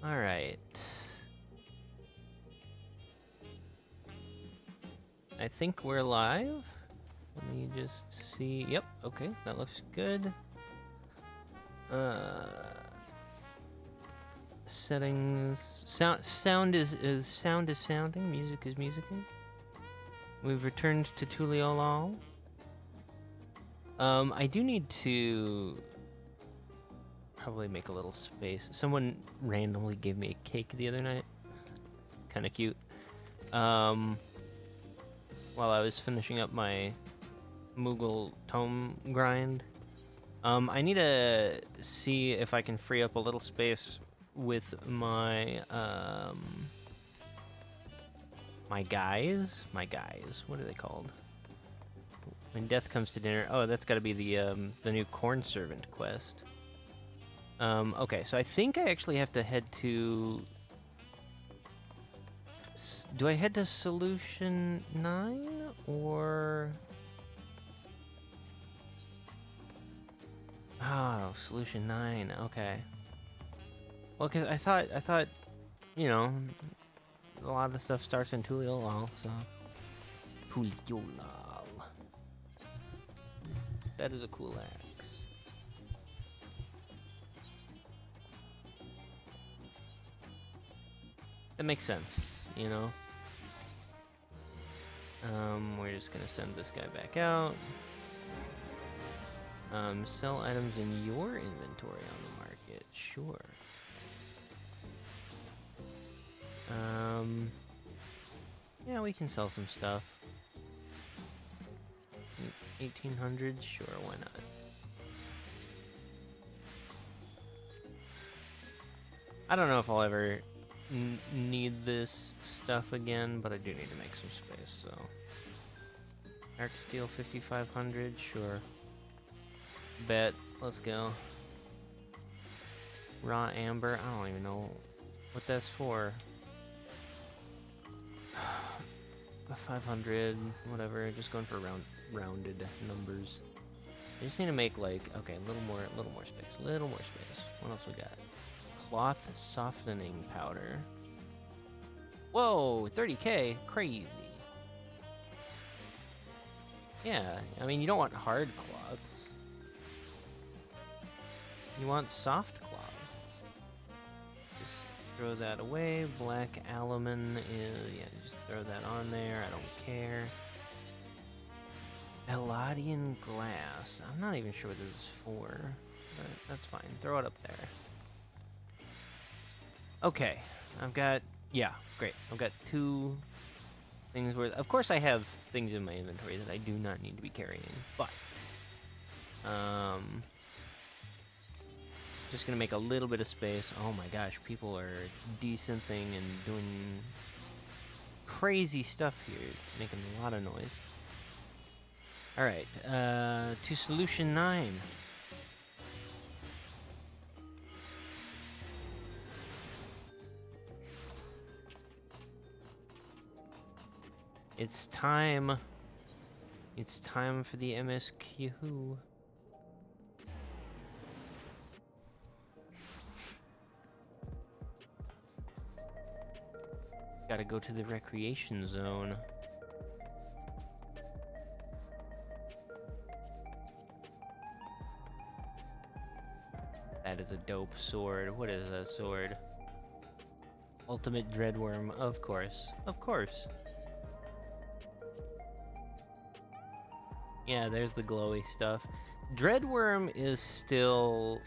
Alright. I think we're live. Let me just see. Yep, okay, that looks good. Settings. Sound is sounding. Music is musicking. We've returned to Tuliolal. I do need to probably make a little space. Someone randomly gave me a cake the other night. Kind of cute. While I was finishing up my Moogle tome grind. I need to see if I can free up a little space with my my guys. What are they called? When death comes to dinner. Oh, that's got to be the new corn servant quest. Okay, so I think I actually have to head to. Do I head to Solution 9 or? Oh, Solution 9. Okay. Well, cause I thought, you know, a lot of the stuff starts in Tuliolal, so. Tuliolal. That is a cool axe. That makes sense, you know. We're just gonna send this guy back out. Sell items in your inventory on the market, sure. Yeah, we can sell some stuff. 1800, sure, why not? I don't know if I'll ever need this stuff again, but I do need to make some space, so. Arc Steel 5500, sure. Bet, let's go. Raw Amber, I don't even know what that's for. 500, whatever, just going for rounded numbers. I just need to make like, okay, a little more space, What else we got? Cloth softening powder. Whoa, 30k, crazy. Yeah, I mean, you don't want hard cloths. You want soft cloths. Just throw that away. Black alumine is, yeah, just throw that on there. I don't care. Eladian glass. I'm not even sure what this is for, but that's fine. Throw it up there. Okay, I've got, yeah, great. I've got 2 things worth. Of course, I have things in my inventory that I do not need to be carrying, but just gonna make a little bit of space. Oh my gosh, people are decenting and doing crazy stuff here, making a lot of noise. All right, to Solution 9. It's time. It's time for the MSQ. Gotta go to the recreation zone. That is a dope sword. What is that sword? Ultimate Dreadworm, of course. Of course. Yeah, there's the glowy stuff. Dreadworm is still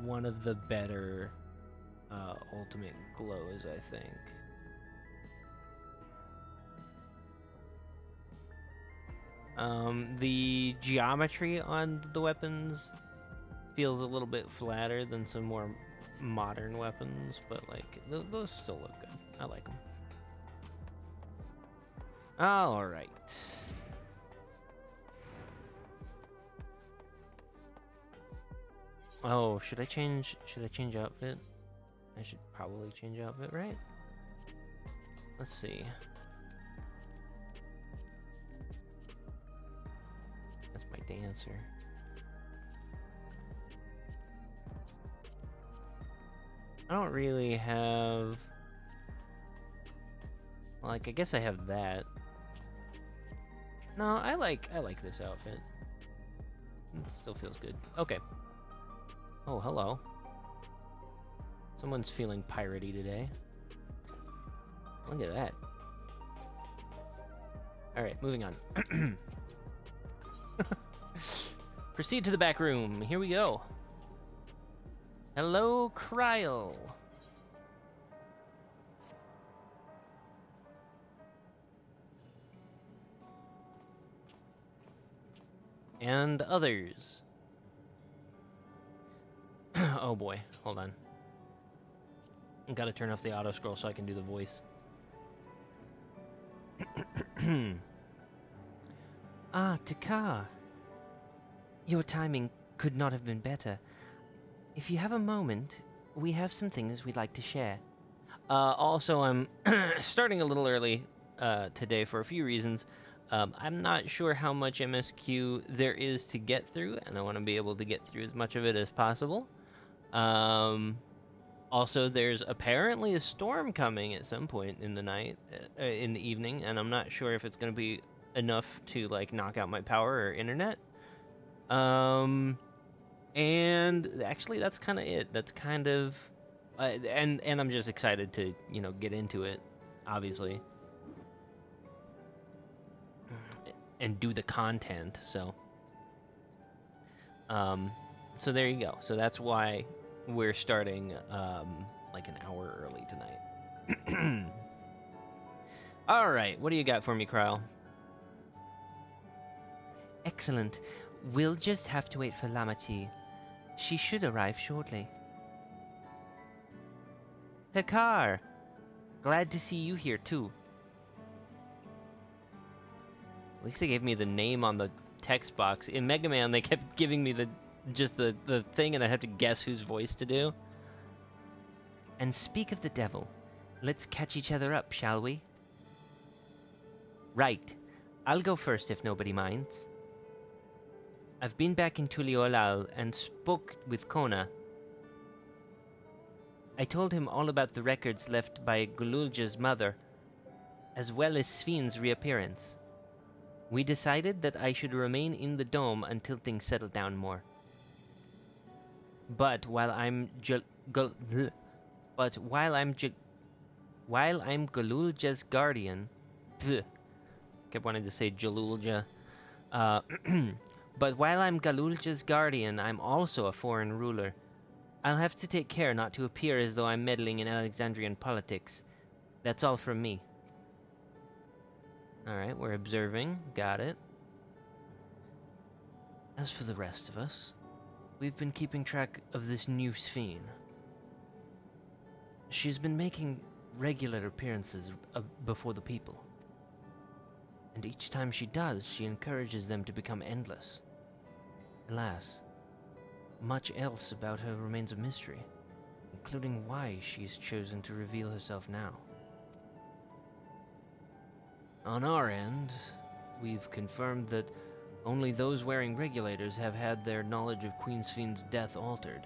one of the better ultimate glows, I think. The geometry on the weapons feels a little bit flatter than some more modern weapons, but like those still look good. I like them. All right. Oh, should I change outfit? I should probably change outfit, right? Let's see. That's my dancer. I don't really have... Like, I guess I have that. No, I like this outfit. It still feels good. Okay. Oh, hello. Someone's feeling piratey today. Look at that. Alright, moving on. Proceed to the back room. Here we go. Hello, Kryl. And others. Oh boy, hold on. I gotta turn off the auto scroll so I can do the voice. Ah, Takar. Your timing could not have been better. If you have a moment, we have some things we'd like to share. Also, I'm starting a little early today for a few reasons. I'm not sure how much MSQ there is to get through, and I want to be able to get through as much of it as possible. Also, there's apparently a storm coming at some point in the night, in the evening, and I'm not sure if it's going to be enough to like knock out my power or internet. And actually, that's kind of it. That's kind of, and I'm just excited to get into it, obviously, and do the content. So there you go. So that's why we're starting like an hour early tonight. All right, what do you got for me, Kryl? Excellent. We'll just have to wait for Lamati. She should arrive shortly. Takar! Glad to see you here, too. At least they gave me the name on the text box. In Mega Man, they kept giving me the thing, and I have to guess whose voice to do. And speak of the devil, let's catch each other up, shall we? Right. I'll go first if nobody minds. I've been back in Tuliolal and spoke with Kona. I told him all about the records left by Gululja's mother, as well as Svin's reappearance. We decided that I should remain in the dome until things settle down more. But while I'm Gululja's guardian, kept wanting to say Jalulja. But while I'm Galulja's guardian, I'm also a foreign ruler. I'll have to take care not to appear as though I'm meddling in Alexandrian politics. That's all from me. Alright, we're observing. Got it. As for the rest of us, we've been keeping track of this new Sphene. She's been making regular appearances before the people. And each time she does, she encourages them to become endless. Alas, much else about her remains a mystery, including why she's chosen to reveal herself now. On our end, we've confirmed that only those wearing regulators have had their knowledge of Queen Sphene's death altered.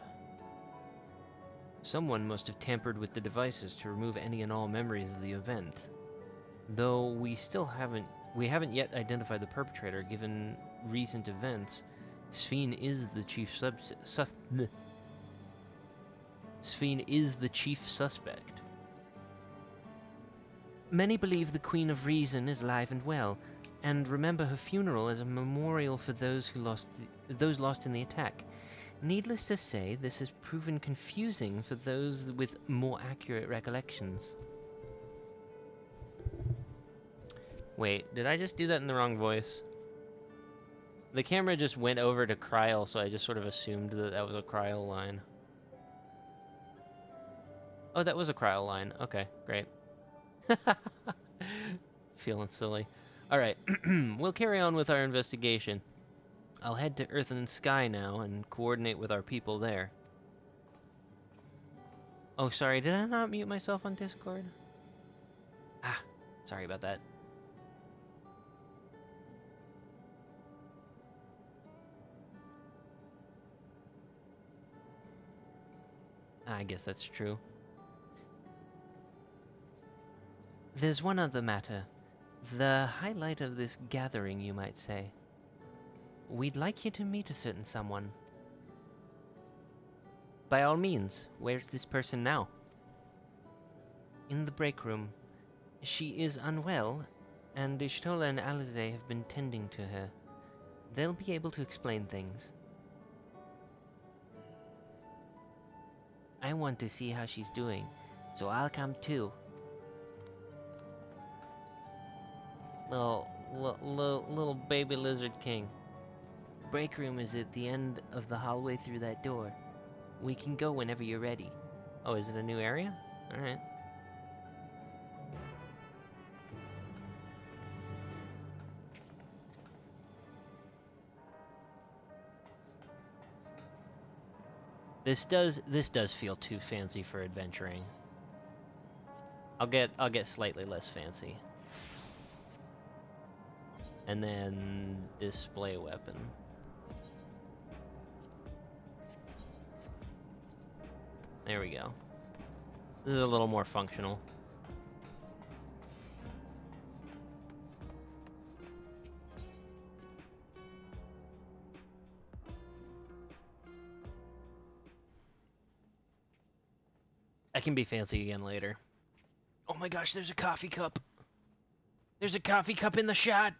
Someone must have tampered with the devices to remove any and all memories of the event, though we haven't yet identified the perpetrator. Given recent events, Sphene is the chief suspect. Many believe the Queen of Reason is alive and well, and remember her funeral as a memorial for those lost in the attack. Needless to say, this has proven confusing for those with more accurate recollections. Wait, did I just do that in the wrong voice? The camera just went over to Kryl, so I just sort of assumed that that was a Kryl line. Oh, that was a Kryl line. Okay, great. Feeling silly. Alright, we'll carry on with our investigation. I'll head to Earth and Sky now and coordinate with our people there. Oh, sorry, did I not mute myself on Discord? Ah, sorry about that. I guess that's true. There's one other matter. The highlight of this gathering, you might say. We'd like you to meet a certain someone. By all means, where's this person now? In the break room. She is unwell, and Ishtola and Alize have been tending to her. They'll be able to explain things. I want to see how she's doing, so I'll come too. Little baby lizard king. Break room is at the end of the hallway through that door. We can go whenever you're ready. Oh, is it a new area? Alright. This does feel too fancy for adventuring. I'll get slightly less fancy. And then display weapon. There we go. This is a little more functional. I can be fancy again later. Oh my gosh, there's a coffee cup. There's a coffee cup in the shot.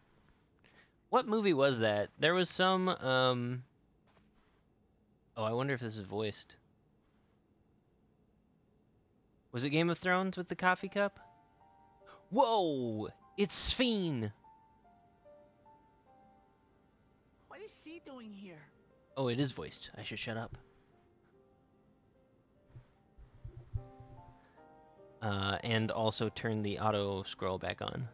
What movie was that? There was some, Oh, I wonder if this is voiced. Was it Game of Thrones with the coffee cup? Whoa! It's Sphene! What is she doing here? Oh, it is voiced. I should shut up. And also turn the auto scroll back on.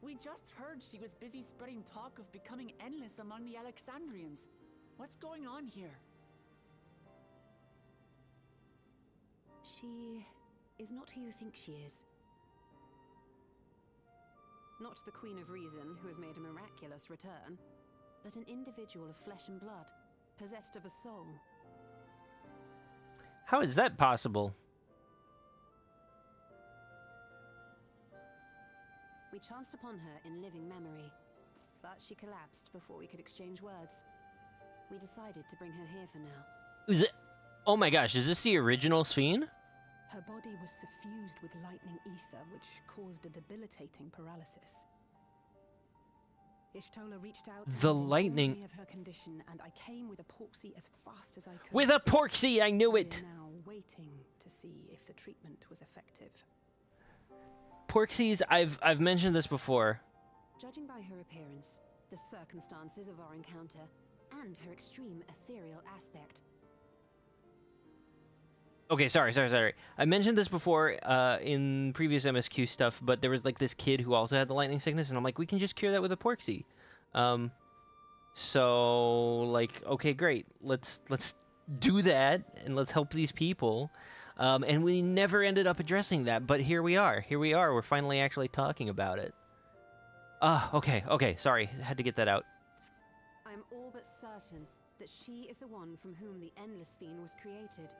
We just heard she was busy spreading talk of becoming endless among the Alexandrians. What's going on here? She is not who you think she is. Not the Queen of Reason, who has made a miraculous return, but an individual of flesh and blood, possessed of a soul. How is that possible? We chanced upon her in living memory, but she collapsed before we could exchange words. We decided to bring her here for now. Is it? Oh my gosh, is this the original Sphene? Her body was suffused with lightning ether, which caused a debilitating paralysis. Ishtola reached out and informed me of her condition, and I came with a porksy as fast as I could. With a porksy, I knew it! We are now waiting to see if the treatment was effective. Porksies, I've mentioned this before. Judging by her appearance, the circumstances of our encounter, and her extreme ethereal aspect. Okay, sorry. I mentioned this before in previous MSQ stuff, but there was like this kid who also had the lightning sickness, and I'm like, we can just cure that with a porksy. So like, okay, great. Let's do that, and let's help these people. And we never ended up addressing that, but here we are. We're finally actually talking about it. Okay. Sorry, had to get that out. I am all but certain that she is the one from whom the Endless Sphene was created.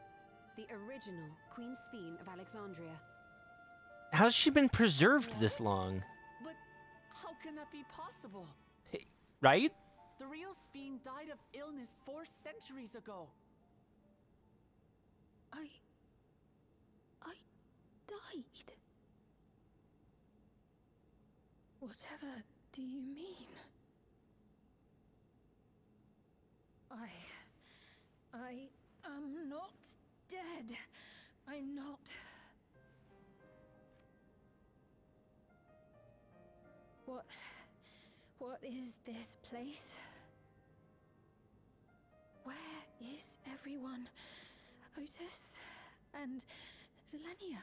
The original Queen Sphene of Alexandria. How's she been preserved this long? But how can that be possible? Right? The real Sphene died of illness 4 centuries ago. I died. Whatever do you mean? I am not dead. I'm not. What is this place? Where is everyone? Otis and Zelenia.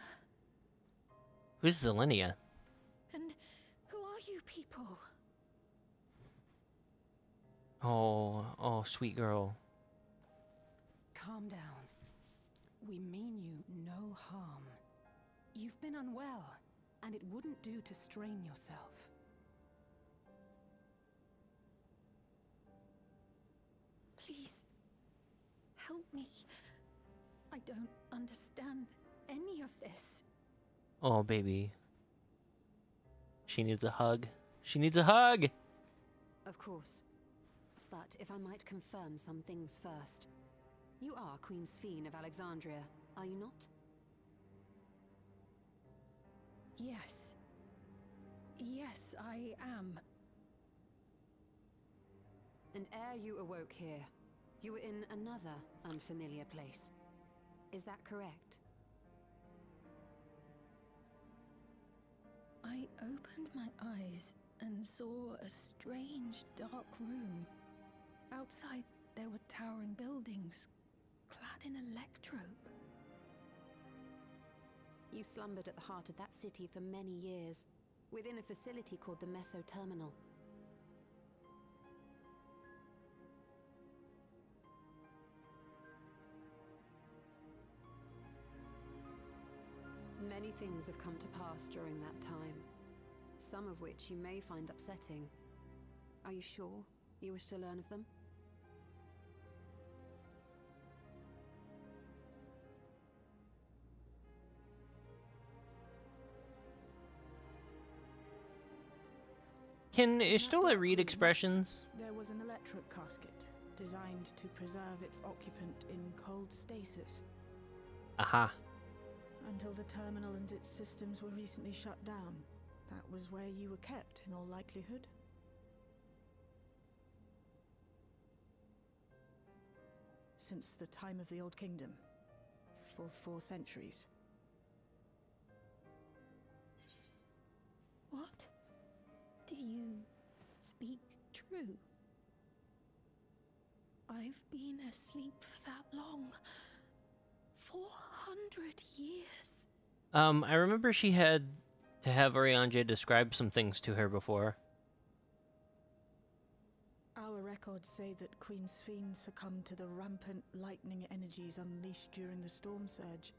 Who's Zelenia? And who are you people? Oh, sweet girl. Calm down. We mean you no harm. You've been unwell, and it wouldn't do to strain yourself. Please, help me. I I don't understand any of this. Oh, baby. She needs a hug. She needs a hug! Of course. But if I might confirm some things first. You are Queen Sphene of Alexandria, are you not? Yes. Yes, I am. And ere you awoke here, you were in another unfamiliar place. Is that correct? I opened my eyes and saw a strange, dark room. Outside, there were towering buildings, clad in electrope. You slumbered at the heart of that city for many years, within a facility called the Meso Terminal. Many things have come to pass during that time, some of which you may find upsetting. Are you sure you wish to learn of them? Can In that Ishtola dark read room, expressions? There was an electric casket, designed to preserve its occupant in cold stasis, Aha. until the terminal and its systems were recently shut down. That was where you were kept, in all likelihood. Since the time of the Old Kingdom, for 4 centuries. What? Do you speak true? I've been asleep for that long. 400 years. I remember she had to have Oriange describe some things to her before. Our records say that Queen Sphene succumbed to the rampant lightning energies unleashed during the storm surge.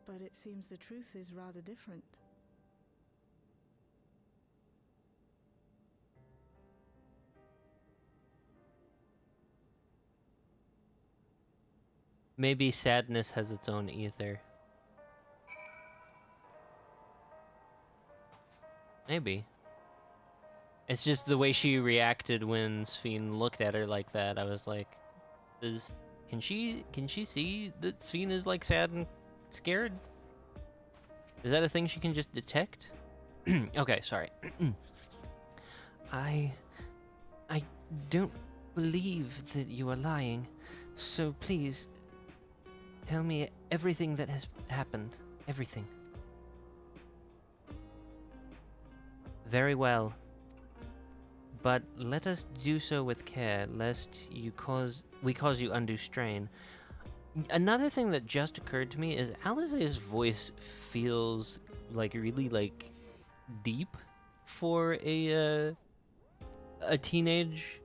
But it seems the truth is rather different. Maybe sadness has its own ether. Maybe. It's just the way she reacted when Sphene looked at her like that. I was like, can she see that Sphene is like sad and scared? Is that a thing she can just detect? Okay, sorry. I don't believe that you are lying. So please tell me everything that has happened. Everything. Very well. But let us do so with care, lest we cause you undue strain. Another thing that just occurred to me is Alize's voice feels like really like deep for a teenage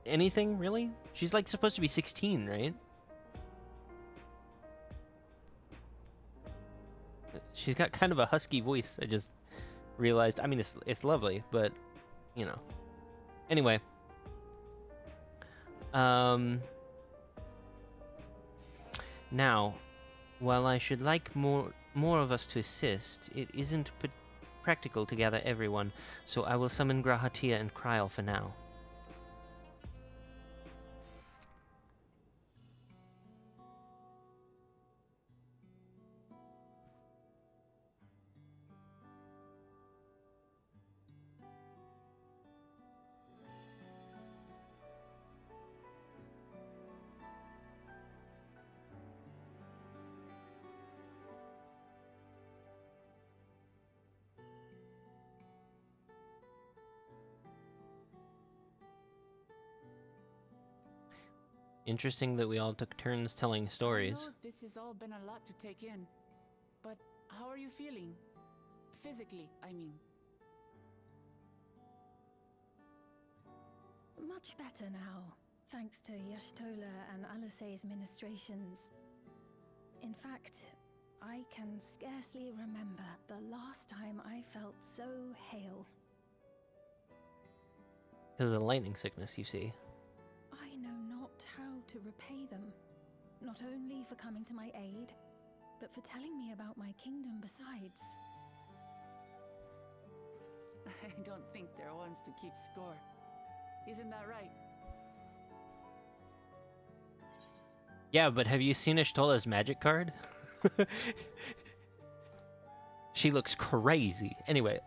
anything really. She's like supposed to be 16, right? She's got kind of a husky voice. I just realized. I mean, it's lovely, but you know. Anyway. Now, while I should like more of us to assist, it isn't practical to gather everyone, so I will summon Grahatia and Kryl for now. Interesting that we all took turns telling stories. I know this has all been a lot to take in, but how are you feeling? Physically, I mean. Much better now, thanks to Y'shtola and Alice's ministrations. In fact, I can scarcely remember the last time I felt so hale. Because of the lightning sickness, you see. I know not how to repay them. not only for coming to my aid, but for telling me about my kingdom besides. I don't think they're ones to keep score. Isn't that right? Yeah, but have you seen Ishtola's magic card? She looks crazy. Anyway,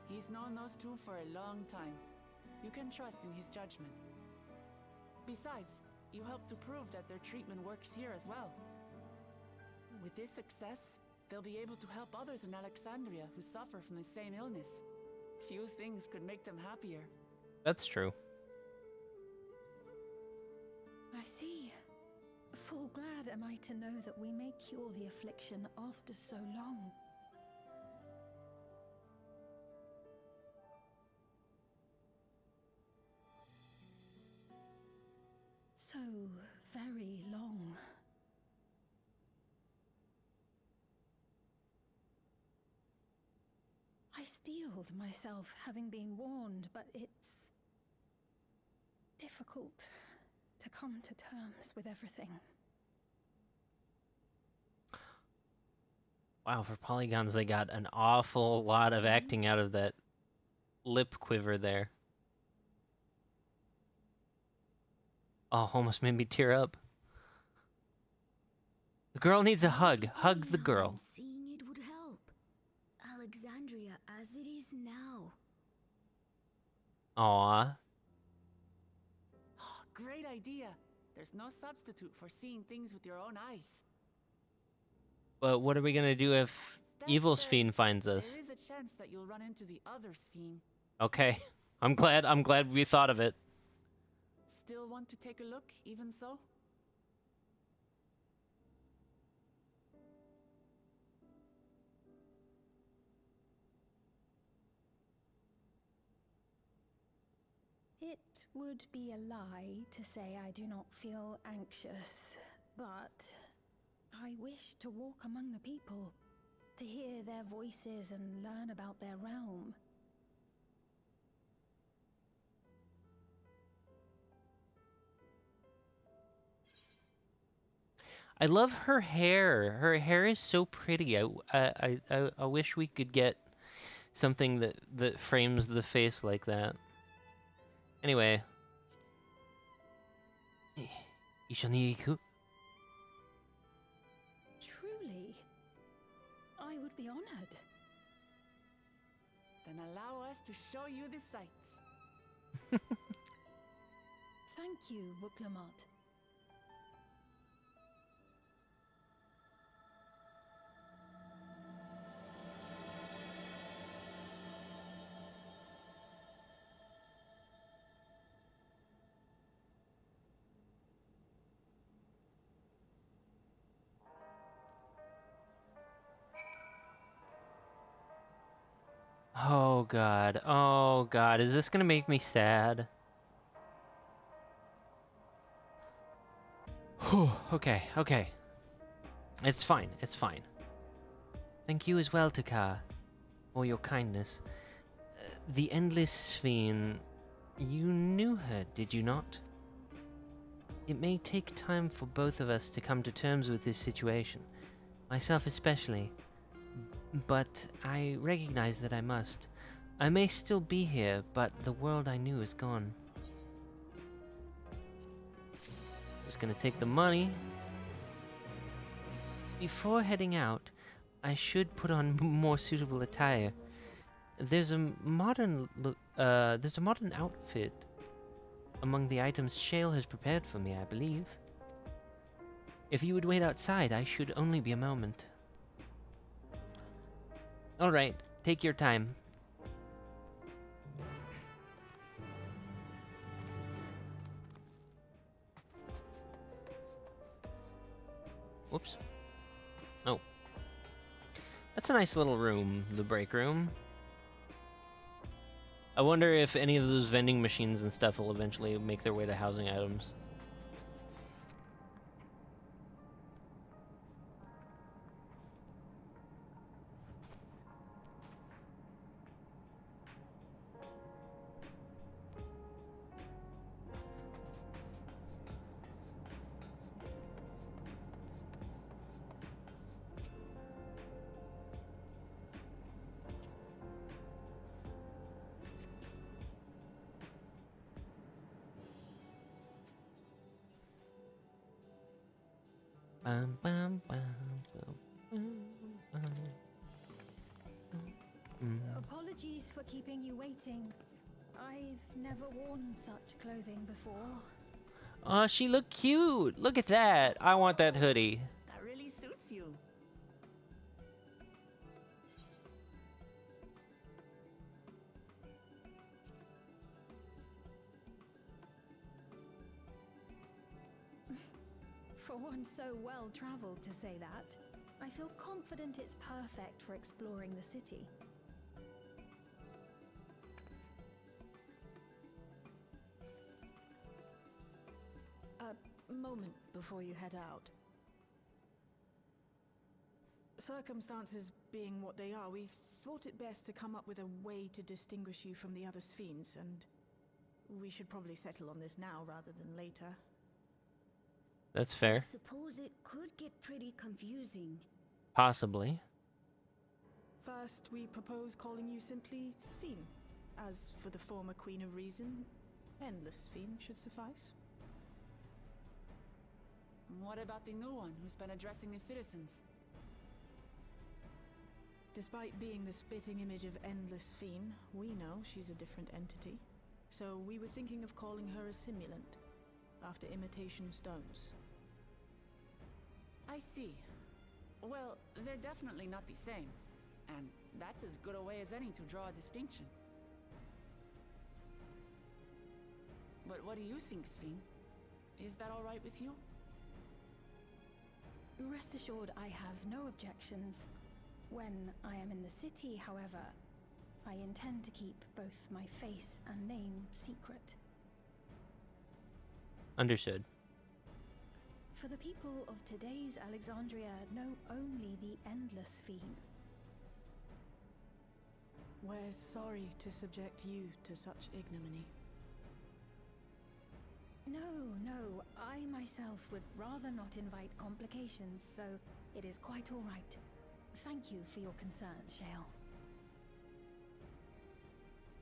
He's known those two for a long time. You can trust in his judgment. Besides, you helped to prove that their treatment works here as well. With this success, they'll be able to help others in Alexandria who suffer from the same illness. Few things could make them happier. that's true. I see. Full glad am I to know that we may cure the affliction after so long. So very long. I steeled myself, having been warned, but it's difficult to come to terms with everything. Wow, for polygons, they got an awful lot of acting out of that lip quiver there. Oh, almost made me tear up. The girl needs a hug. Hug the girl. I'm seeing it would help. Alexandria as it is now. Aww. Great idea. There's no substitute for seeing things with your own eyes. But what are we gonna do if That Evil said, Fiend finds us? There is a chance that you'll run into the other Fiend. Okay. I'm glad we thought of it. Still want to take a look, even so? It would be a lie to say I do not feel anxious, but I wish to walk among the people, to hear their voices and learn about their realm. I love her hair. Her hair is so pretty. I wish we could get something that frames the face like that. Anyway. Ishoniku. Truly, I would be honored. Then allow us to show you the sights. Thank you, Wuklamot. Oh god. Oh god. Is this gonna make me sad? Whew. Okay. Okay. It's fine. It's fine. Thank you as well, Taka, for your kindness. The Endless Sphere. You knew her, did you not? It may take time for both of us to come to terms with this situation, myself especially, but I recognize that I must. I may still be here, but the world I knew is gone. Just gonna take the money. Before heading out, I should put on more suitable attire. There's a modern outfit among the items Shale has prepared for me, I believe. If you would wait outside, I should only be a moment. Alright, take your time. Whoops. Oh. That's a nice little room, the break room. I wonder if any of those vending machines and stuff will eventually make their way to housing items. Bum, bum, bum, bum, bum, bum. Apologies for keeping you waiting. I've never worn such clothing before. Oh, she looked cute. Look at that. I want that hoodie. That really suits you. For one so well traveled to say that, I feel confident it's perfect for exploring the city. A moment before you head out. Circumstances being what they are, we thought it best to come up with a way to distinguish you from the other Sphenes, and we should probably settle on this now rather than later. That's fair. I suppose it could get pretty confusing. Possibly. First, we propose calling you simply Sphene. As for the former Queen of Reason, Endless Sphene should suffice. What about the new one who's been addressing the citizens? Despite being the spitting image of Endless Sphene, we know she's a different entity. So we were thinking of calling her a simulant, after imitation stones. I see. Well, they're definitely not the same. And that's as good a way as any to draw a distinction. But what do you think, Sphene? Is that all right with you? Rest assured I have no objections. When I am in the city, however, I intend to keep both my face and name secret. Understood. For the people of today's Alexandria know only the Endless Sphene. We're sorry to subject you to such ignominy. No, I myself would rather not invite complications, so it is quite all right. Thank you for your concern, Shale.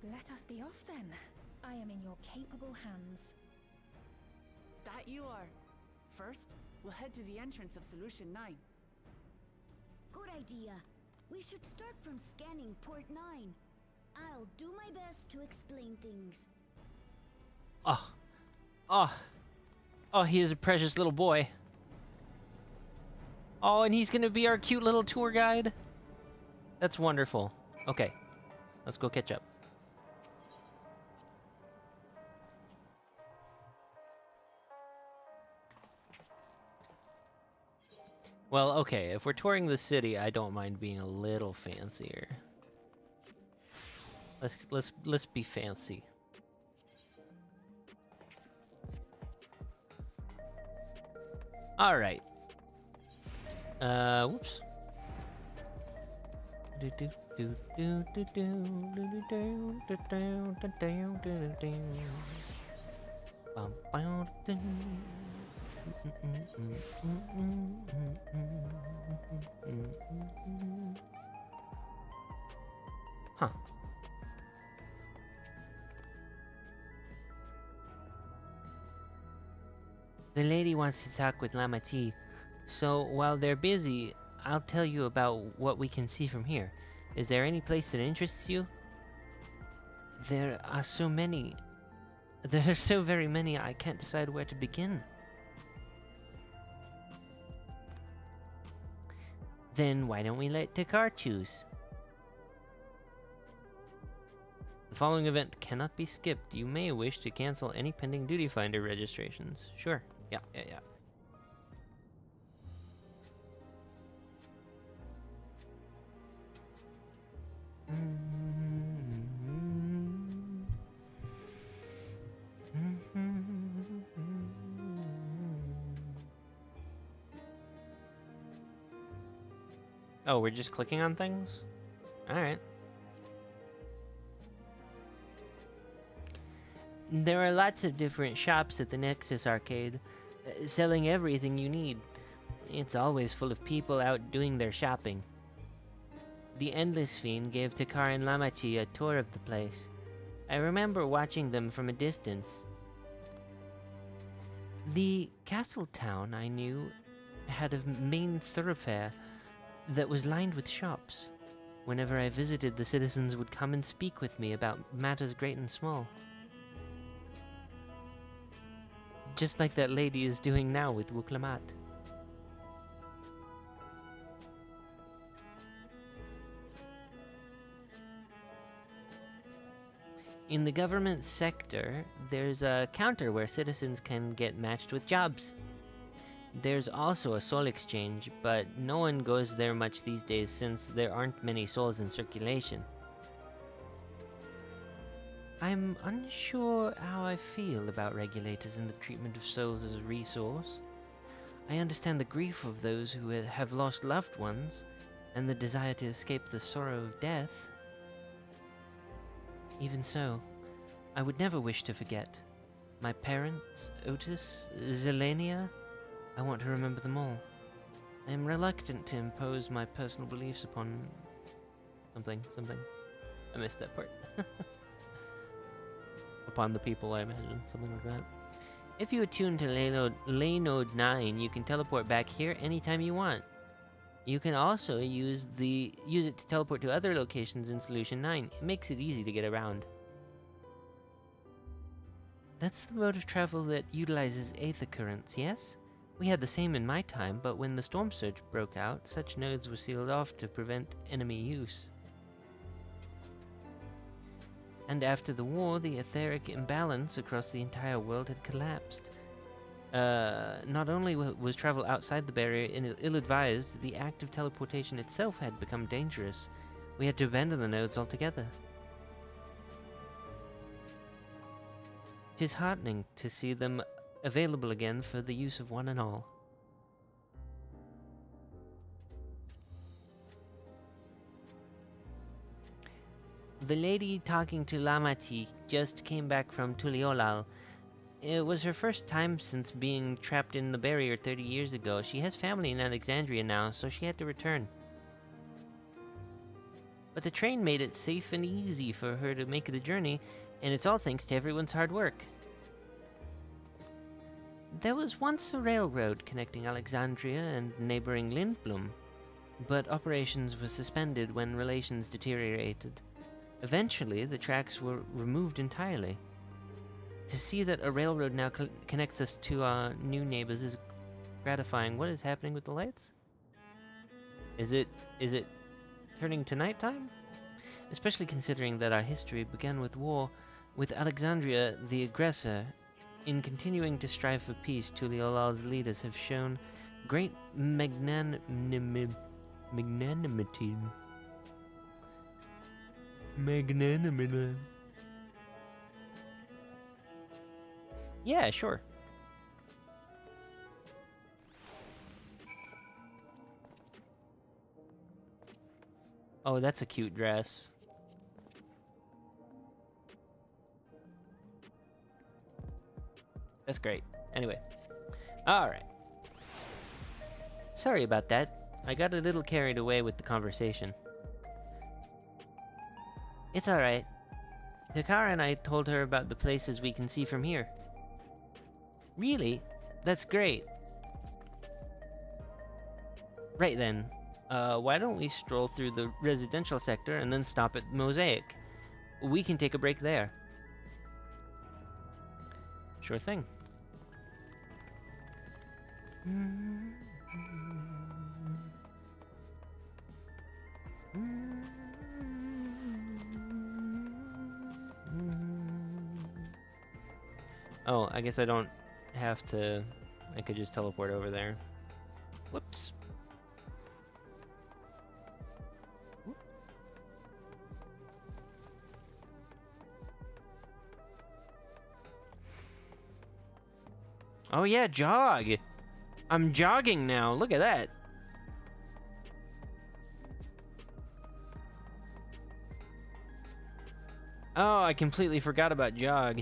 Let us be off then. I am in your capable hands. That you are. First, we'll head to the entrance of Solution 9. Good idea. We should start from scanning Port 9. I'll do my best to explain things. Oh, he is a precious little boy. Oh, and he's gonna be our cute little tour guide. That's wonderful. Okay, let's go catch up. Well, okay, if we're touring the city, I don't mind being a little fancier. Let's be fancy. All right. Whoops. Huh. The lady wants to talk with Lama T, so while they're busy, I'll tell you about what we can see from here. Is there any place that interests you? There are so many. There are so very many, I can't decide where to begin. Then why don't we let Takar choose? The following event cannot be skipped. You may wish to cancel any pending Duty Finder registrations. Sure. Yeah. Oh, we're just clicking on things? Alright. There are lots of different shops at the Nexus Arcade, selling everything you need. It's always full of people out doing their shopping. The Endless Fiend gave Takar and Lamachi a tour of the place. I remember watching them from a distance. The castle town I knew had a main thoroughfare that was lined with shops. Whenever I visited, the citizens would come and speak with me about matters great and small. Just like that lady is doing now with Wuklamat. In the government sector, there's a counter where citizens can get matched with jobs. There's also a soul exchange, but no one goes there much these days since there aren't many souls in circulation. I'm unsure how I feel about regulators and the treatment of souls as a resource. I understand the grief of those who have lost loved ones, and the desire to escape the sorrow of death. Even so, I would never wish to forget. My parents, Otis, Zelenia, I want to remember them all. I am reluctant to impose my personal beliefs upon something. I missed that part. Upon the people, I imagine, something like that. If you attune to Laynode 9, you can teleport back here anytime you want. You can also use it to teleport to other locations in Solution 9. It makes it easy to get around. That's the mode of travel that utilizes Aether currents, yes? We had the same in my time, but when the storm surge broke out, such nodes were sealed off to prevent enemy use. And after the war, the etheric imbalance across the entire world had collapsed. Not only was travel outside the barrier ill-advised, the act of teleportation itself had become dangerous. We had to abandon the nodes altogether. It is heartening to see them available again for the use of one and all. The lady talking to Lamati just came back from Tuliolal. It was her first time since being trapped in the barrier 30 years ago. She has family in Alexandria now, so she had to return. But the train made it safe and easy for her to make the journey, and it's all thanks to everyone's hard work. There was once a railroad connecting Alexandria and neighboring Lindblom, but operations were suspended when relations deteriorated. Eventually, the tracks were removed entirely. To see that a railroad now connects us to our new neighbors is gratifying. What is happening with the lights? Is it turning to nighttime? Especially considering that our history began with war, with Alexandria the aggressor. In continuing to strive for peace, Tuliolal's leaders have shown great magnanimity. Yeah, sure. Oh, that's a cute dress. That's great. Anyway. Alright. Sorry about that. I got a little carried away with the conversation. It's alright. Takara and I told her about the places we can see from here. Really? That's great. Right then. Why don't we stroll through the residential sector and then stop at Mosaic? We can take a break there. Sure thing. Oh, I guess I don't have to... I could just teleport over there. Whoops. Oh yeah, jog! I'm jogging now, look at that! Oh, I completely forgot about jog.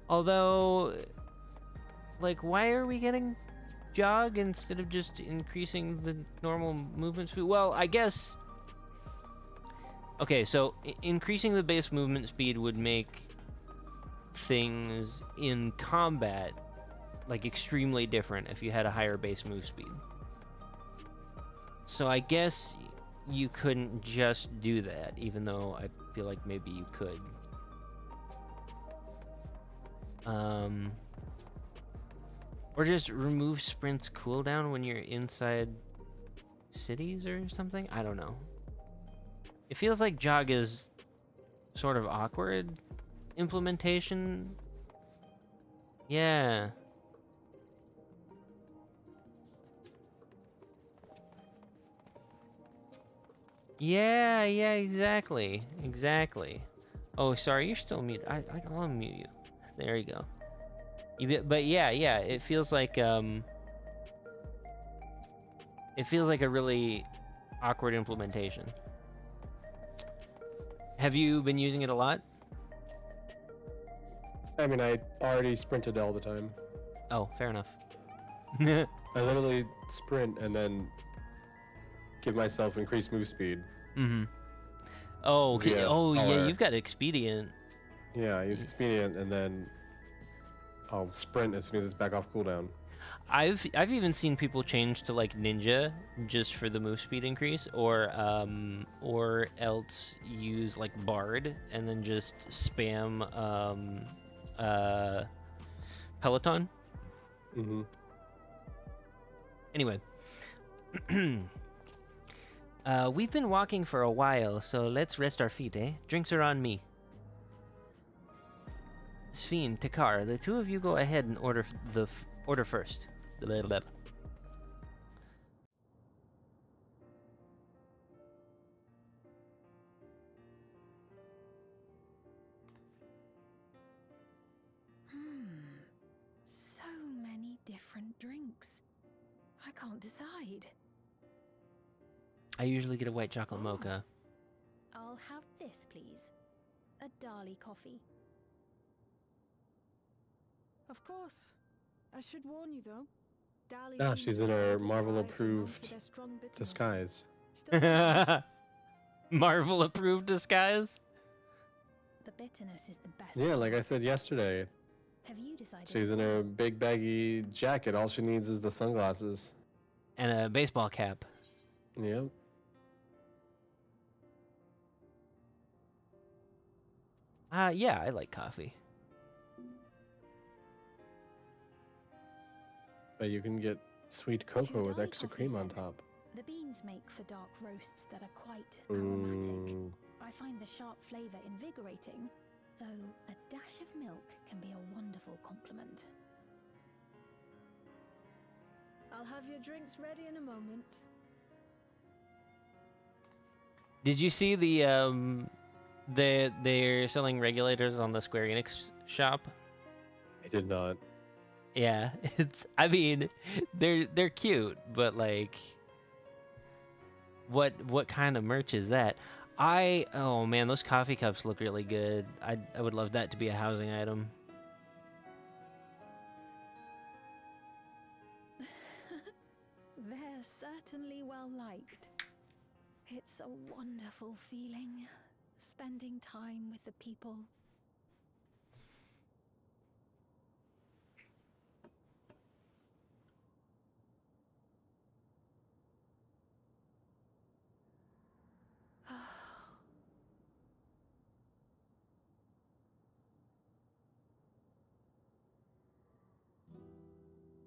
Although, like, why are we getting jog instead of just increasing the normal movement speed? Well, I guess... Okay, so increasing the base movement speed would make things in combat like extremely different if you had a higher base move speed. So I guess you couldn't just do that, even though I feel like maybe you could. Or just remove sprint's cooldown when you're inside cities or something? I don't know. It feels like jog is sort of awkward implementation. Yeah. Yeah, exactly. Exactly. Oh, sorry, you're still muted. I'll unmute you. There you go. But yeah, it feels like a really awkward implementation. Have you been using it a lot? I mean, I already sprinted all the time. Oh, fair enough. I literally sprint and then give myself increased move speed. Mm-hmm. Oh, okay. Via Oh, yeah, power. you've got expedient. Yeah, I use expedient and then I'll sprint as soon as it's back off cooldown. I've even seen people change to like ninja just for the move speed increase, or else use like bard and then just spam peloton. Mm-hmm. Anyway, we've been walking for a while, so let's rest our feet, eh? Drinks are on me. Sphene, Takar, the two of you go ahead and order first. Blah, blah, blah. So many different drinks. I can't decide. I usually get a white chocolate mocha. I'll have this, please. A Dali coffee. Of course. I should warn you though. Dali Ah, beans she's in are her variety Marvel-approved known for their strong bitterness. disguise. Still, Marvel approved disguise? The bitterness is the best. Yeah, like I said yesterday, Have you decided? she's in her big baggy jacket. All she needs is the sunglasses. And a baseball cap. Yep. Yeah, I like coffee. But you can get sweet cocoa with extra cream on top. The beans make for dark roasts that are quite aromatic. Ooh. I find the sharp flavor invigorating, though a dash of milk can be a wonderful complement. I'll have your drinks ready in a moment. Did you see they're selling regulators on the Square Enix shop? I did not. Yeah, I mean, they're cute, but like, what kind of merch is that? Oh man, those coffee cups look really good. I would love that to be a housing item. They're certainly well liked. It's a wonderful feeling, spending time with the people.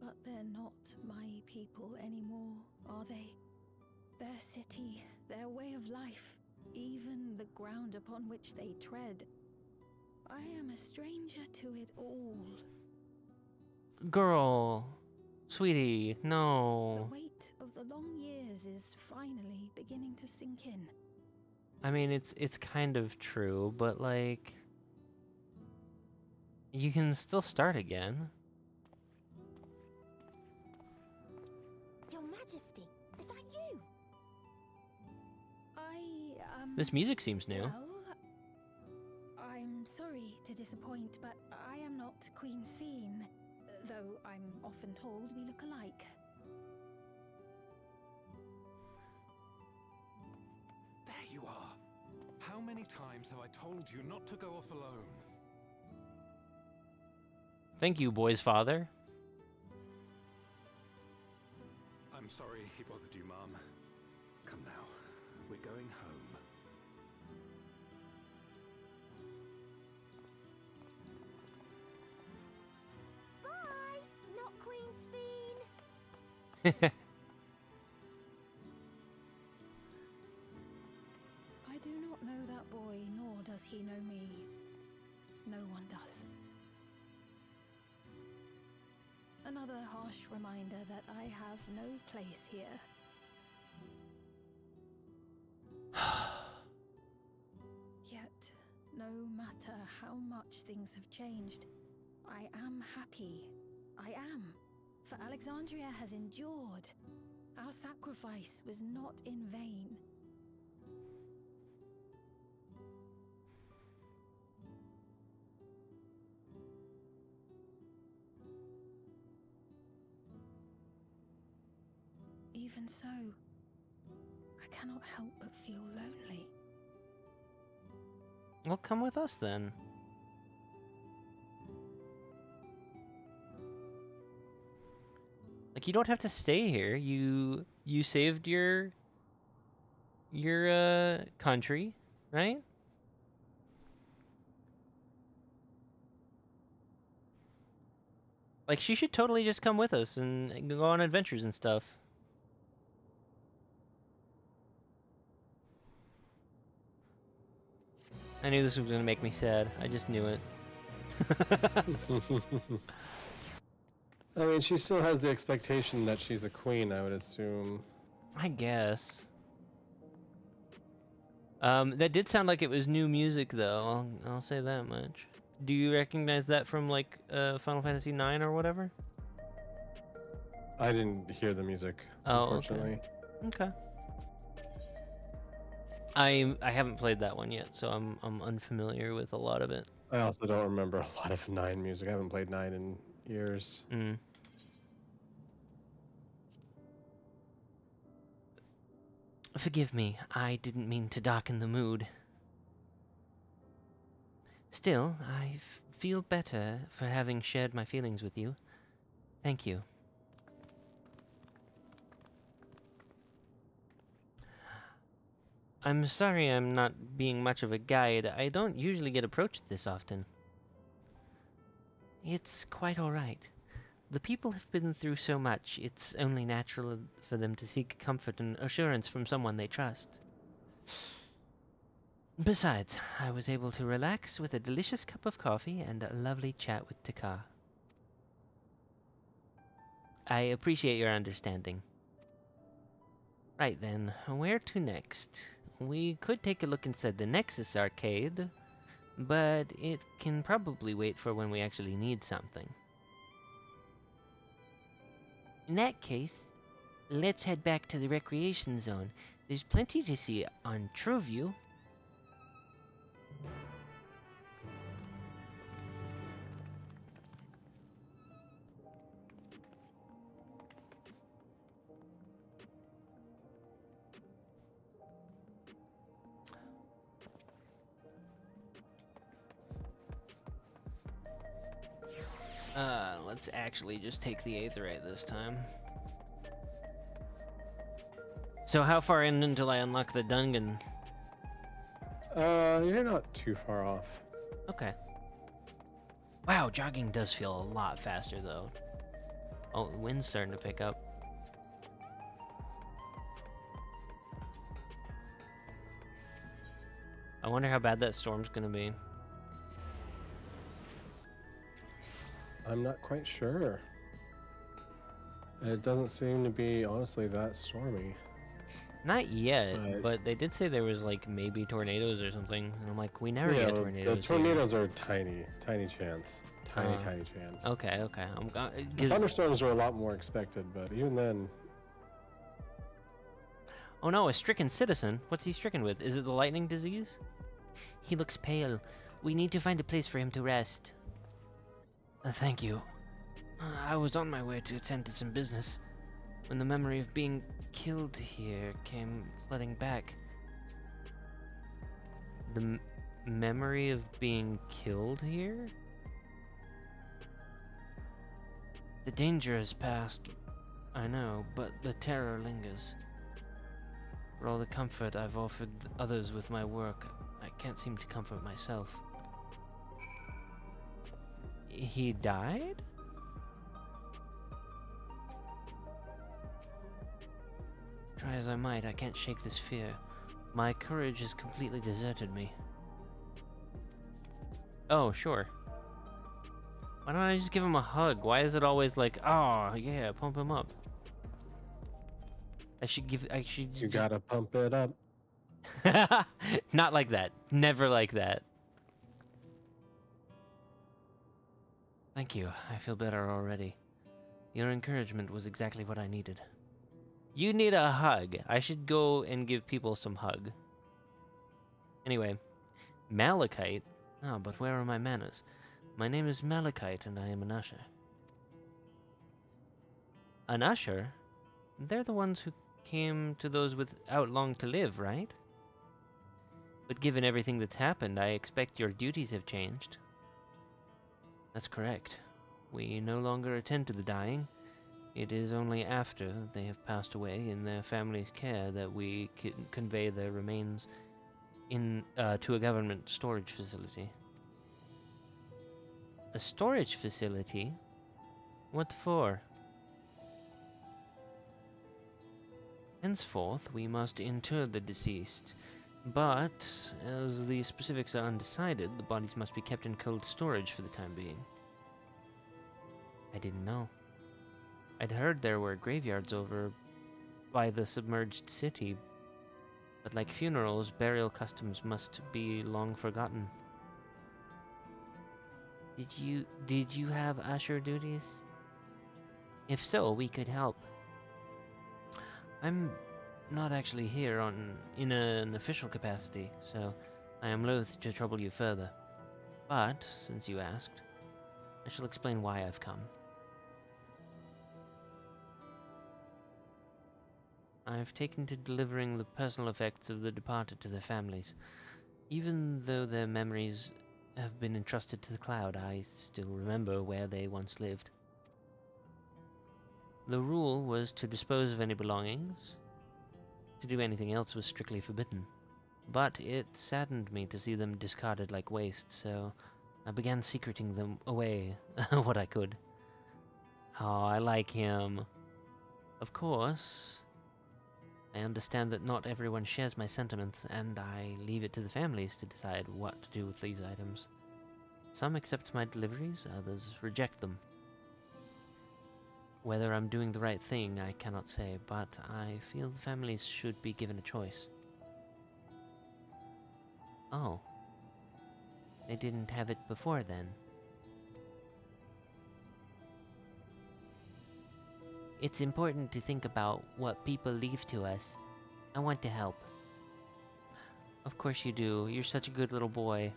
But they're not my people anymore, are they? Their city, their way of life, even the ground upon which they tread. I am a stranger to it all. Girl, sweetie, The no. weight of the long years is finally beginning to sink in. I mean, it's kind of true, but like, you can still start again. Your Majesty, is that you? This music seems new. Well, I'm sorry to disappoint, but I am not Queen Sphene, though I'm often told we look alike. There you are. How many times have I told you not to go off alone? Thank you, boy's father. I'm sorry he bothered you, Mom. Come now. We're going home. Bye, not Queen's Fiend. I do not know that boy, nor does he know me. No one does. Another harsh reminder that I have no place here. Yet, no matter how much things have changed, I am happy. I am. For Alexandria has endured. Our sacrifice was not in vain. Even so, I cannot help but feel lonely. Well, come with us then. Like, you don't have to stay here. You saved your country, right? Like, she should totally just come with us and go on adventures and stuff. I knew this was gonna make me sad. I just knew it. I mean, she still has the expectation that she's a queen, I would assume. I guess. That did sound like it was new music, though. I'll say that much. Do you recognize that from like Final Fantasy IX or whatever? I didn't hear the music, Oh, unfortunately. Okay. I haven't played that one yet, so I'm unfamiliar with a lot of it. I also don't remember a lot of 9 music. I haven't played 9 in years. Mm. Forgive me, I didn't mean to darken the mood. Still, I feel better for having shared my feelings with you. Thank you. I'm sorry I'm not being much of a guide. I don't usually get approached this often. It's quite alright. The people have been through so much, it's only natural for them to seek comfort and assurance from someone they trust. Besides, I was able to relax with a delicious cup of coffee and a lovely chat with Takar. I appreciate your understanding. Right then, where to next? We could take a look inside the Nexus arcade, but it can probably wait for when we actually need something. In that case, let's head back to the recreation zone. There's plenty to see on TrueView. Let's actually just take the Aetheryte this time. So how far in until I unlock the dungeon? You're not too far off. Okay. Wow, jogging does feel a lot faster though. Oh, the wind's starting to pick up. I wonder how bad that storm's gonna be. I'm not quite sure. It doesn't seem to be, honestly, that stormy. Not yet, but they did say there was like maybe tornadoes or something. And I'm like, we never get tornadoes. The tornadoes are tiny chance. Tiny chance. Okay. The thunderstorms are a lot more expected, but even then... Oh no, a stricken citizen? What's he stricken with? Is it the lightning disease? He looks pale. We need to find a place for him to rest. Thank you. I was on my way to attend to some business when the memory of being killed here came flooding back. The memory of being killed here? The danger has passed, I know, but the terror lingers. For all the comfort I've offered others with my work, I can't seem to comfort myself. He died? Try as I might, I can't shake this fear. My courage has completely deserted me. Oh, sure. Why don't I just give him a hug? Why is it always like, oh, yeah, pump him up? I should You gotta pump it up. Not like that. Never like that. Thank you. I feel better already. Your encouragement was exactly what I needed. You need a hug. I should go and give people some hug. Anyway, Malachite? Ah, but where are my manners? My name is Malachite and I am an usher. An usher? They're the ones who came to those without long to live, right? But given everything that's happened, I expect your duties have changed. That's correct. We no longer attend to the dying. It is only after they have passed away in their family's care that we can convey their remains to a government storage facility. A storage facility? What for? Henceforth, we must inter the deceased, but as the specifics are undecided, the bodies must be kept in cold storage for the time being. I didn't know. I'd heard there were graveyards over by the submerged city, but like funerals, burial customs must be long forgotten. Did you have usher duties? If so, we could help. I'm not actually here in an official capacity, so I am loath to trouble you further. But, since you asked, I shall explain why I've come. I've taken to delivering the personal effects of the departed to their families. Even though their memories have been entrusted to the cloud, I still remember where they once lived. The rule was to dispose of any belongings. To do anything else was strictly forbidden. But it saddened me to see them discarded like waste, so I began secreting them away what I could. Oh, I like him. Of course, I understand that not everyone shares my sentiments, and I leave it to the families to decide what to do with these items. Some accept my deliveries, others reject them. Whether I'm doing the right thing, I cannot say, but I feel the families should be given a choice. Oh. They didn't have it before then. It's important to think about what people leave to us. I want to help. Of course you do. You're such a good little boy.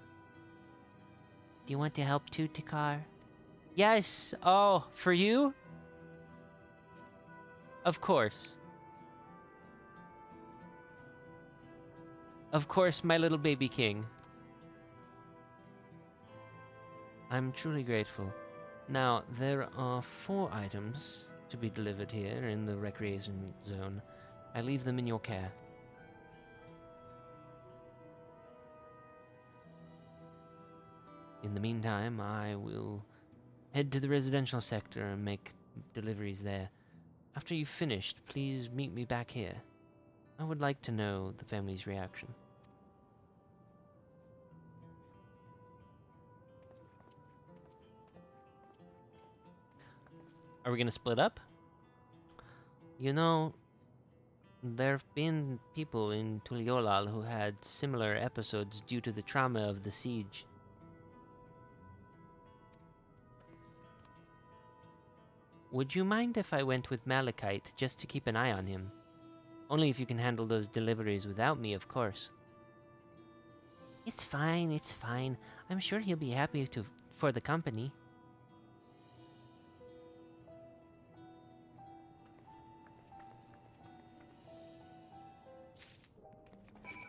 Do you want to help too, Takar? Yes! Oh, for you? Of course. Of course, my little baby king. I'm truly grateful. Now, there are 4 items to be delivered here in the recreation zone. I leave them in your care. In the meantime, I will head to the residential sector and make deliveries there. After you've finished, please meet me back here. I would like to know the family's reaction. Are we gonna split up? You know, there have been people in Tuliolal who had similar episodes due to the trauma of the siege. Would you mind if I went with Malachite just to keep an eye on him? Only if you can handle those deliveries without me, of course. It's fine, it's fine. I'm sure he'll be happy for the company.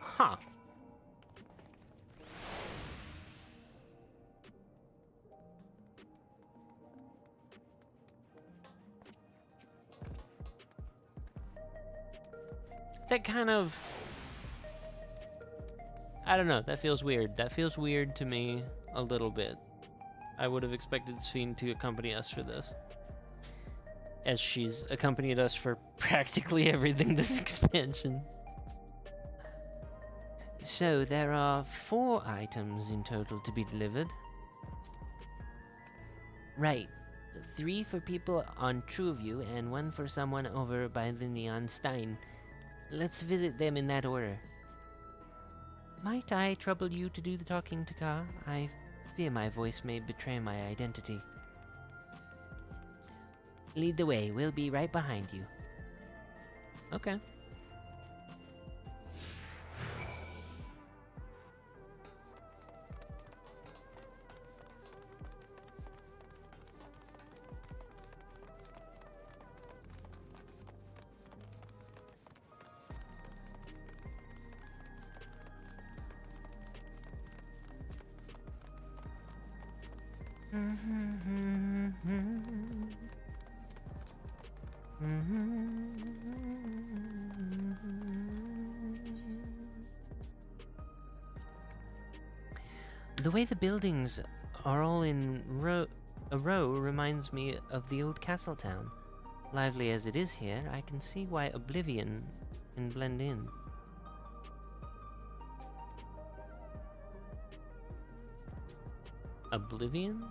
Huh. that kind of... I don't know, that feels weird. That feels weird to me a little bit. I would have expected Sphene to accompany us for this, as she's accompanied us for practically everything this expansion. So there are 4 items in total to be delivered. Right. 3 for people on Trueview and 1 for someone over by the Neon Stein. Let's visit them in that order. Might I trouble you to do the talking, Taka? I fear my voice may betray my identity. Lead the way. We'll be right behind you. Okay. The way the buildings are all in a row reminds me of the old castle town. Lively as it is here, I can see why Oblivion can blend in. Oblivion?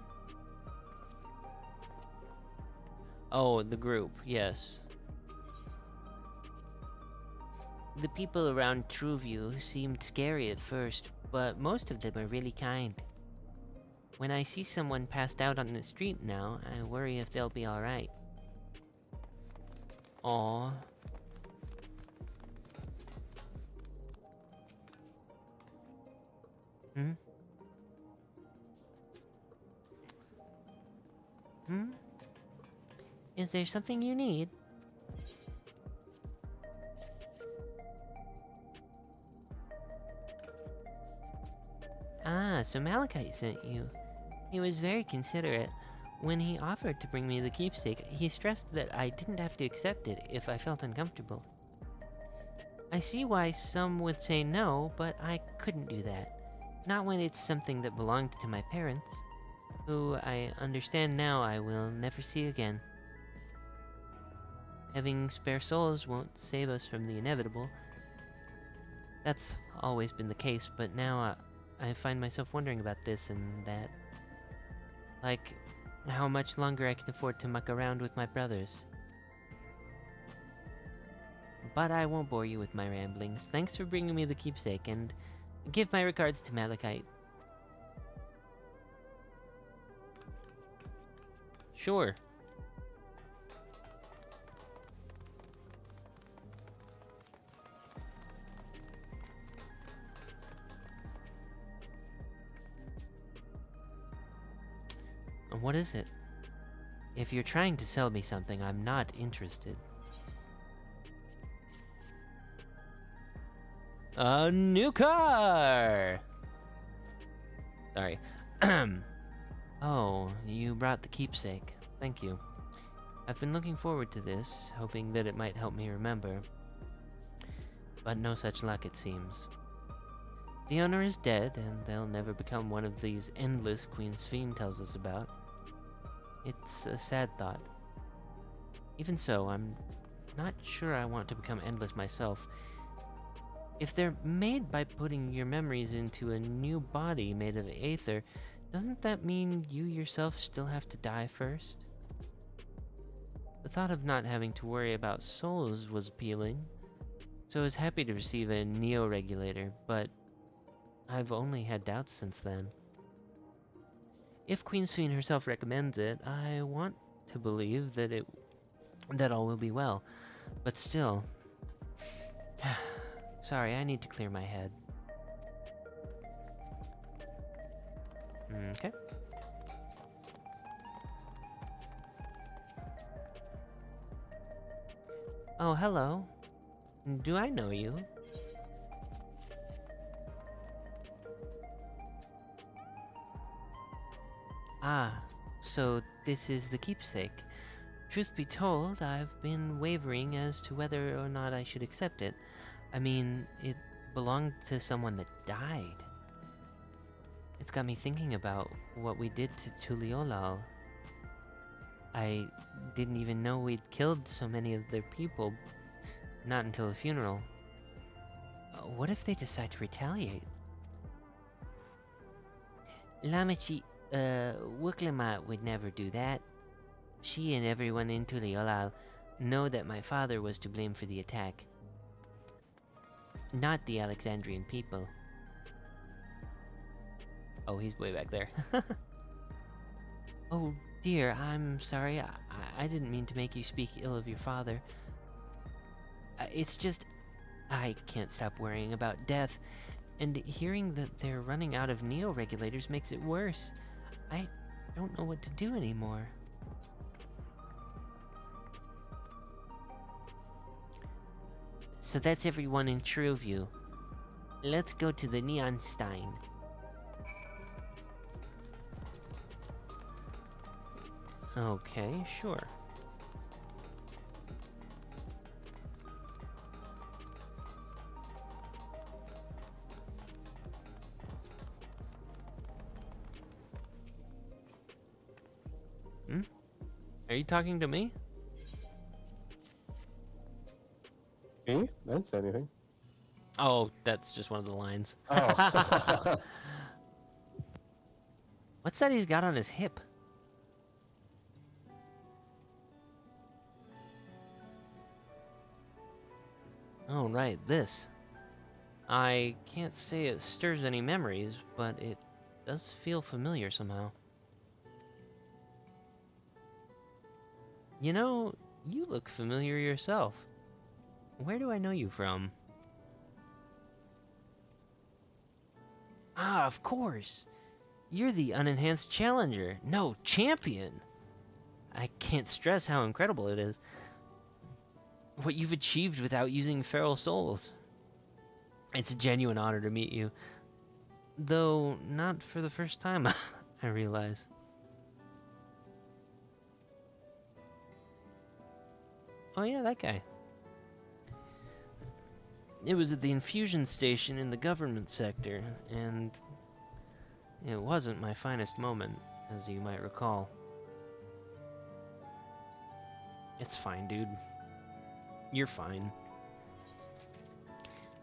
Oh, the group, yes. The people around Trueview seemed scary at first, but most of them are really kind. When I see someone passed out on the street now, I worry if they'll be alright. Aww. Hmm? Hmm? Is there something you need? Ah, so Malachite sent you. He was very considerate. When he offered to bring me the keepsake, he stressed that I didn't have to accept it if I felt uncomfortable. I see why some would say no, but I couldn't do that. Not when it's something that belonged to my parents, who I understand now I will never see again. Having spare souls won't save us from the inevitable. That's always been the case, but now I find myself wondering about this and that. Like, how much longer I can afford to muck around with my brothers. But I won't bore you with my ramblings. Thanks for bringing me the keepsake, and give my regards to Malachite. Sure. What is it? If you're trying to sell me something, I'm not interested. A new car! Sorry. Oh, you brought the keepsake. Thank you. I've been looking forward to this, hoping that it might help me remember. But no such luck, it seems. The owner is dead, and they'll never become one of these endless Queen Sphene tells us about. It's a sad thought. Even so, I'm not sure I want to become endless myself. If they're made by putting your memories into a new body made of aether, doesn't that mean you yourself still have to die first? The thought of not having to worry about souls was appealing, so I was happy to receive a neo-regulator, but I've only had doubts since then. If Queen Sphene herself recommends it, I want to believe that all will be well. But still... Sorry, I need to clear my head. Okay. Oh, hello. Do I know you? Ah, so this is the keepsake. Truth be told, I've been wavering as to whether or not I should accept it. I mean, it belonged to someone that died. It's got me thinking about what we did to Tuliolal. I didn't even know we'd killed so many of their people, not until the funeral. What if they decide to retaliate? Lamachi, Wiklamat would never do that. She and everyone in Tuliolal know that my father was to blame for the attack, not the Alexandrian people. Oh, he's way back there. Oh dear, I'm sorry. I didn't mean to make you speak ill of your father. It's just, I can't stop worrying about death, and hearing that they're running out of neo-regulators makes it worse. I don't know what to do anymore. So that's everyone in Trueview. Let's go to the Neon Stein. Okay, sure. Are you talking to me? Me? I didn't say anything. Oh, that's just one of the lines. Oh. What's that he's got on his hip? Oh, right, this. I can't say it stirs any memories, but it does feel familiar somehow. You know, you look familiar yourself. Where do I know you from? Ah, of course! You're the unenhanced challenger. No, champion! I can't stress how incredible it is. What you've achieved without using feral souls. It's a genuine honor to meet you. Though, not for the first time, I realize. Oh yeah, that guy. It was at the infusion station in the government sector, and it wasn't my finest moment, as you might recall. It's fine, dude. You're fine.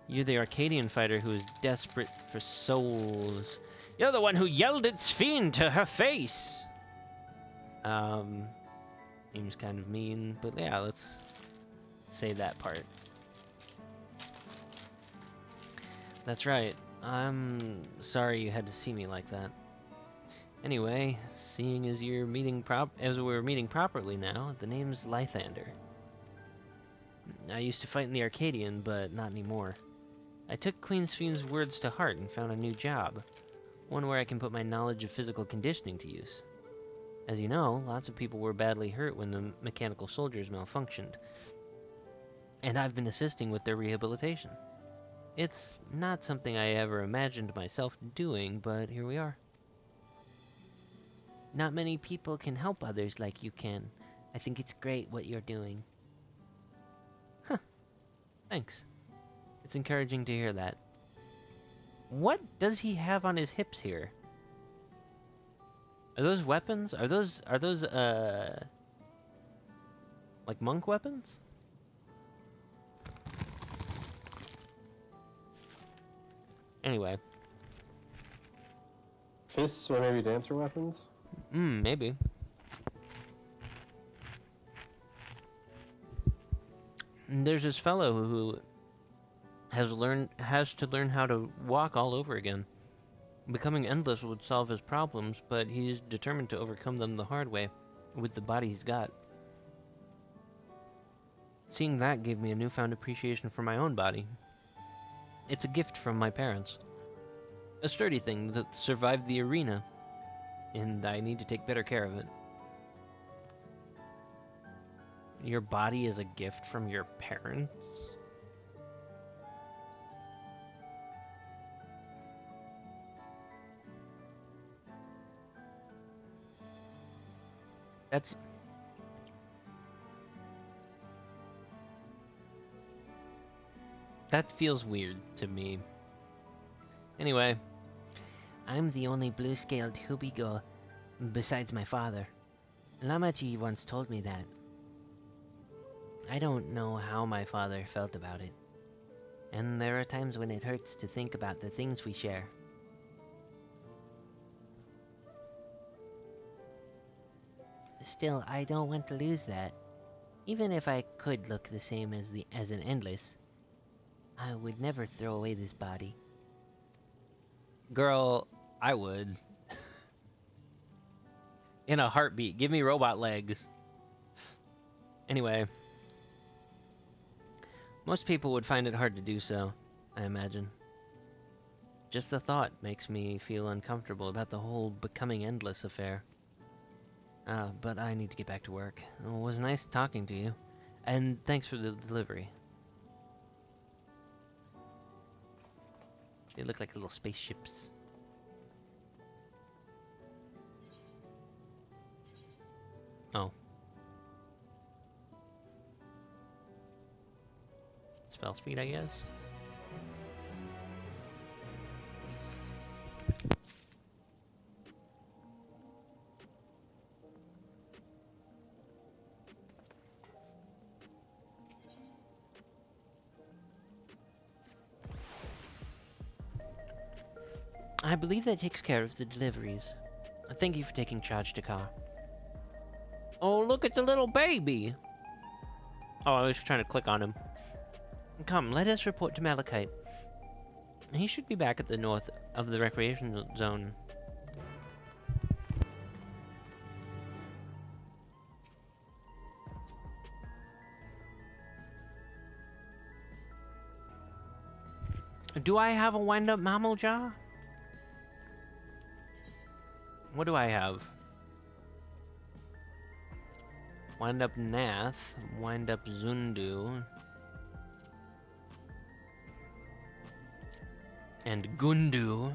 You're the Arcadian fighter who is desperate for souls. You're the one who yelled at Sphene to her face! Seems kind of mean, but yeah, let's say that part. That's right. I'm sorry you had to see me like that. Anyway, seeing as we're meeting properly now, the name's Lythander. I used to fight in the Arcadian, but not anymore. I took Queen Sphene's words to heart and found a new job. One where I can put my knowledge of physical conditioning to use. As you know, lots of people were badly hurt when the mechanical soldiers malfunctioned. And I've been assisting with their rehabilitation. It's not something I ever imagined myself doing, but here we are. Not many people can help others like you can. I think it's great what you're doing. Huh. Thanks. It's encouraging to hear that. What does he have on his hips here? Are those weapons? Are those like monk weapons? Anyway. Fists or maybe dancer weapons? Maybe. And there's this fellow who has to learn how to walk all over again. Becoming endless would solve his problems, but he's determined to overcome them the hard way, with the body he's got. Seeing that gave me a newfound appreciation for my own body. It's a gift from my parents. A sturdy thing that survived the arena, and I need to take better care of it. Your body is a gift from your parents? That's... That feels weird to me. Anyway, I'm the only blue-scaled Hubigo besides my father. Lamachi once told me that. I don't know how my father felt about it. And there are times when it hurts to think about the things we share. Still, I don't want to lose that. Even if I could look the same as an endless, I would never throw away this body. Girl, I would. In a heartbeat. Give me robot legs. Anyway. Most people would find it hard to do so, I imagine. Just the thought makes me feel uncomfortable about the whole becoming endless affair. But I need to get back to work. It was nice talking to you. And thanks for the delivery. They look like little spaceships. Oh. Spell speed, I guess. I believe that takes care of the deliveries. Thank you for taking charge, Dakar. Oh, look at the little baby! Oh, I was trying to click on him. Come, let us report to Malachite. He should be back at the north of the recreation zone. Do I have a wind-up mammal jar? What do I have? Wind-up Nath, wind-up Zundu, and Gundu.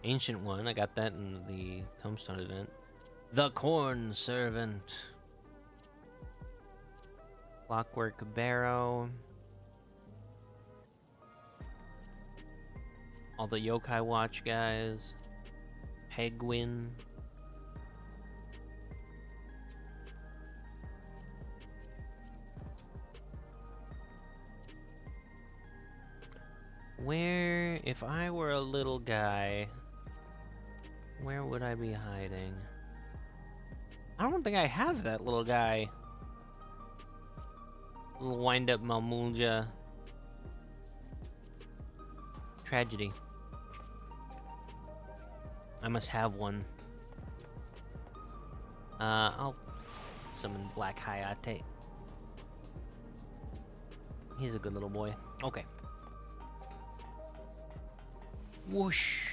Ancient one, I got that in the Tombstone event. The Corn Servant. Clockwork Barrow. All the Yokai Watch guys. Pegwin. Where, if I were a little guy, where would I be hiding? I don't think I have that little guy. Little wind-up Malmulja. Tragedy. I must have one. I'll summon Black Hayate. He's a good little boy. Okay. Whoosh.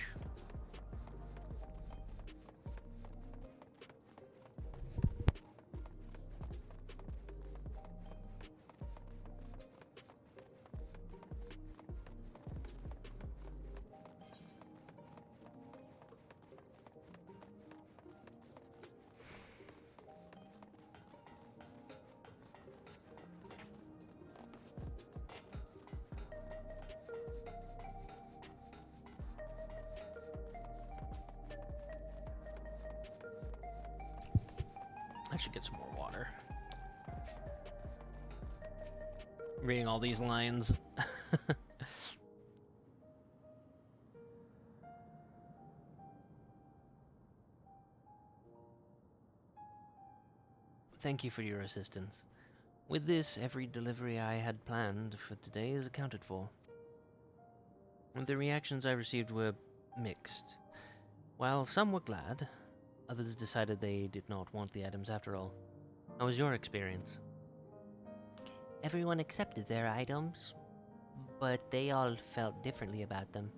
I should get some more water. Reading all these lines. Thank you for your assistance. With this, every delivery I had planned for today is accounted for. And the reactions I received were mixed. While some were glad, others decided they did not want the items after all. How was your experience? Everyone accepted their items, but they all felt differently about them.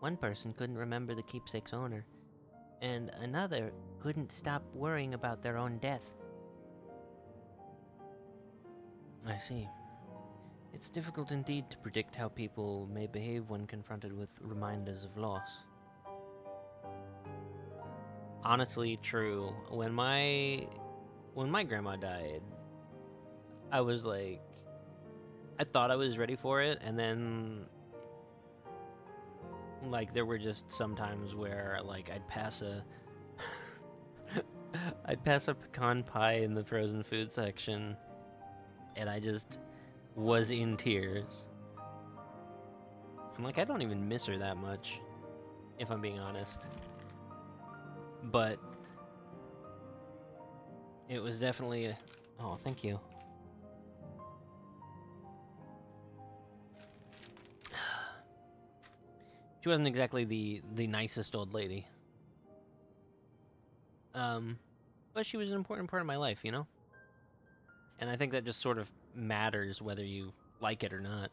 One person couldn't remember the keepsake's owner, and another couldn't stop worrying about their own death. I see. It's difficult indeed to predict how people may behave when confronted with reminders of loss. Honestly, true. When my grandma died, I was like, I thought I was ready for it, and then like there were just some times where like I'd pass a I'd pass a pecan pie in the frozen food section, and I just was in tears. I'm like, I don't even miss her that much, if I'm being honest. But it was definitely a... Oh, thank you. She wasn't exactly the nicest old lady. But she was an important part of my life, you know? And I think that just sort of matters whether you like it or not.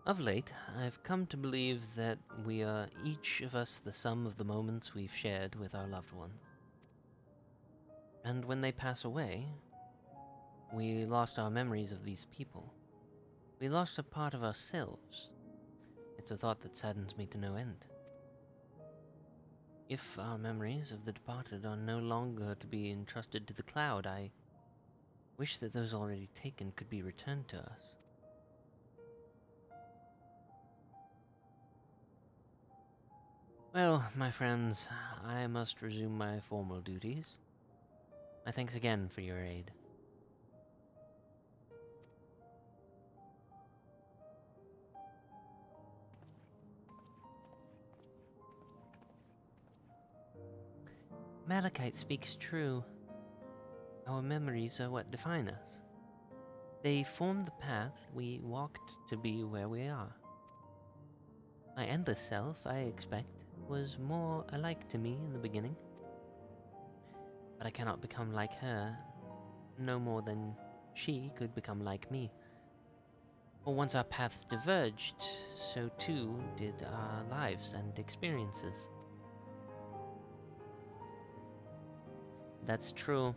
Of late, I've come to believe that we are each of us the sum of the moments we've shared with our loved ones. And when they pass away, we lost our memories of these people. We lost a part of ourselves. It's a thought that saddens me to no end. If our memories of the departed are no longer to be entrusted to the cloud, I wish that those already taken could be returned to us. Well, my friends, I must resume my formal duties. My thanks again for your aid. Malachite speaks true. Our memories are what define us. They form the path we walked to be where we are. My endless self, I expect, was more alike to me in the beginning. But I cannot become like her, no more than she could become like me. For once our paths diverged, so too did our lives and experiences. That's true.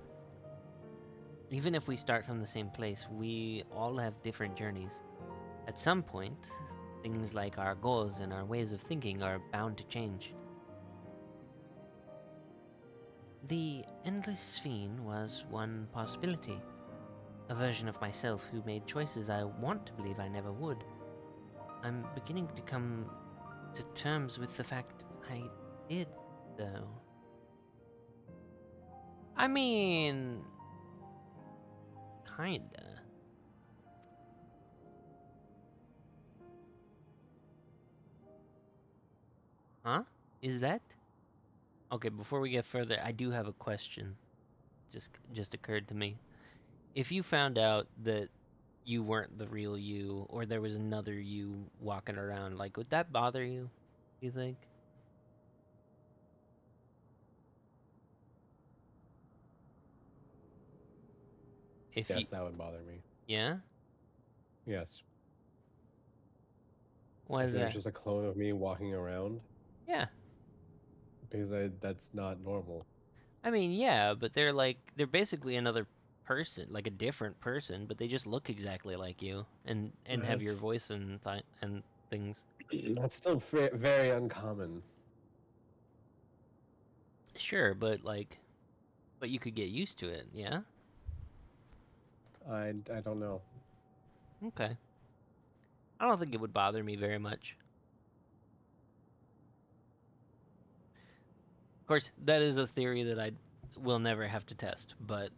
Even if we start from the same place, we all have different journeys. At some point, things like our goals and our ways of thinking are bound to change. The Endless Sphere was one possibility. A version of myself who made choices I want to believe I never would. I'm beginning to come to terms with the fact I did, though. I mean... kinda. Huh? Is that? Okay, before we get further, I do have a question. Just occurred to me. If you found out that you weren't the real you, or there was another you walking around, like, would that bother you, you think? If you... Yes, that would bother me. Yeah? Yes. Why If is there's that? just a clone of me walking around, Yeah. because that's not normal. I mean, yeah, but they're basically another person, like a different person, but they just look exactly like you and have your That's voice and things. that's still very uncommon. Sure, but like, but you could get used to it, yeah? I don't know. Okay. I don't think it would bother me very much. Of course, that is a theory that I will never have to test, but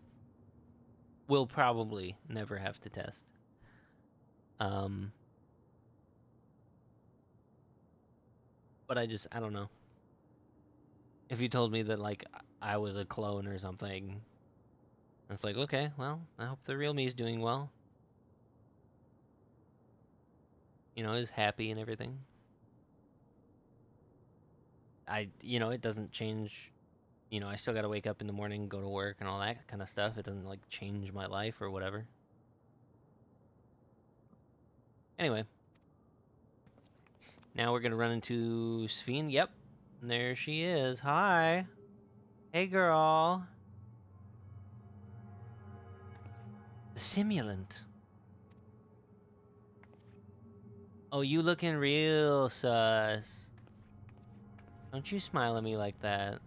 will probably never have to test. Um, but I don't know. If you told me that like I was a clone or something, it's like, okay, well, I hope the real me is doing well. You know, is happy and everything. It doesn't change. I still gotta wake up in the morning, go to work, and all that kind of stuff. It doesn't like change my life or whatever. Anyway, now we're gonna run into Sphene. Yep, there she is. Hi, hey girl. The simulant. Oh, you looking real sus. Don't you smile at me like that.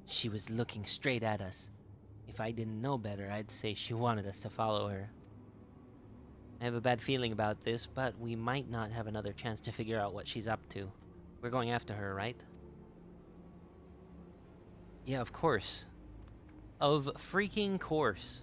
She was looking straight at us. If I didn't know better, I'd say she wanted us to follow her. I have a bad feeling about this, but we might not have another chance to figure out what she's up to. We're going after her, right? Yeah, of course. Of freaking course.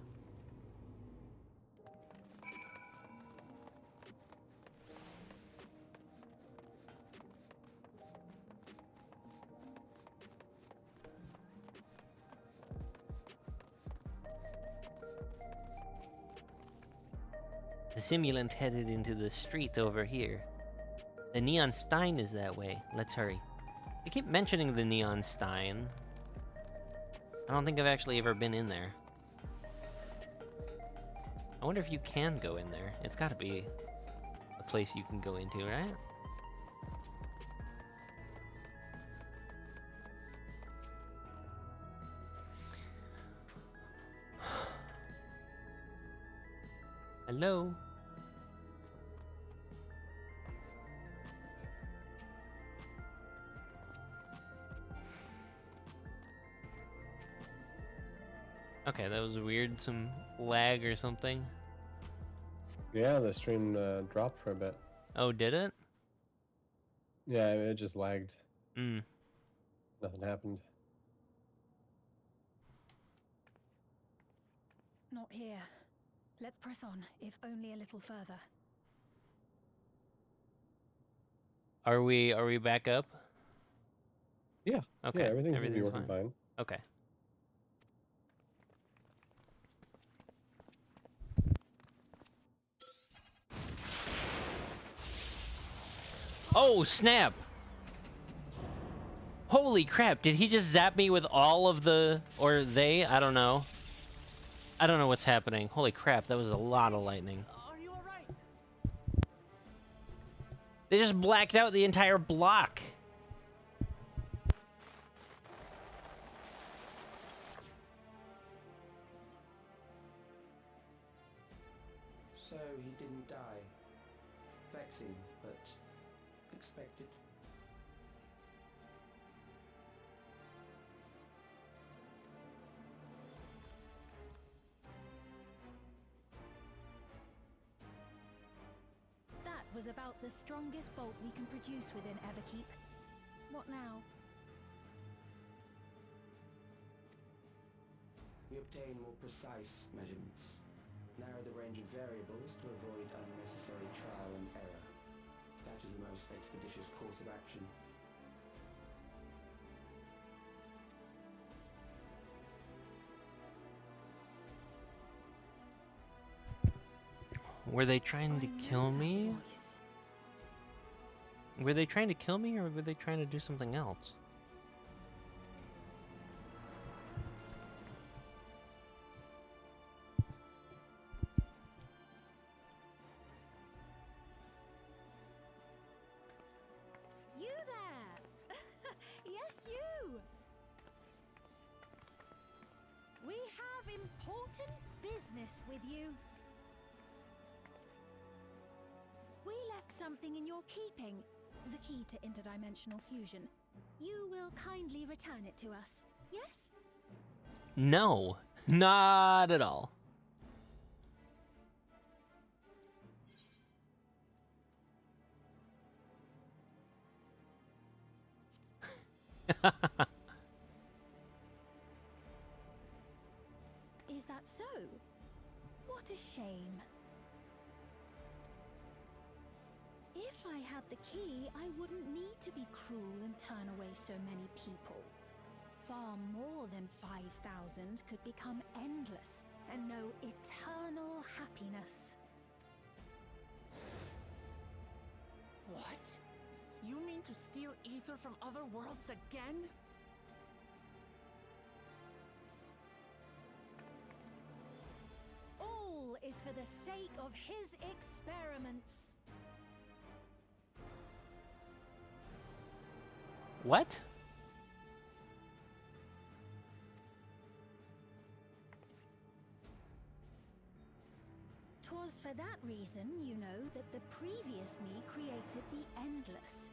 The simulant headed into the street over here. The Neon Stein is that way. Let's hurry. You keep mentioning the Neon Stein. I don't think I've actually ever been in there. I wonder if you can go in there. It's gotta be a place you can go into, right? Hello? Okay, that was weird. Some lag or something. Yeah, the stream dropped for a bit. Oh, did it? Yeah, it just lagged. Mm. Nothing happened. Not here. Let's press on, if only a little further. Are we back up? Yeah. Okay. Yeah, everything's gonna be working fine. fine. Okay. Oh, snap! Holy crap, did he just zap me with all of the... or they? I don't know. I don't know what's happening. Holy crap, that was a lot of lightning. Are you alright? They just blacked out the entire block. So he didn't die. Vexing, but expected. That was about the strongest bolt we can produce within Everkeep. What now? We obtain more precise measurements. Narrow the range of variables to avoid unnecessary trial and error. That is the most expeditious course of action. Were they trying to kill me? Were they trying to kill me, or were they trying to do something else? You there! Yes, you! We have important business with you. We left something in your keeping, the key to interdimensional fusion. You will kindly return it to us, yes? No, not at all. Is that so? What a shame. If I had the key, I wouldn't need to be cruel and turn away so many people. Far more than 5,000 could become endless and know eternal happiness. What? You mean to steal ether from other worlds again? All is for the sake of his experiments. What? 'Twas for that reason, you know, that the previous me created the Endless.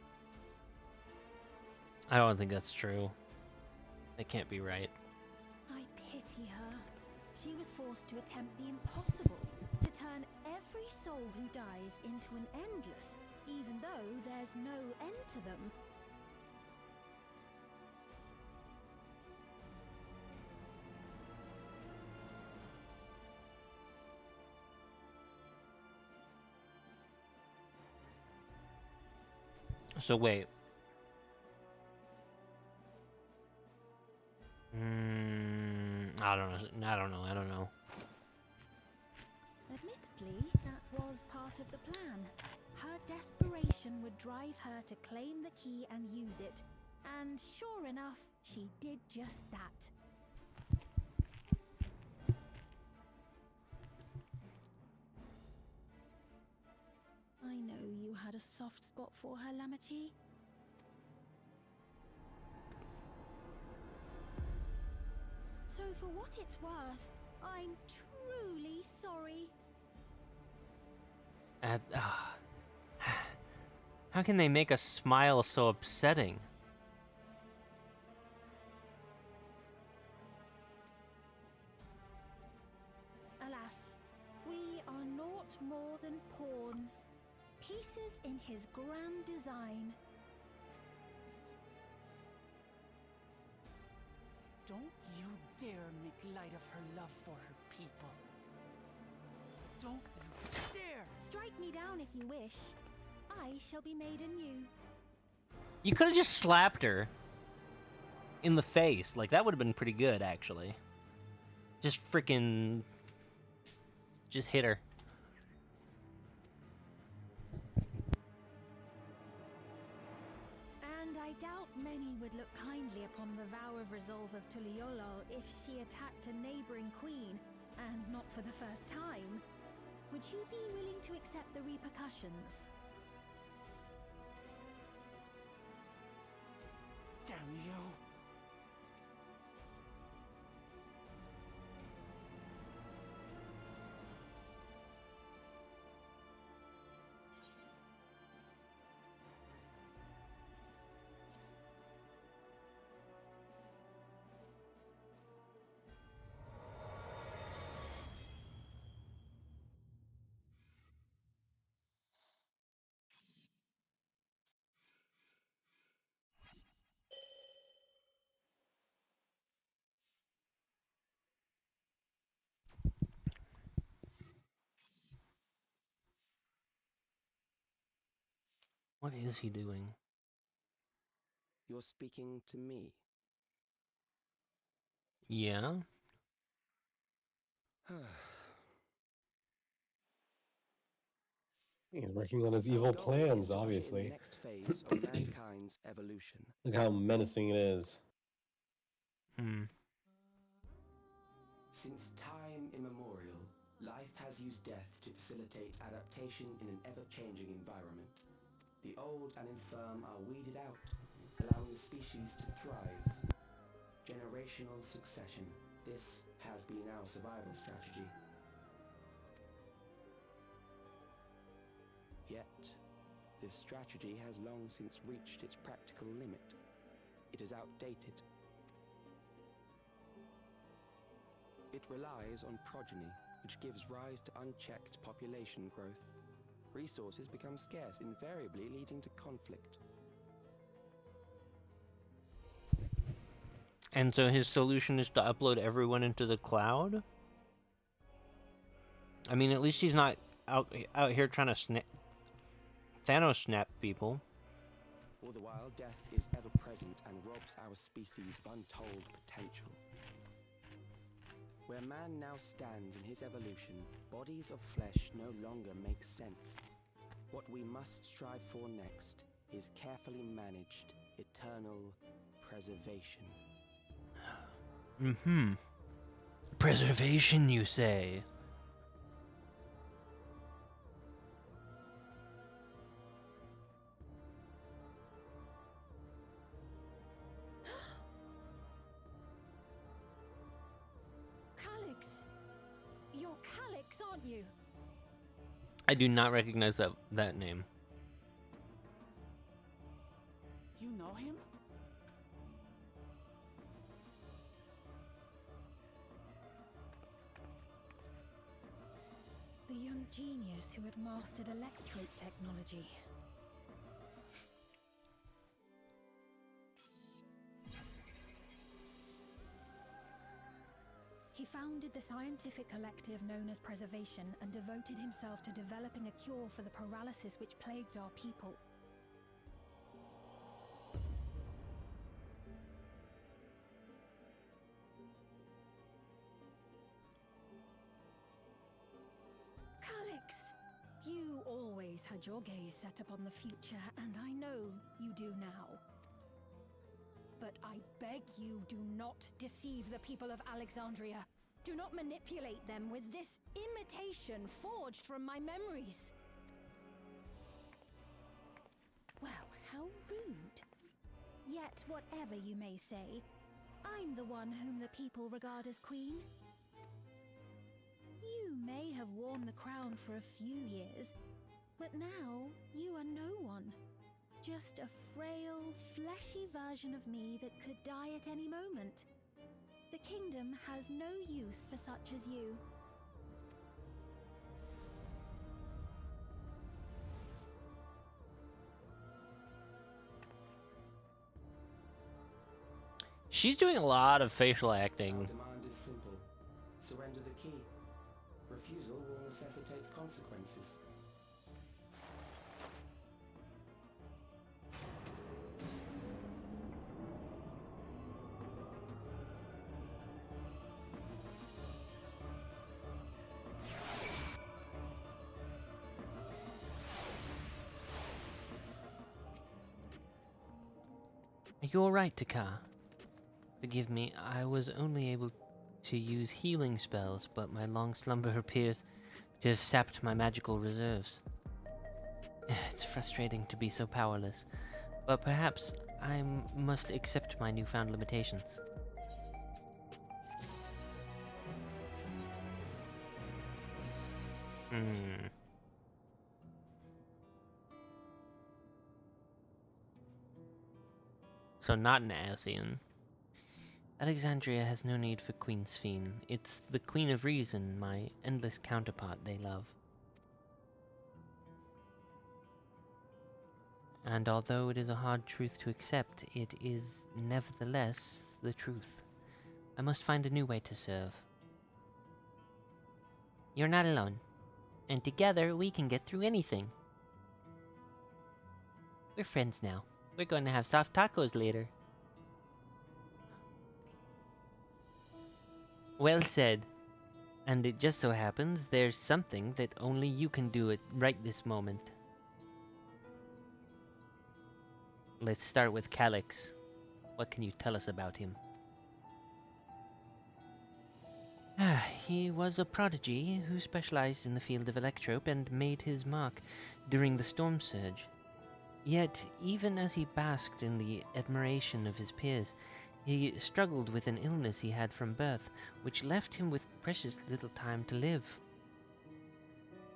I don't think that's true. That can't be right. I pity her. She was forced to attempt the impossible, to turn every soul who dies into an endless, even though there's no end to them. So wait. I don't know. I don't know. Admittedly, that was part of the plan. Her desperation would drive her to claim the key and use it. And sure enough, she did just that. I know you had a soft spot for her, Lamachi. So for what it's worth, I'm truly sorry. How can they make a smile so upsetting? Alas, we are naught more than pawns, pieces in his grand design. Don't you dare make light of her love for her people. Don't you dare! Strike me down if you wish. I shall be made anew. You could have just slapped her in the face. Like, that would have been pretty good, actually. Just freaking... Just hit her. And I doubt many would look kindly upon the vow of resolve of Tuliolol if she attacked a neighboring queen, and not for the first time. Would you be willing to accept the repercussions? Damn you! What is he doing? You're speaking to me. Yeah? He's working on his Our evil goal plans, is to usher in the obviously. next phase of mankind's evolution. Look how menacing it is. Since time immemorial, life has used death to facilitate adaptation in an ever-changing environment. The old and infirm are weeded out, allowing the species to thrive. Generational succession. This has been our survival strategy. Yet, this strategy has long since reached its practical limit. It is outdated. It relies on progeny, which gives rise to unchecked population growth. Resources become scarce, invariably leading to conflict. And so his solution is to upload everyone into the cloud? I mean, at least he's not out here trying to Thanos snap people. All the while, death is ever present and robs our species of untold potential. Where man now stands in his evolution, bodies of flesh no longer make sense. What we must strive for next is carefully managed, eternal preservation. Preservation, you say? You're Calyx, aren't you? I do not recognize that name. You know him? genius who had mastered electrope technology. He founded the scientific collective known as Preservation and devoted himself to developing a cure for the paralysis which plagued our people. Calix, you always had your gaze set upon the future, and I know you do now. But I beg you, do not deceive the people of Alexandria. Do not manipulate them with this imitation forged from my memories. Well, how rude. Yet, whatever you may say, I'm the one whom the people regard as queen. You may have worn the crown for a few years, but now you are no one. Just a frail, fleshy version of me that could die at any moment. The kingdom has no use for such as you. She's doing a lot of facial Our acting. demand is simple. Surrender the key. Refusal will necessitate consequences. Are you alright, Taka? Forgive me, I was only able to use healing spells, but my long slumber appears to have sapped my magical reserves. It's frustrating to be so powerless, but perhaps I must accept my newfound limitations. So not an Asian. Alexandria has no need for Queen Sphene. It's the Queen of Reason, my endless counterpart, they love. And although it is a hard truth to accept, it is nevertheless the truth. I must find a new way to serve. You're not alone, and together we can get through anything. We're friends now. We're going to have soft tacos later. Well said. And it just so happens there's something that only you can do it right this moment. Let's start with Calix. What can you tell us about him? He was a prodigy who specialized in the field of electrope and made his mark during the storm surge. Yet, even as he basked in the admiration of his peers, he struggled with an illness he had from birth, which left him with precious little time to live.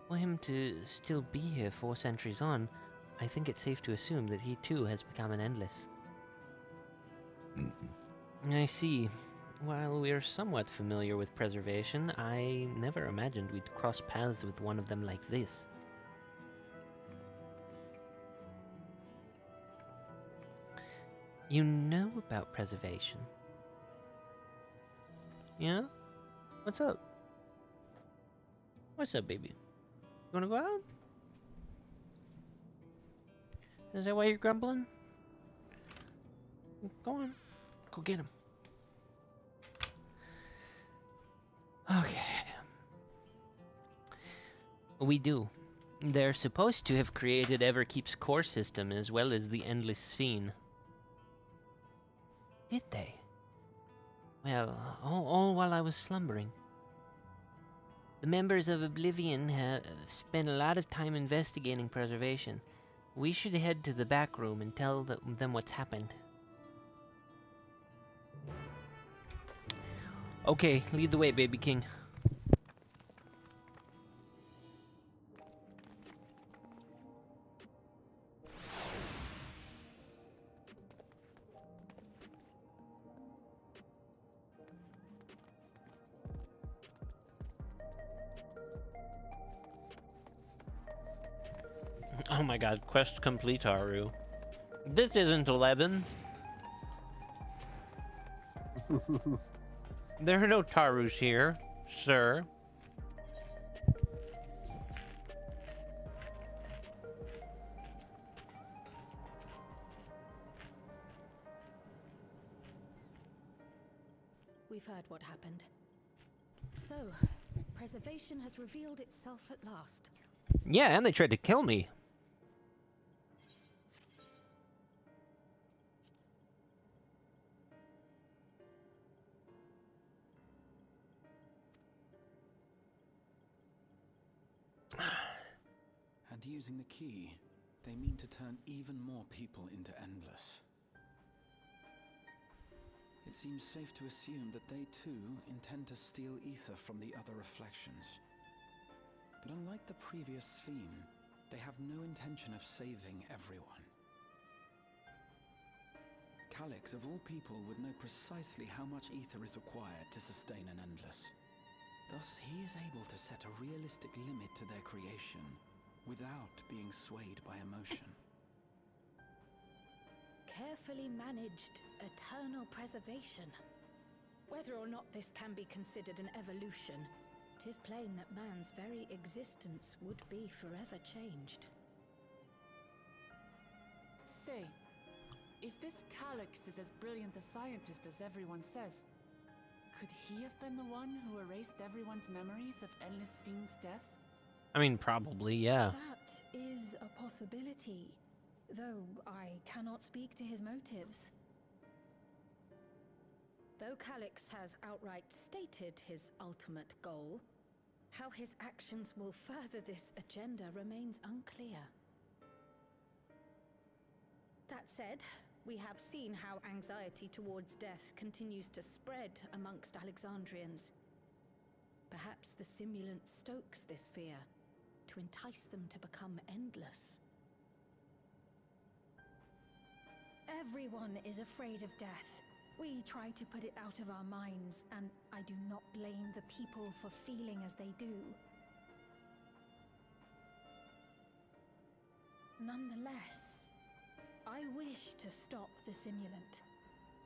For him to still be here 4 centuries on, I think it's safe to assume that he too has become an endless. I see. While we're somewhat familiar with preservation, I never imagined we'd cross paths with one of them like this. You know about preservation? Yeah? What's up? What's up, baby? You wanna go out? Is that why you're grumbling? Go on. Go get him. Okay. We do. They're supposed to have created Everkeep's core system as well as the Endless Sphene. Did they? Well, all while I was slumbering. The members of Oblivion have spent a lot of time investigating preservation. We should head to the back room and tell them what's happened. Okay, lead the way, baby king. Oh my god, quest complete, Haru. This isn't 11. There are no Tarus here, sir. We've heard what happened. So, preservation has revealed itself at last. Yeah, and they tried to kill me. And using the key, they mean to turn even more people into Endless. It seems safe to assume that they too intend to steal ether from the other reflections. But unlike the previous Sphere, they have no intention of saving everyone. Calyx, of all people, would know precisely how much ether is required to sustain an Endless. Thus, he is able to set a realistic limit to their creation, without being swayed by emotion. Carefully managed eternal preservation. Whether or not this can be considered an evolution, 'tis plain that man's very existence would be forever changed. Say, if this Calyx is as brilliant a scientist as everyone says, could he have been the one who erased everyone's memories of Endless Fiend's death? I mean, probably, yeah. That is a possibility, though I cannot speak to his motives. Though Calyx has outright stated his ultimate goal, how his actions will further this agenda remains unclear. That said, we have seen how anxiety towards death continues to spread amongst Alexandrians. Perhaps the simulant stokes this fear, to entice them to become endless. Everyone is afraid of death. We try to put it out of our minds, and I do not blame the people for feeling as they do. Nonetheless, I wish to stop the simulant.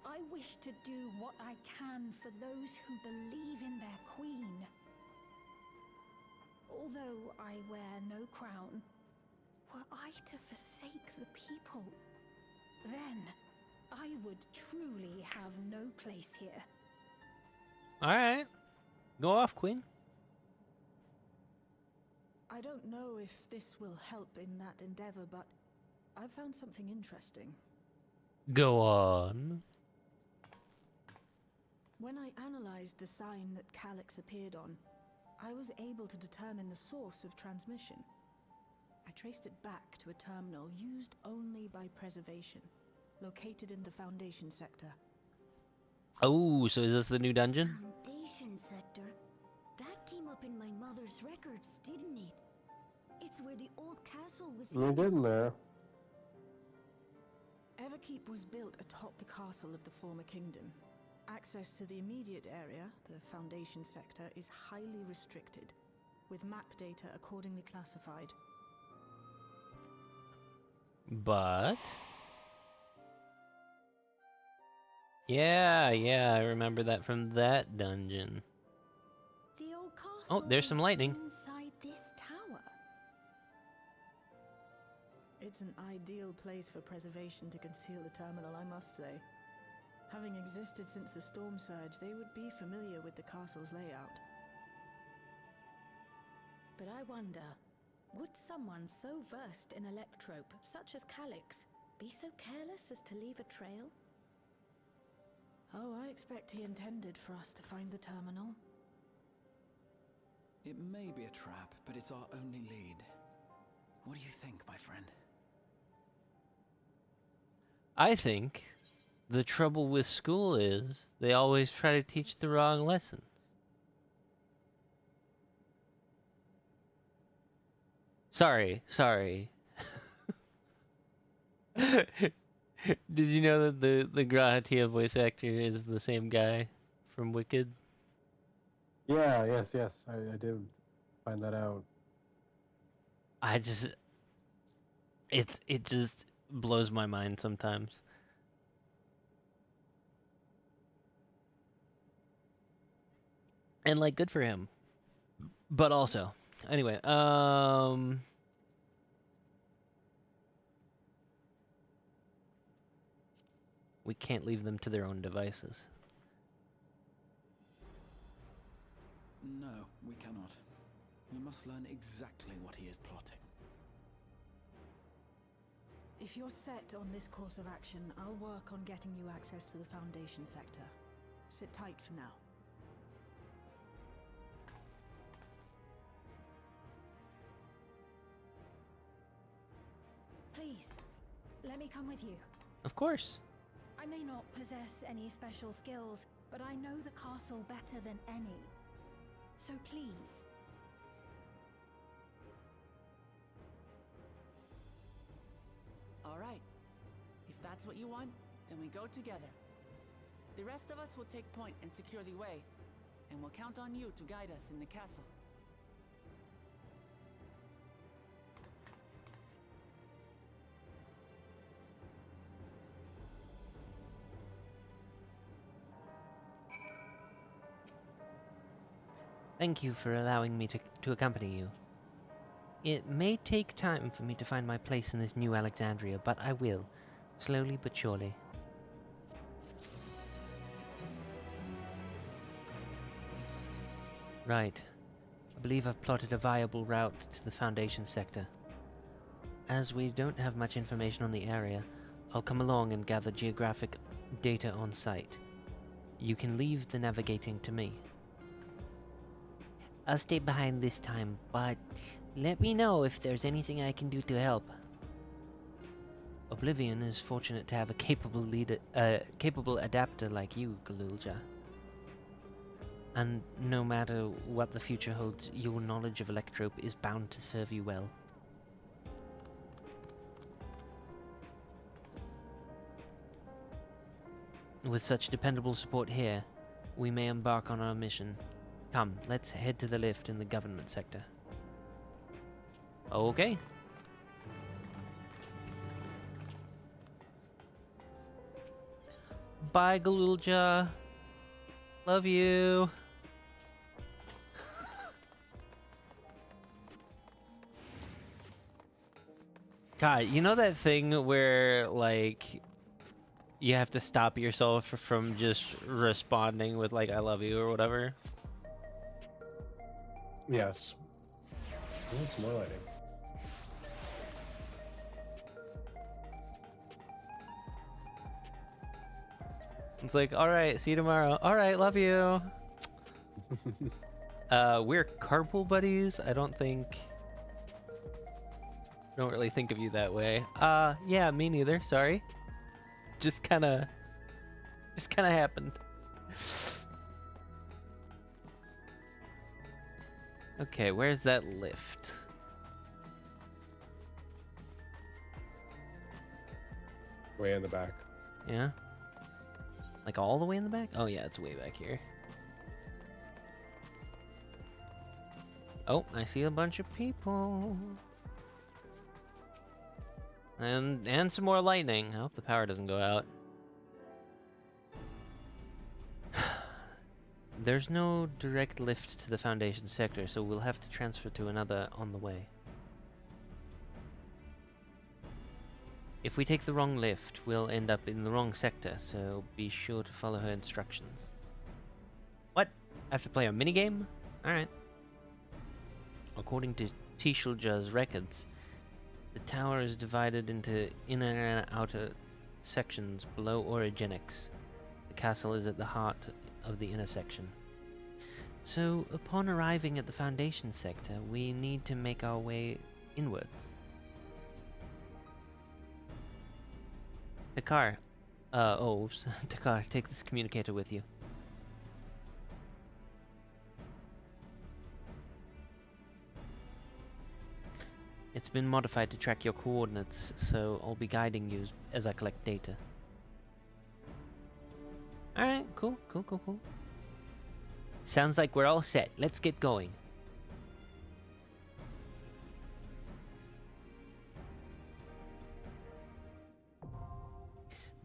I wish to do what I can for those who believe in their queen. Although I wear no crown, were I to forsake the people, then I would truly have no place here. Alright. Go off, Queen. I don't know if this will help in that endeavor, but I've found something interesting. Go on. When I analyzed the sign that Calyx appeared on, I was able to determine the source of transmission. I traced it back to a terminal used only by preservation, located in the Foundation sector. Oh, so is this the new dungeon? Foundation sector? That came up in my mother's records, didn't it? It's where the old castle was You're getting there. Everkeep was built atop the castle of the former kingdom. Access to the immediate area, the Foundation sector, is highly restricted, with map data accordingly classified. But... Yeah, I remember that from that dungeon. The old castle. Oh, there's some lightning. Inside this tower. It's an ideal place for preservation to conceal a terminal, I must say. Having existed since the Storm Surge, they would be familiar with the castle's layout. But I wonder, would someone so versed in electrope, such as Calyx, be so careless as to leave a trail? Oh, I expect he intended for us to find the terminal. It may be a trap, but it's our only lead. What do you think, my friend? I think the trouble with school is they always try to teach the wrong lessons. Sorry. Did you know that the Grahatia voice actor is the same guy from Wicked? Yeah, yes. I did find that out. it just blows my mind sometimes. And like, good for him. But also, anyway, we can't leave them to their own devices. No, we cannot. We must learn exactly what he is plotting. If you're set on this course of action, I'll work on getting you access to the Foundation sector. Sit tight for now. Please, let me come with you. Of course. I may not possess any special skills, but I know the castle better than any. So please. All right. If that's what you want, then we go together. The rest of us will take point and secure the way, and we'll count on you to guide us in the castle. Thank you for allowing me to accompany you. It may take time for me to find my place in this new Alexandria, but I will, slowly but surely. Right. I believe I've plotted a viable route to the Foundation sector. As we don't have much information on the area, I'll come along and gather geographic data on site. You can leave the navigating to me. I'll stay behind this time, but let me know if there's anything I can do to help. Oblivion is fortunate to have a capable adapter like you, Galulja. And no matter what the future holds, your knowledge of Electrope is bound to serve you well. With such dependable support here, we may embark on our mission. Come, let's head to the lift in the government sector. Okay. Bye, Galulja. Love you. God, you know that thing where, like, you have to stop yourself from just responding with, like, I love you or whatever? Yes. I need some more lighting. It's like, alright, see you tomorrow. Alright, love you. We're carpool buddies. I don't really think of you that way. Yeah, me neither, sorry. Just kinda happened. Okay, where's that lift? Way in the back. Yeah? Like all the way in the back? Oh yeah, it's way back here. Oh, I see a bunch of people. And some more lightning. I hope the power doesn't go out. There's no direct lift to the Foundation sector, so we'll have to transfer to another on the way. If we take the wrong lift, we'll end up in the wrong sector, so be sure to follow her instructions. What? I have to play a minigame? Alright. According to Tishulja's records, the tower is divided into inner and outer sections below Origenics. The castle is at the heart of the inner section. So, upon arriving at the Foundation sector, we need to make our way inwards. Takar, Takar, take this communicator with you. It's been modified to track your coordinates, so I'll be guiding you as I collect data. Alright, cool. Sounds like we're all set. Let's get going.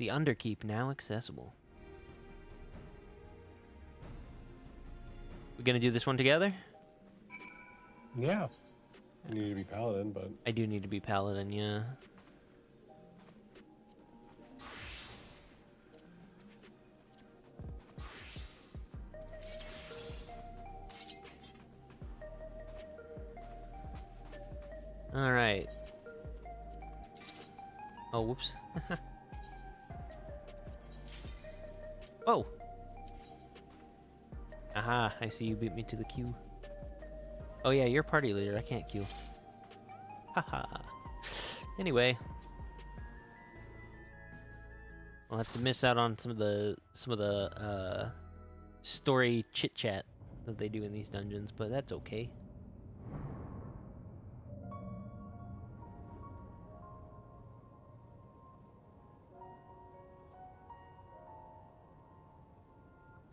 The Underkeep now accessible. We gonna do this one together? Yeah. You need to be paladin, but I do need to be paladin, yeah. All right. Oh, whoops. Oh. Aha, I see you beat me to the queue. Oh yeah, you're party leader. I can't queue. Haha. Anyway, I'll have to miss out on some of the story chit chat that they do in these dungeons, but that's okay.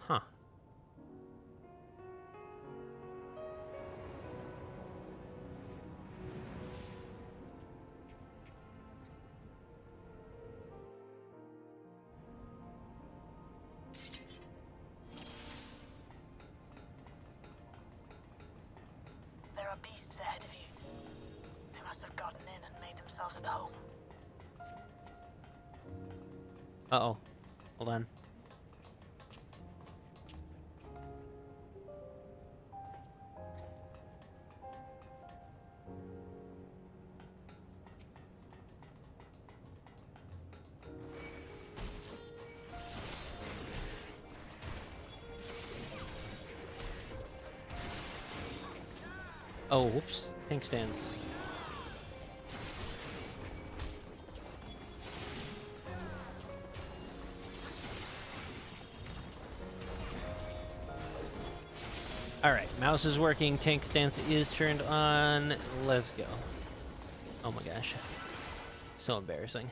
Huh. There are beasts ahead of you. They must have gotten in and made themselves at home. Uh-oh. Hold on. Oh, whoops. Tank stands. Alright, mouse is working, tank stance is turned on. Let's go. Oh my gosh. So embarrassing.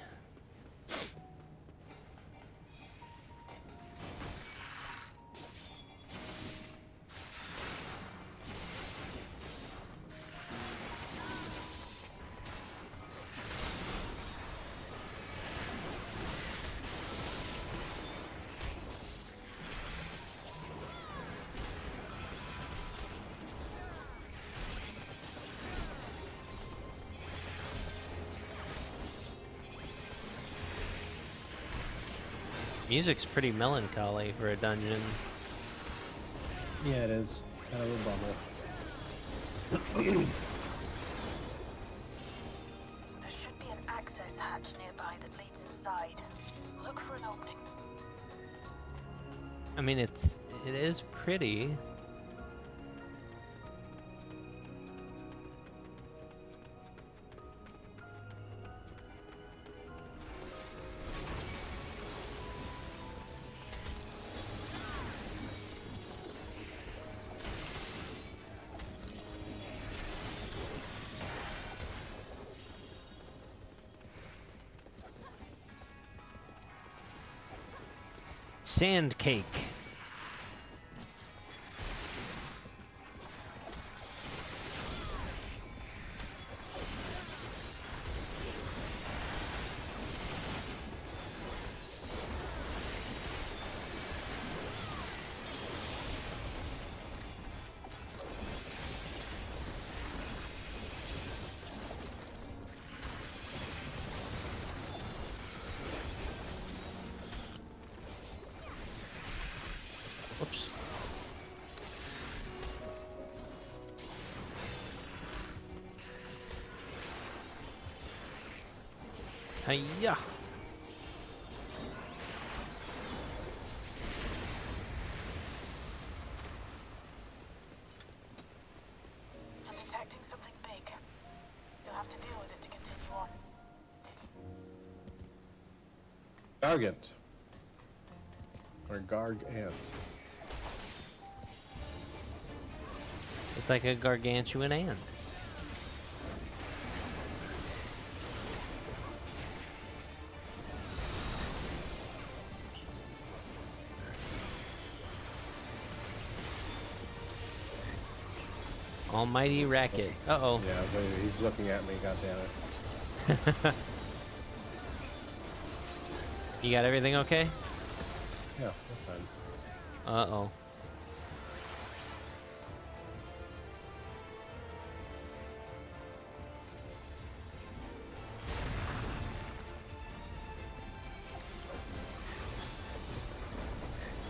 Music's pretty melancholy for a dungeon. yeah, it is kind of a bummer. There should be an access hatch nearby that leads inside. Look for an opening. I mean, it is pretty. Sand cake. Whoops. Hiya. I'm detecting something big. You'll have to deal with it to continue on. Gargant. Or Gargant. It's like a gargantuan ant. Almighty racket. Uh-oh. Yeah, he's looking at me, goddammit. You got everything okay? Yeah, we're fine. Uh-oh.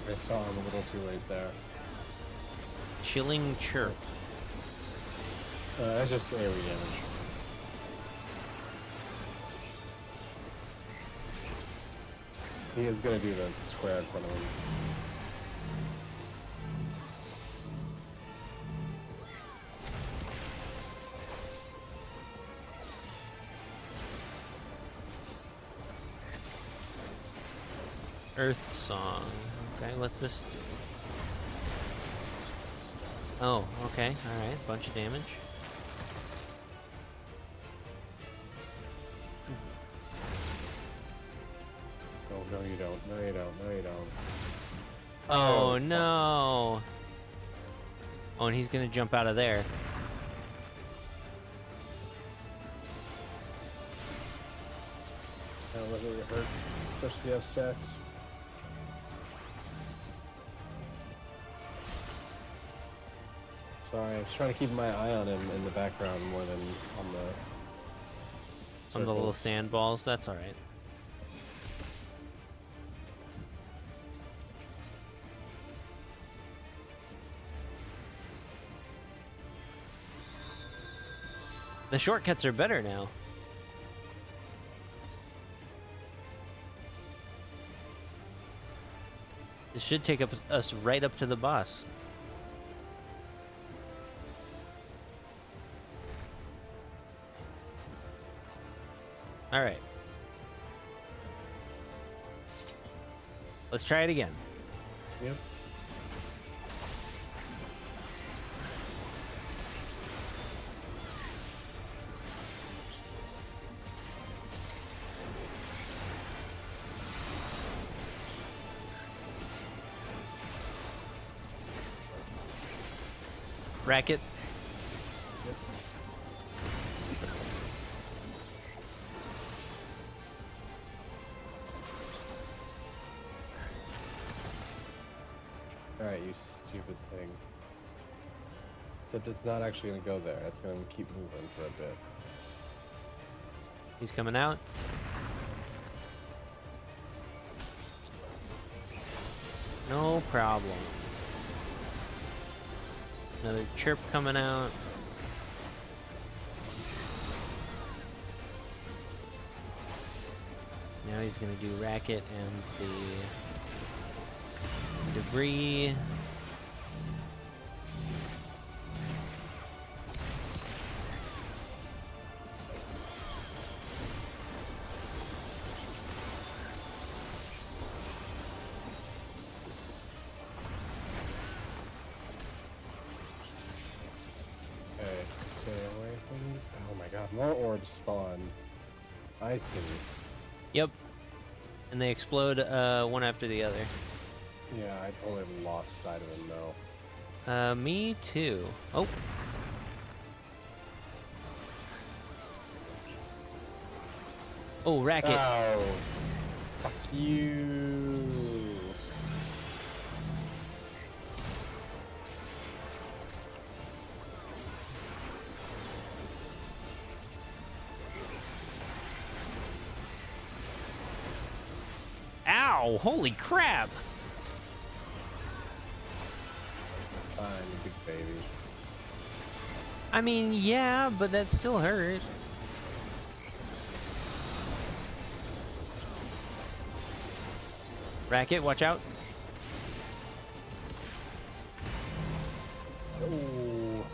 I saw him a little too late there. Chilling chirp. That's just AoE damage. He is gonna do the square in front of him. Earth Song. Okay, what's this do? Oh, okay, alright, bunch of damage. Oh, no you don't, no you don't, no you don't. Oh, fuck. no! Oh, and he's gonna jump out of there. That'll really hurt, especially if you have stacks. Sorry, I was trying to keep my eye on him in the background more than on the On the little circles. sand balls, that's alright. The shortcuts are better now. This should take us right up to the boss. Alright. Let's try it again. Yep. Racket. Alright, you stupid thing. Except it's not actually gonna go there, it's gonna keep moving for a bit. He's coming out. No problem. Another chirp coming out. Now he's gonna do racket and the debris. Okay, stay away from me. Oh my god, more orbs spawn. I see. Yep. And they explode one after the other. Yeah, I totally lost sight of him though. Me too. Oh. Oh, racket. Oh, fuck you. Ow! Holy crap! Fine, you big baby. I mean, yeah, but that still hurt. Racket, watch out. Oh.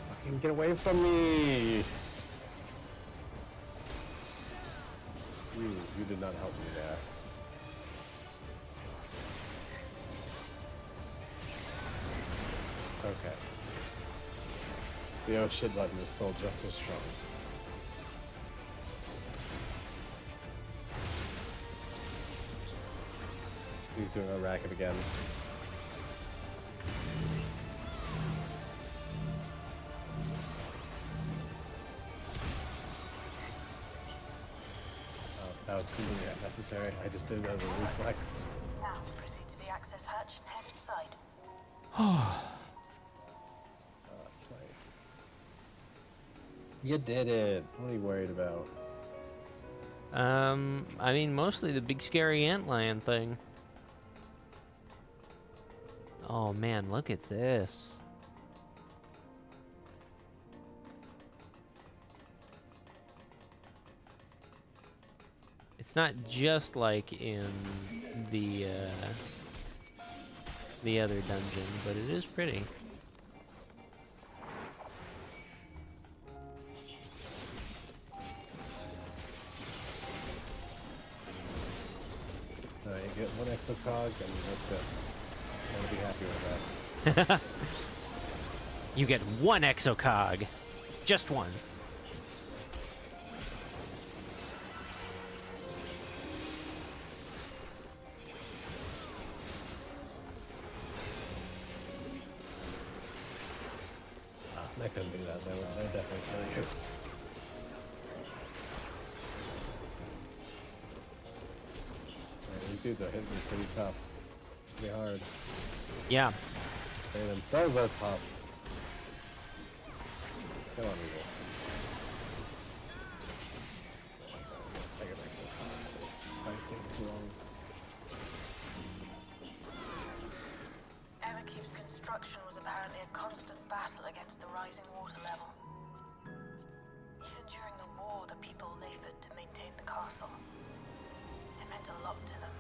Fucking get away from me! You did not help me there. Okay. The oh shit button is still just as strong. He's doing a racket again. That was completely unnecessary. I just did it as a reflex. Now, proceed to the access hatch and head inside. Slave. You did it. What are you worried about? I mean, mostly the big scary antlion thing. Oh man, look at this. It's not just like in the other dungeon, but it is pretty. You get one exocog and that's it. I'm gonna be happy with that. You get one exocog. Just one. I couldn't do that. That would definitely kill you. Man, these dudes are hitting me pretty tough. Pretty hard. Yeah. They themselves are tough. Come on, Eagle. Second exo. This fight's taking too long. Everkeep's construction was apparently a constant battle against the rising water level. Even during the war, the people labored to maintain the castle. It meant a lot to them.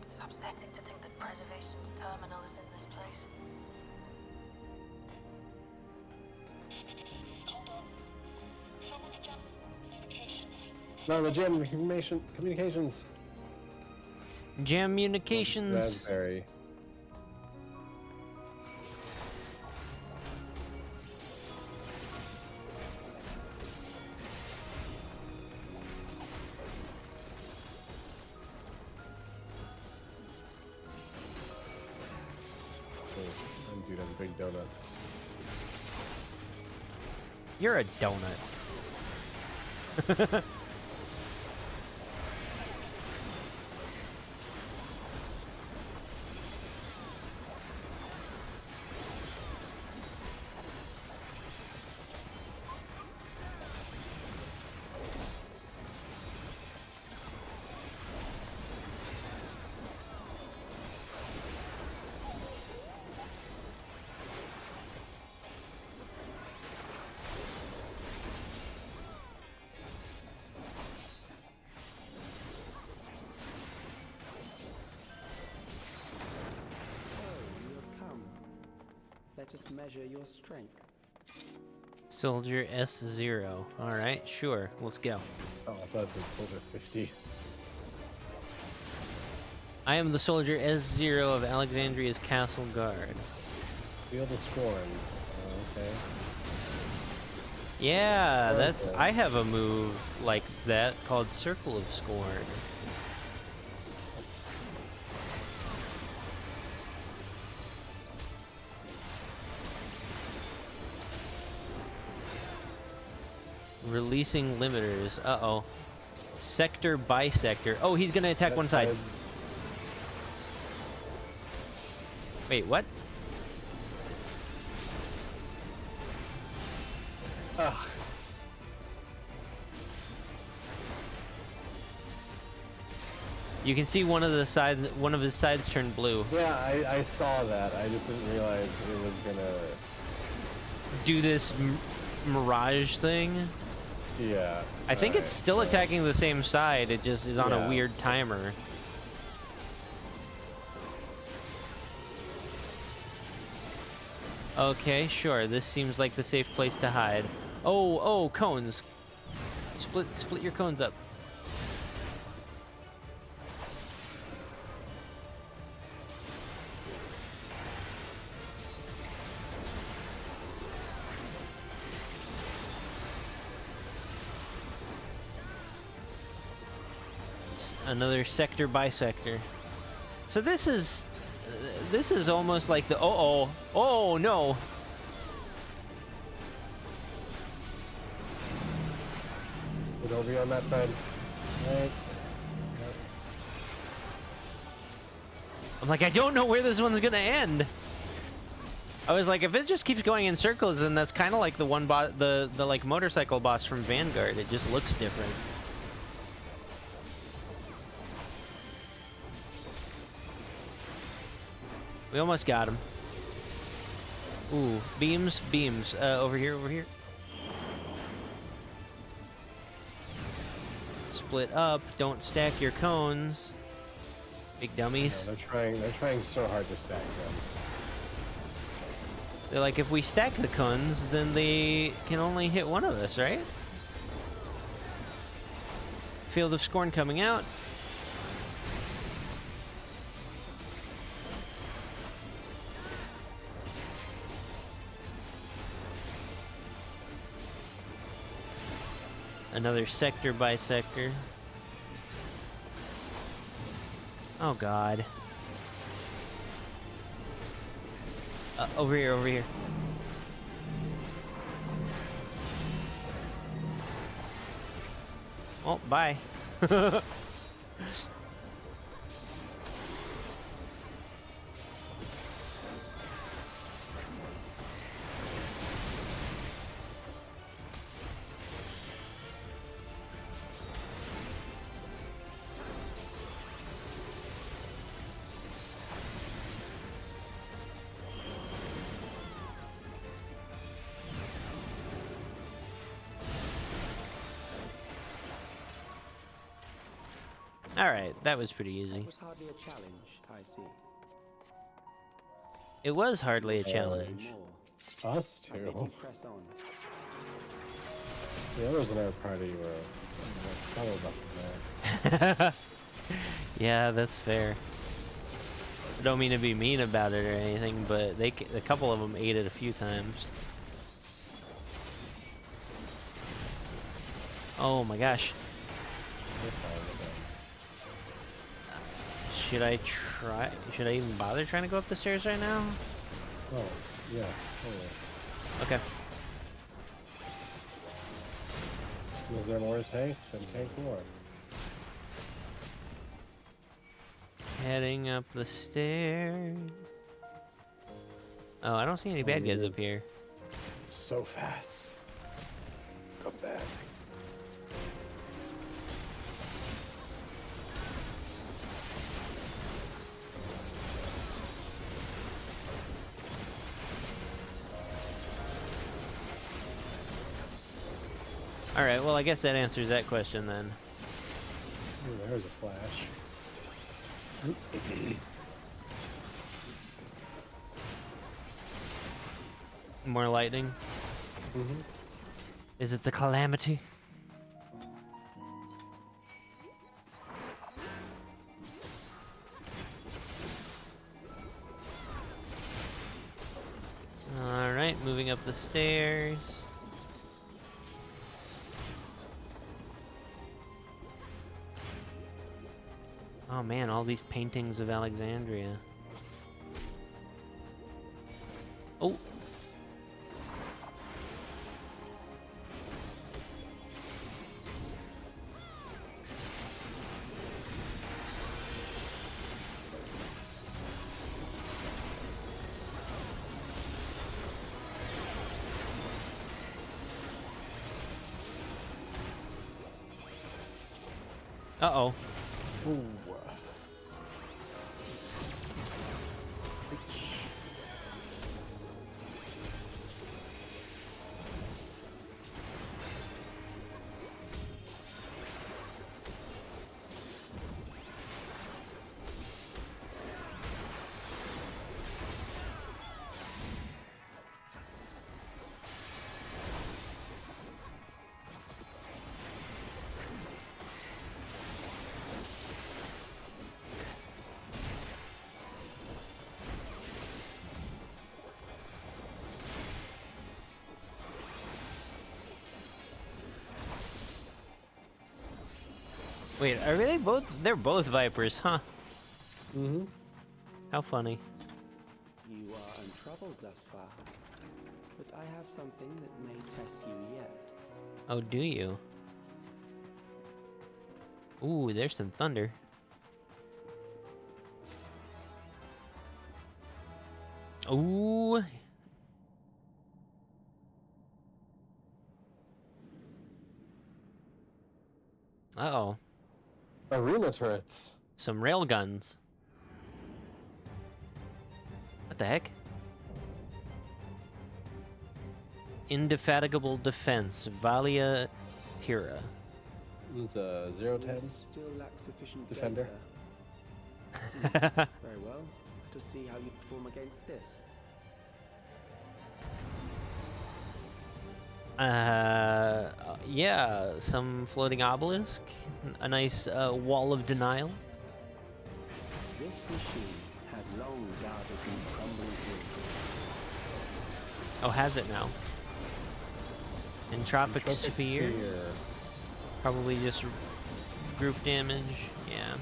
It's upsetting to think that Preservation's terminal is in this place. Hold on. Someone's dropped communications. No, the gym communications. Jam communications. Raspberry. Dude has a big donut. You're a donut. Let us measure your strength. Soldier S0. Alright, sure. Let's go. Oh, I thought it said Soldier 50. I am the Soldier S0 of Alexandria's Castle Guard. Field of Scorn. Oh, okay. Yeah, that's... I have a move like that called Circle of Scorn. Releasing limiters. Uh-oh. Sector by sector. Oh, he's gonna attack one side. Wait, what? Ugh. You can see one of his sides turn blue. Yeah, I saw that. I just didn't realize it was gonna do this mirage thing. Yeah. I think it's still attacking the same side. It just is on a weird timer. Okay, sure. This seems like the safe place to hide. Oh, cones. Split your cones up. Another sector by sector. So this is almost like the oh no. It'll be on that side. Right. Yep. I'm like, I don't know where this one's gonna end. I was like, if it just keeps going in circles, then that's kind of like the one boss, the like motorcycle boss from Vanguard. It just looks different. We almost got him. Ooh, beams, beams. Over here, over here. Split up. Don't stack your cones. Big dummies. No, they're trying so hard to stack them. They're like, if we stack the cones, then they can only hit one of us, right? Field of Scorn coming out. Another sector by sector. Oh god. Over here, over here. Oh, bye. Alright, that was pretty easy. That was hardly a challenge, I see. It was hardly a challenge. Us I bet too. you press on. The others in our party were skull busting there. Yeah, that's fair. I don't mean to be mean about it or anything, but a couple of them ate it a few times. Oh my gosh. Should I even bother trying to go up the stairs right now? Oh, yeah, totally. Okay. Is there more to take? Then take more. Heading up the stairs. Oh, I don't see any bad guys up here. So fast. Come back. Alright, well I guess that answers that question then. Ooh, there's a flash. More lightning? Mm-hmm. Is it the calamity? Alright, moving up the stairs. Oh man, all these paintings of Alexandria. Oh! Uh-oh. Ooh. Wait, are they both? They're both Vipers, huh? Mm-hmm. How funny. You are untroubled thus far, but I have something that may test you yet. Oh, do you? Ooh, there's some thunder. Ooh. Uh-oh. Arena turrets. Some railguns. What the heck? Indefatigable defense. Valia Pura. It's a 010 Still lack sufficient defender. data. Very well. Let us see how you perform against this. Yeah, some floating obelisk, a nice wall of denial. This machine has long guarded these crumbling hills. Oh, has it now? Entropic Sphere. Probably just group damage, yeah.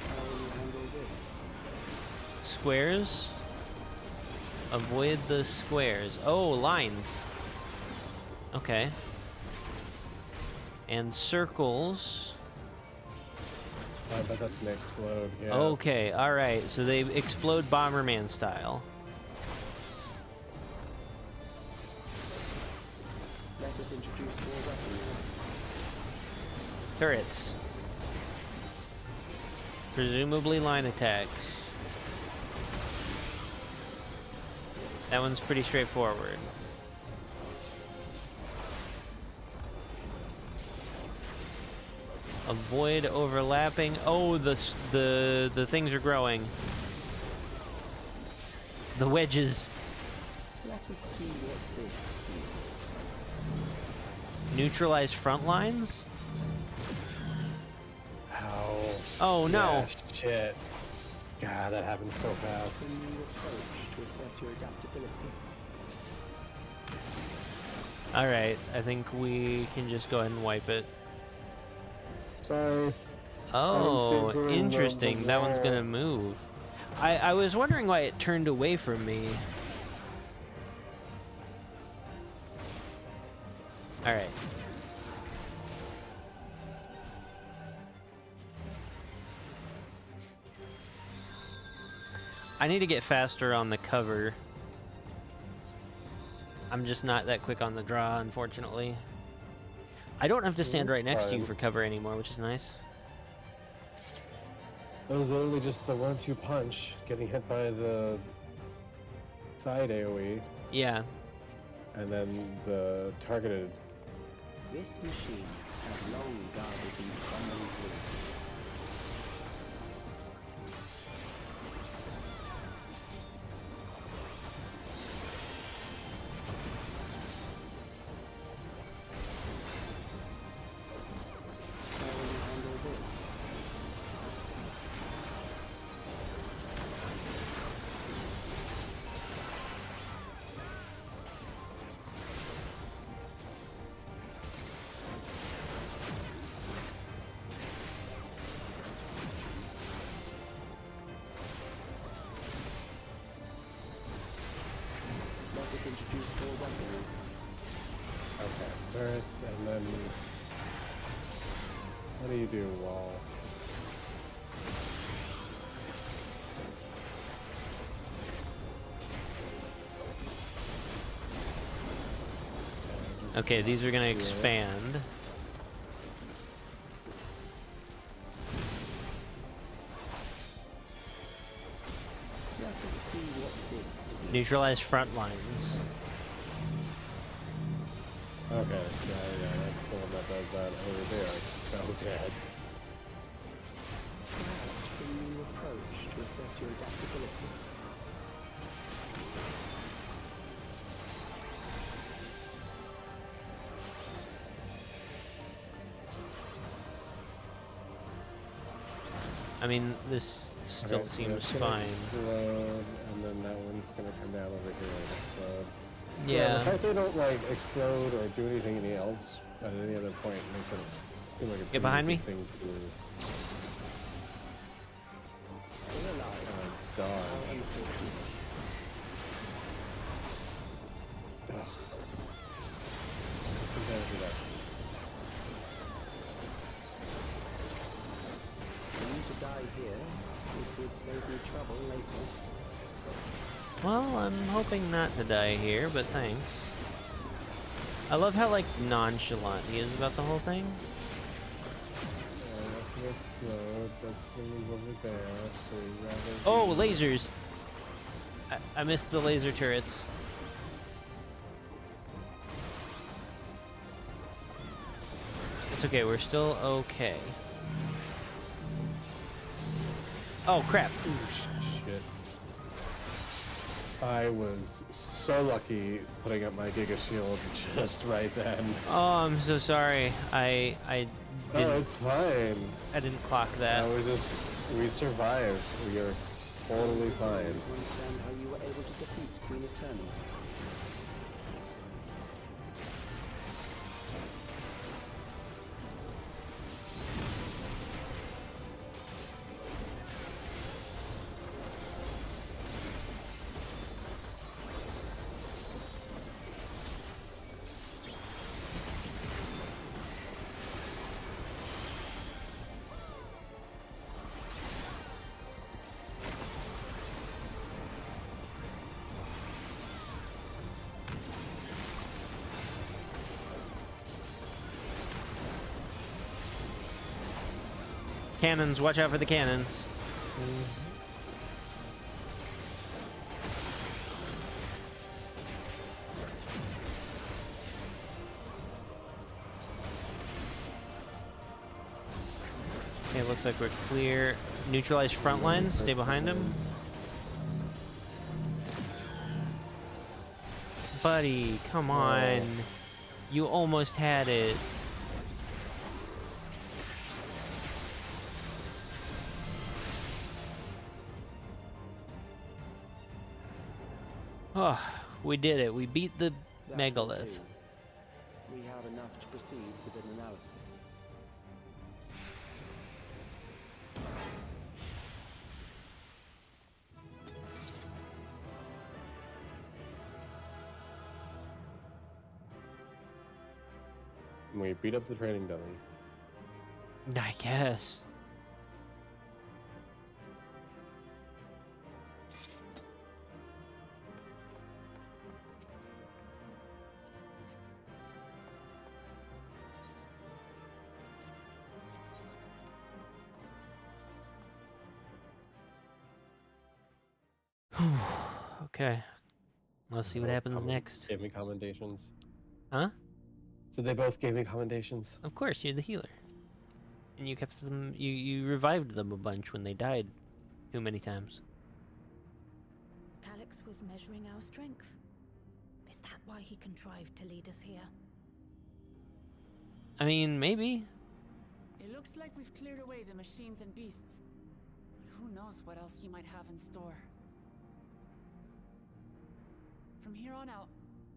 How will you handle this? Squares? Avoid the squares. Oh, lines. Okay. And circles. I bet that's gonna explode, yeah. Okay, alright. So they explode Bomberman style. Let us introduce more weaponry. Turrets. Presumably line attacks. That one's pretty straightforward. Avoid overlapping. Oh, the things are growing. The wedges. Let us see what this is. Neutralize front lines? Ow. Oh no. Yeah, shit. God, that happened so fast. A new approach to assess your adaptability. Alright, I think we can just go ahead and wipe it. Sorry. Oh, interesting. That one's gonna move. I was wondering why it turned away from me. Alright. I need to get faster on the cover. I'm just not that quick on the draw, unfortunately. I don't have to stand right next to you for cover anymore, which is nice. That was literally just the 1-2 punch, getting hit by the side AoE. Yeah. And then the targeted. This machine has long guarded these crumbling hills. Introduce more weaponry. Okay, turrets, and then what do you do, wall? Okay, these are gonna expand. Let us see what this is. Neutralize front lines. Okay, so yeah, that's the one that does that over there. So dead. Perhaps a new approach to assess your adaptability. I mean, this still Okay, so seems that's gonna fine. Explode, and then that one's gonna come down over here and explode. Yeah. The fact they don't like explode or do anything else at any other point makes it seem like a Get behind me. thing to do. Still alive. Oh god. How unfortunate. Ugh. Sometimes do that. die here, it would save me trouble later. Well, I'm hoping not to die here, but thanks. I love how, like, nonchalant he is about the whole thing. Let's explode. Let's move over there. So we'd rather Oh, lasers! I missed the laser turrets. It's okay, we're still okay. Oh, crap. Shit. I was so lucky putting up my Giga Shield just right then. Oh, I'm so sorry. I didn't. Oh, it's fine. I didn't clock that. We survived. We are totally fine. To understand how you were able to defeat Queen Eternal. Cannons, watch out for the cannons. Okay, looks like we're clear. Neutralize front lines, stay behind them. Buddy, come on. You almost had it. Oh, we did it. We beat the megalith. We have enough to proceed with an analysis. We beat up the training dummy. I guess. Okay. Let's see what happens next. Gave me commendations. Huh? So they both gave me commendations. Of course, you're the healer. And you kept them, you revived them a bunch when they died too many times. Calix was measuring our strength. Is that why he contrived to lead us here? I mean, maybe. It looks like we've cleared away the machines and beasts. But who knows what else he might have in store. From here on out,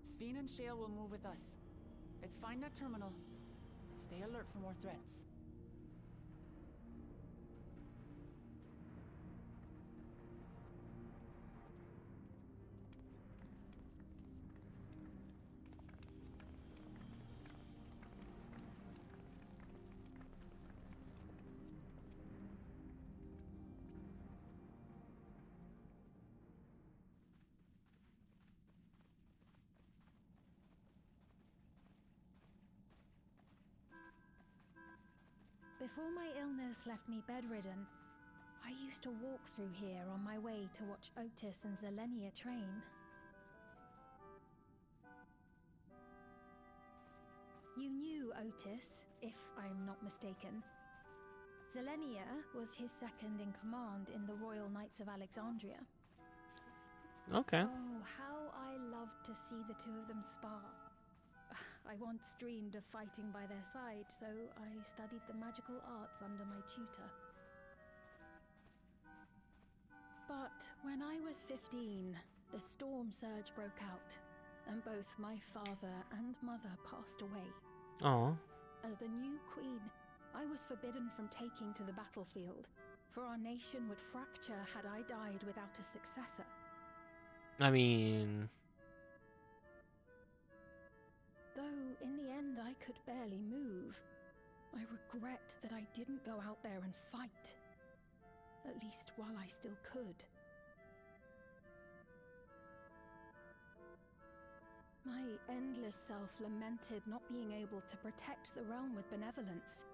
Sveen and Shale will move with us. Let's find that terminal, and stay alert for more threats. Before my illness left me bedridden, I used to walk through here on my way to watch Otis and Zelenia train. You knew Otis, if I'm not mistaken. Zelenia was his second in command in the Royal Knights of Alexandria. Okay. Oh, how I loved to see the two of them spar. I once dreamed of fighting by their side, so I studied the magical arts under my tutor. But when I was 15, the storm surge broke out, and both my father and mother passed away. Oh. As the new queen, I was forbidden from taking to the battlefield, for our nation would fracture had I died without a successor. I mean... Though, in the end, I could barely move. I regret that I didn't go out there and fight. at least while I still could. My endless self lamented not being able to protect the realm with benevolence.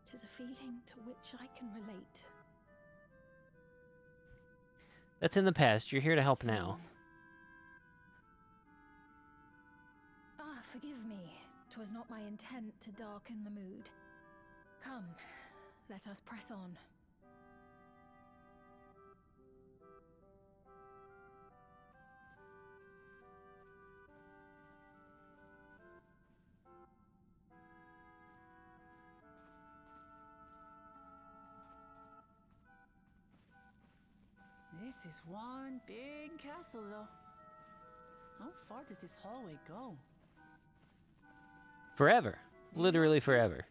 'Tis a feeling to which I can relate. That's in the past. You're here to help now. Ah, forgive me. 'Twas not my intent to darken the mood. Come, let us press on. This is one big castle, though. How far does this hallway go? Forever. Literally forever.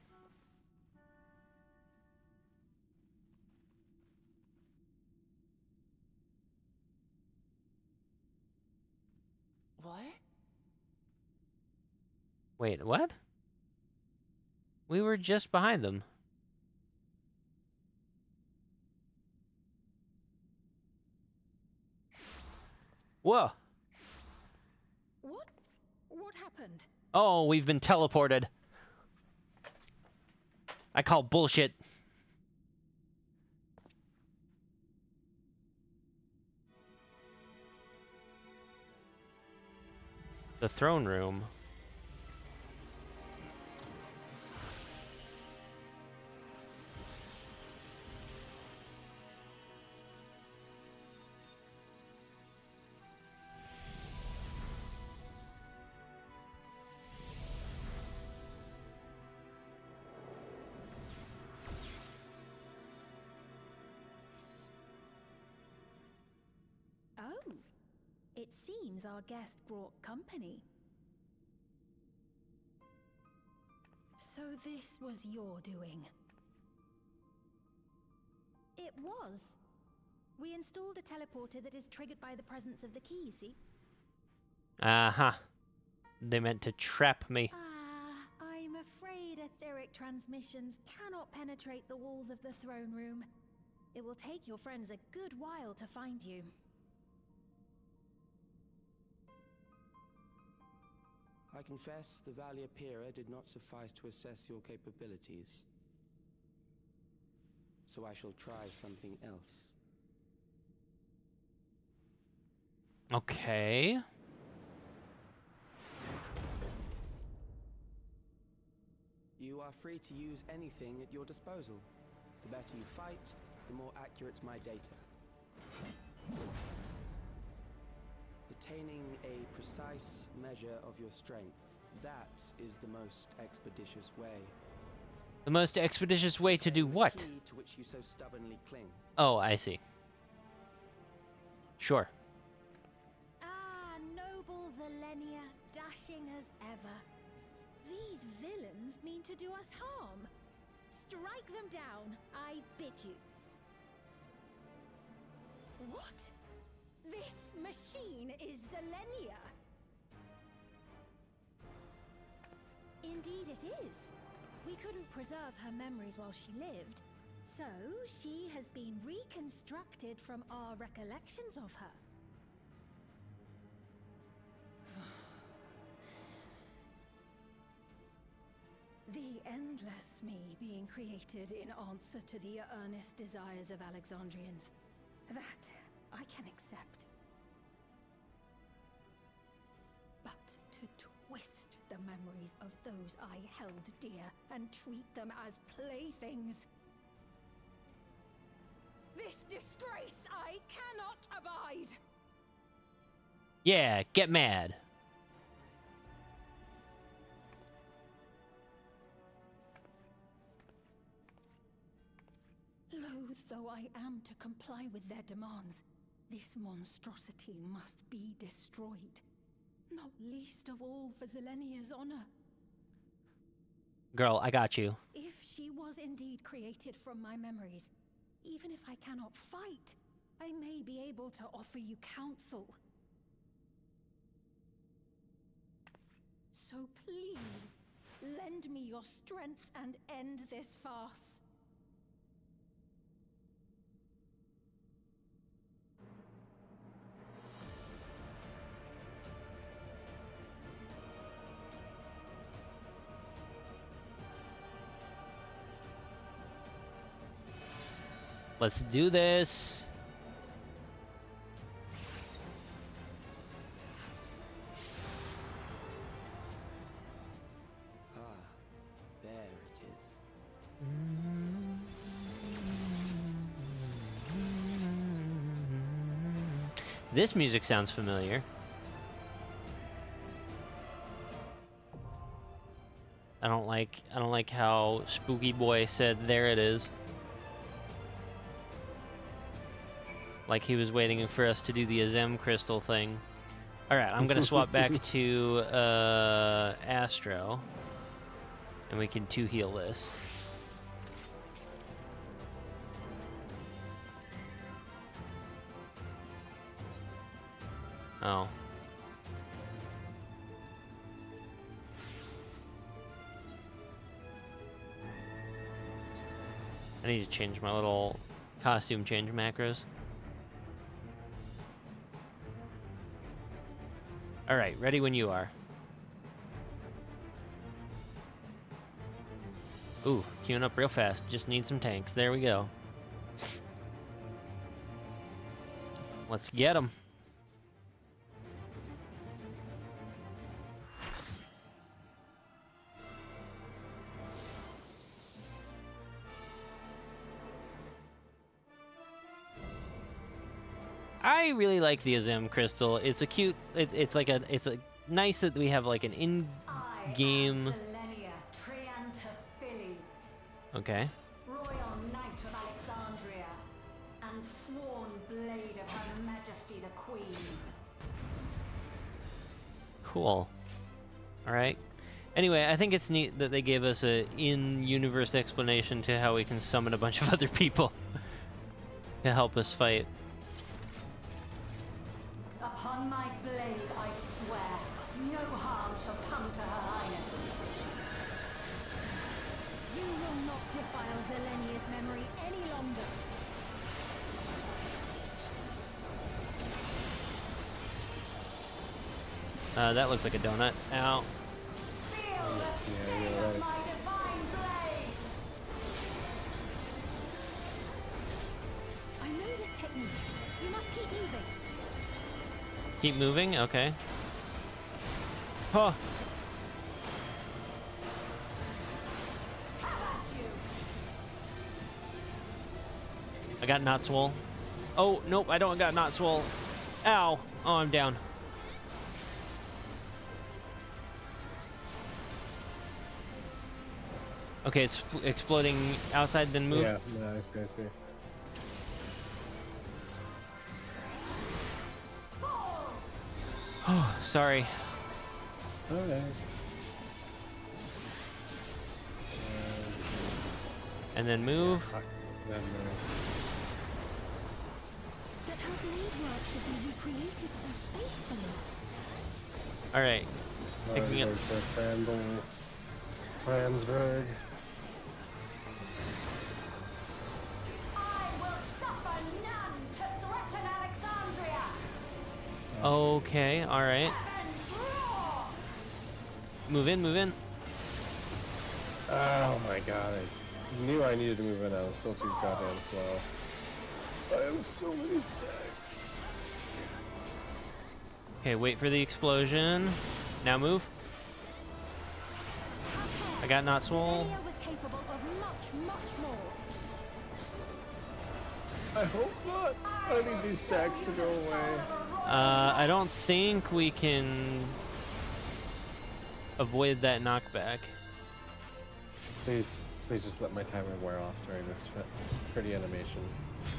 What? Wait, what? We were just behind them. Whoa! What? What happened? Oh, we've been teleported. I call bullshit. The throne room. Oh, it seems our guest brought company. So this was your doing? It was. We installed a teleporter that is triggered by the presence of the key, you see? Uh-huh. They meant to trap me. I'm afraid etheric transmissions cannot penetrate the walls of the throne room. It will take your friends a good while to find you. I confess the Valia Pira did not suffice to assess your capabilities. So I shall try something else. Okay. You are free to use anything at your disposal. The better you fight, the more accurate my data. Attaining a precise measure of your strength, that is the most expeditious way. The most expeditious way to do what? The key to which you so stubbornly cling. Oh, I see. Sure. Ah, noble Zelenia, dashing as ever. These villains mean to do us harm. Strike them down, I bid you. What? This machine is Zelenia! Indeed it is. We couldn't preserve her memories while she lived, so she has been reconstructed from our recollections of her. The endless me being created in answer to the earnest desires of Alexandrians. That I can accept. But to twist the memories of those I held dear and treat them as playthings. This disgrace I cannot abide! Yeah, get mad. Loath though I am to comply with their demands, this monstrosity must be destroyed. Not least of all for Zelenia's honor. Girl, I got you. If she was indeed created from my memories, even if I cannot fight, I may be able to offer you counsel. So please, lend me your strength and end this farce. Let's do this. Ah, there it is. This music sounds familiar. I don't like how Spooky Boy said there it is. Like he was waiting for us to do the Azem crystal thing. Alright, I'm gonna swap back to Astro. And we can 2 heal this. Oh. I need to change my little costume change macros. Alright, ready when you are. Ooh, queuing up real fast. Just need some tanks. There we go. Let's get them. I really like the Azem crystal. It's a cute. It's a nice that we have like an in-game. Okay. Royal Knight of Alexandria, and sworn blade of Her Majesty the Queen. Cool. All right. Anyway, I think it's neat that they gave us a in-universe explanation to how we can summon a bunch of other people to help us fight. Upon my blade, I swear, no harm shall come to Her Highness. You will not defile Zelenia's memory any longer. That looks like a donut. Ow. Feel the sting of my divine blade! I know this technique. You must keep moving. Keep moving? Okay. Huh. How about you? I got not swole. Oh, nope, I don't got not swole. Ow. Oh, I'm down. Okay, it's exploding outside, then move. Yeah, nice, I see. Oh, sorry. Alright. And then move. Then, But how blade work should be recreated so faithfully. Alright. Picking up. Fransburg. I will suffer none to threaten Alexandria! Okay, alright. Heavens roar! Move in, move in. Oh my god, I knew I needed to move in. I was so too goddamn slow. I have so many stacks. Okay, wait for the explosion. Now move. I got not swole. Zelenia was capable of much, much more. I hope not. I need these stacks to go away. I don't think we can avoid that knockback. Please just let my timer wear off during this pretty animation.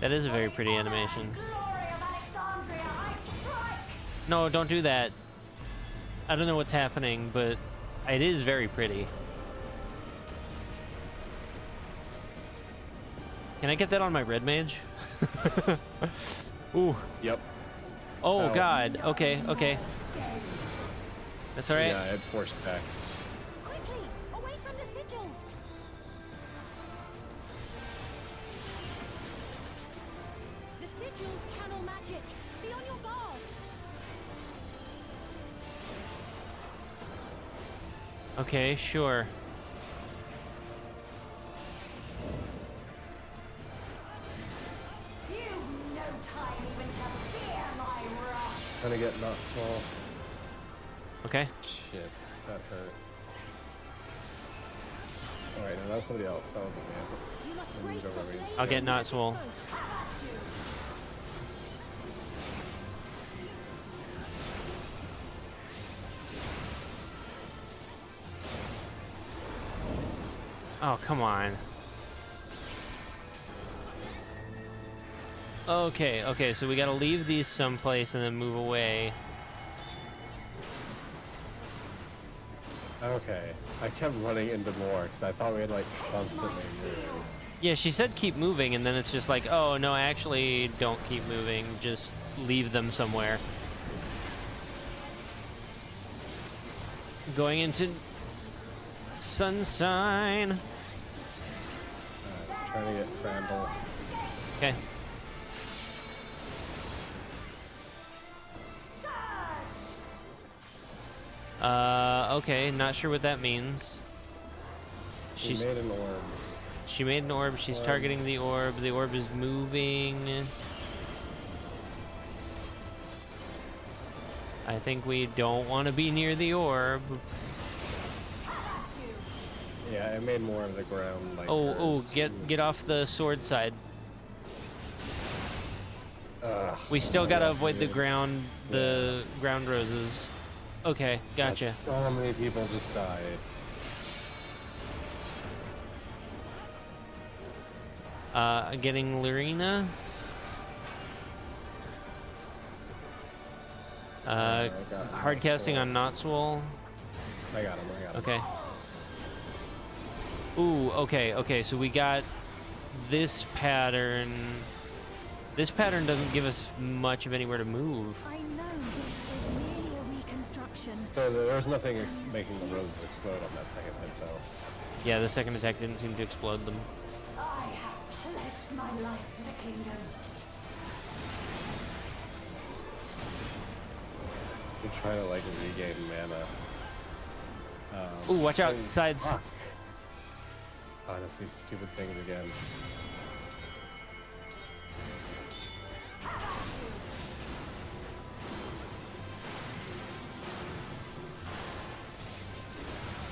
That is a very pretty animation. Glory of Alexandria, I strike! No, don't do that. I don't know what's happening, but it is very pretty. Can I get that on my red mage? Ooh. Yep. Oh Ow. god. Okay, okay. That's alright. Yeah, I had 4 stacks. Quickly, away from the sigils. The sigils channel magic. Be on your guard. Okay, sure. Trying to get not small. Okay. Shit, that hurt. Alright, no, that was somebody else. That wasn't me. I moved over me instead. I'll get not swole. Oh, come on. Okay, okay, so we gotta leave these someplace and then move away. Okay. I kept running into more because I thought we had like constantly moving. Yeah, she said keep moving, and then it's just like, oh, no, actually, don't keep moving. Just leave them somewhere. Going into sunshine. Alright, trying to get Crandall. Okay. Okay, not sure what that means. She made an orb. She made an orb. She's targeting the orb. The orb is moving. I think we don't want to be near the orb. Yeah, it made more of the ground like Oh, hers. get off the sword side. Ugh, We still gotta avoid the dude. ground, ground roses. Okay, gotcha. That's so many people just died. Getting Lurina. Hard casting on Notswol. I got him, Okay. Ooh, okay, so we got this pattern. This pattern doesn't give us much of anywhere to move. I know this is merely a reconstruction. So there's nothing making the roses explode on that second hit, though. Yeah, the second attack didn't seem to explode them. I have pledged my life to the kingdom. We try to like regain mana. Ooh, watch out, oh, sides. Fuck. Honestly, stupid things again.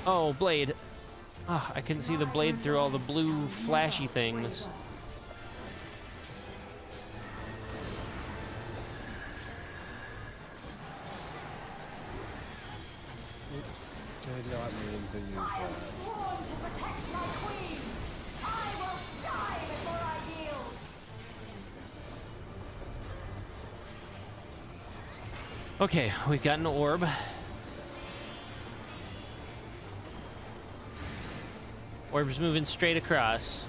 Oh, blade. Ah, I couldn't see the blade through all the blue flashy things. Oops, did not mean to use that. Sworn to protect my queen. I will die before I yield. Okay, we've got an orb. Orb's moving straight across.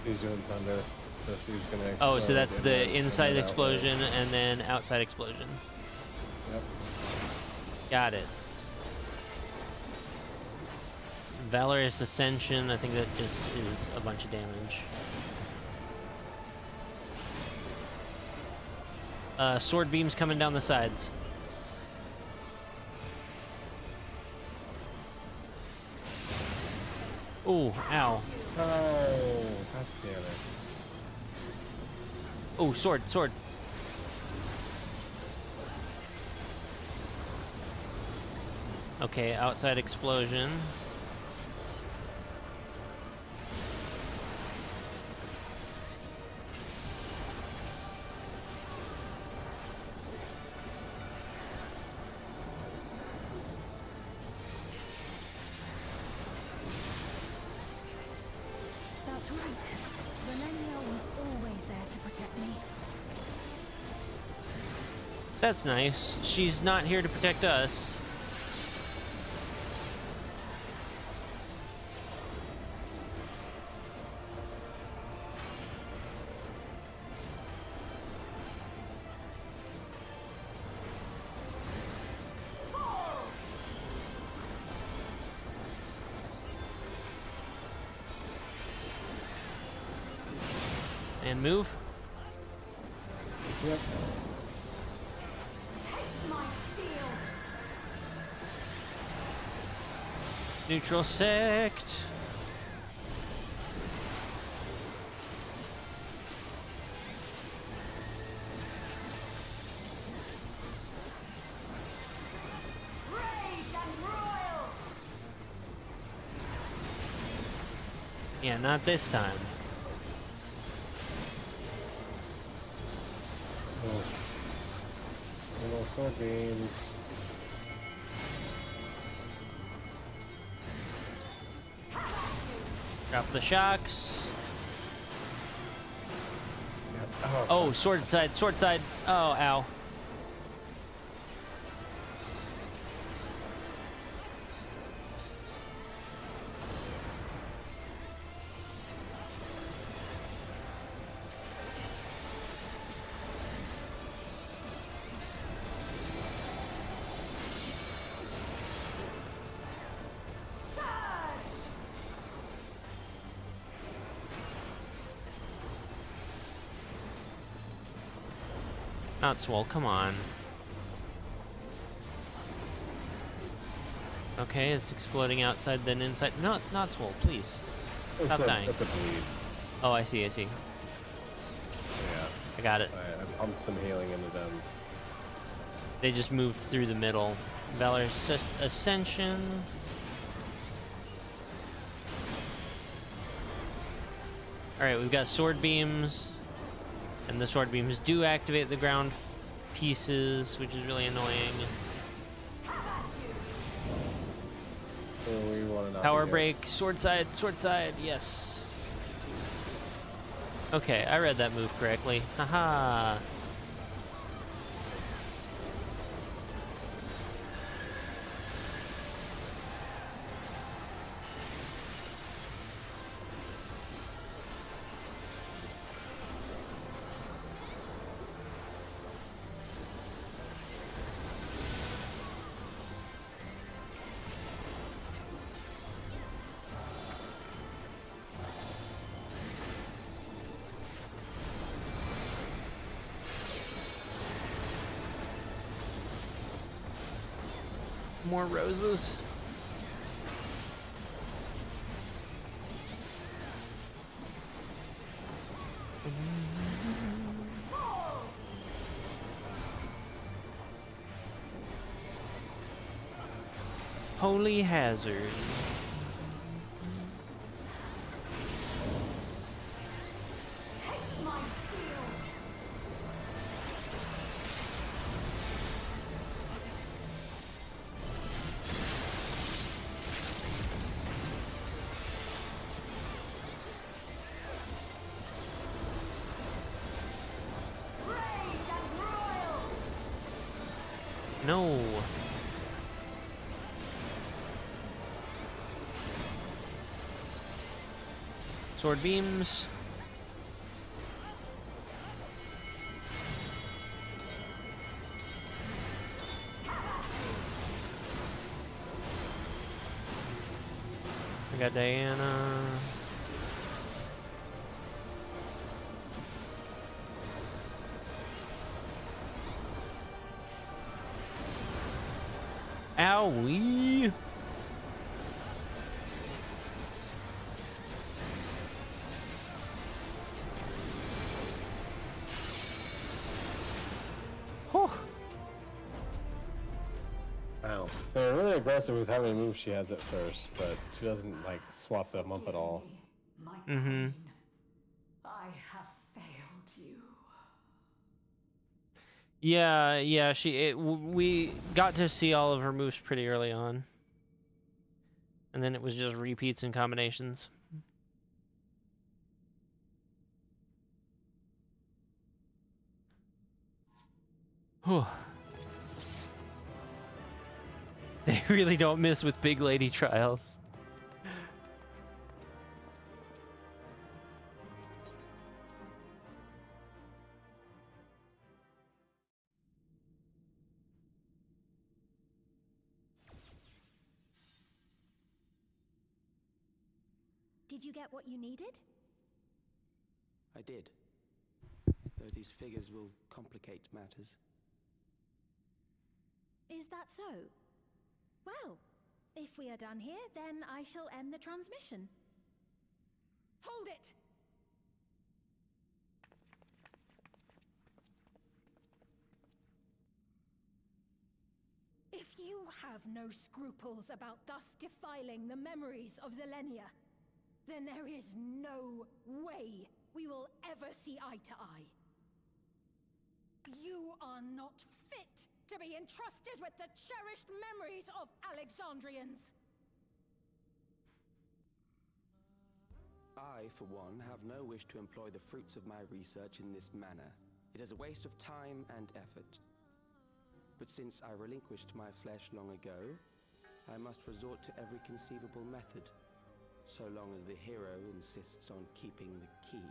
She's doing thunder, so she's gonna explode. Oh, so that's and the then inside outward. explosion and then outside explosion. Yep. Got it. Valorous Ascension, I think that just is a bunch of damage. Sword beams coming down the sides. Ooh, ow. Oh, god damn it. Oh, sword. Okay, outside explosion. That's right. Valennia was always there to protect me. That's nice. She's not here to protect us. And move. Yep. Neutral sect. Yeah, not this time. Oh. Little sword beams. Drop the shocks. Yep. Oh, sword side, sword side. Oh, ow. Not swole, come on. Okay, it's exploding outside then inside. No, not swole, please. Stop dying. It's a bleed. Oh, I see, I see. Yeah. I got it. I pumped some healing into them. They just moved through the middle. Valor's Ascension. Alright, we've got sword beams. And the sword beams do activate the ground pieces, which is really annoying. So we want to Power break, sword side, yes. Okay, I read that move correctly. Haha. More roses. Holy hazard. No. Sword beams. I got Diana. Owie! Whew. Wow. They're really aggressive with how many moves she has at first, but she doesn't like swap them up at all. Mm-hmm. I have failed you. Yeah, we got to see all of her moves pretty early on. And then it was just repeats and combinations. Whew. They really don't miss with big lady trials. Did you get what you needed? I did. Though these figures will complicate matters. Is that so? Well, if we are done here, then I shall end the transmission. Hold it! If you have no scruples about thus defiling the memories of Zelenia, Then there is no way we will ever see eye to eye. You are not fit to be entrusted with the cherished memories of Alexandrians. I, for one, have no wish to employ the fruits of my research in this manner. It is a waste of time and effort. But since I relinquished my flesh long ago, I must resort to every conceivable method, so long as the hero insists on keeping the key.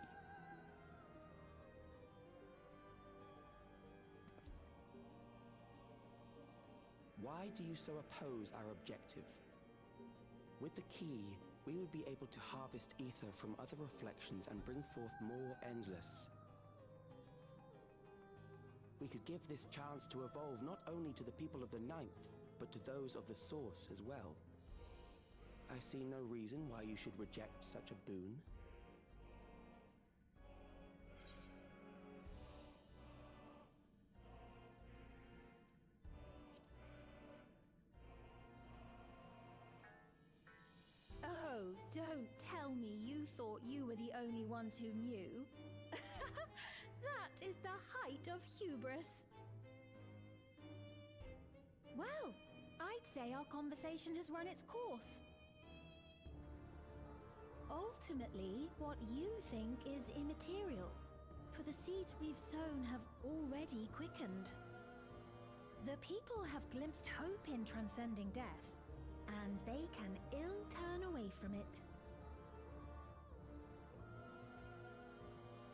Why do you so oppose our objective? With the key, we would be able to harvest ether from other reflections and bring forth more endless. We could give this chance to evolve not only to the people of the Ninth, but to those of the Source as well. I see no reason why you should reject such a boon. Oh, don't tell me you thought you were the only ones who knew. That is the height of hubris. Well, I'd say our conversation has run its course. Ultimately, what you think is immaterial, for the seeds we've sown have already quickened. The people have glimpsed hope in transcending death, and they can ill turn away from it.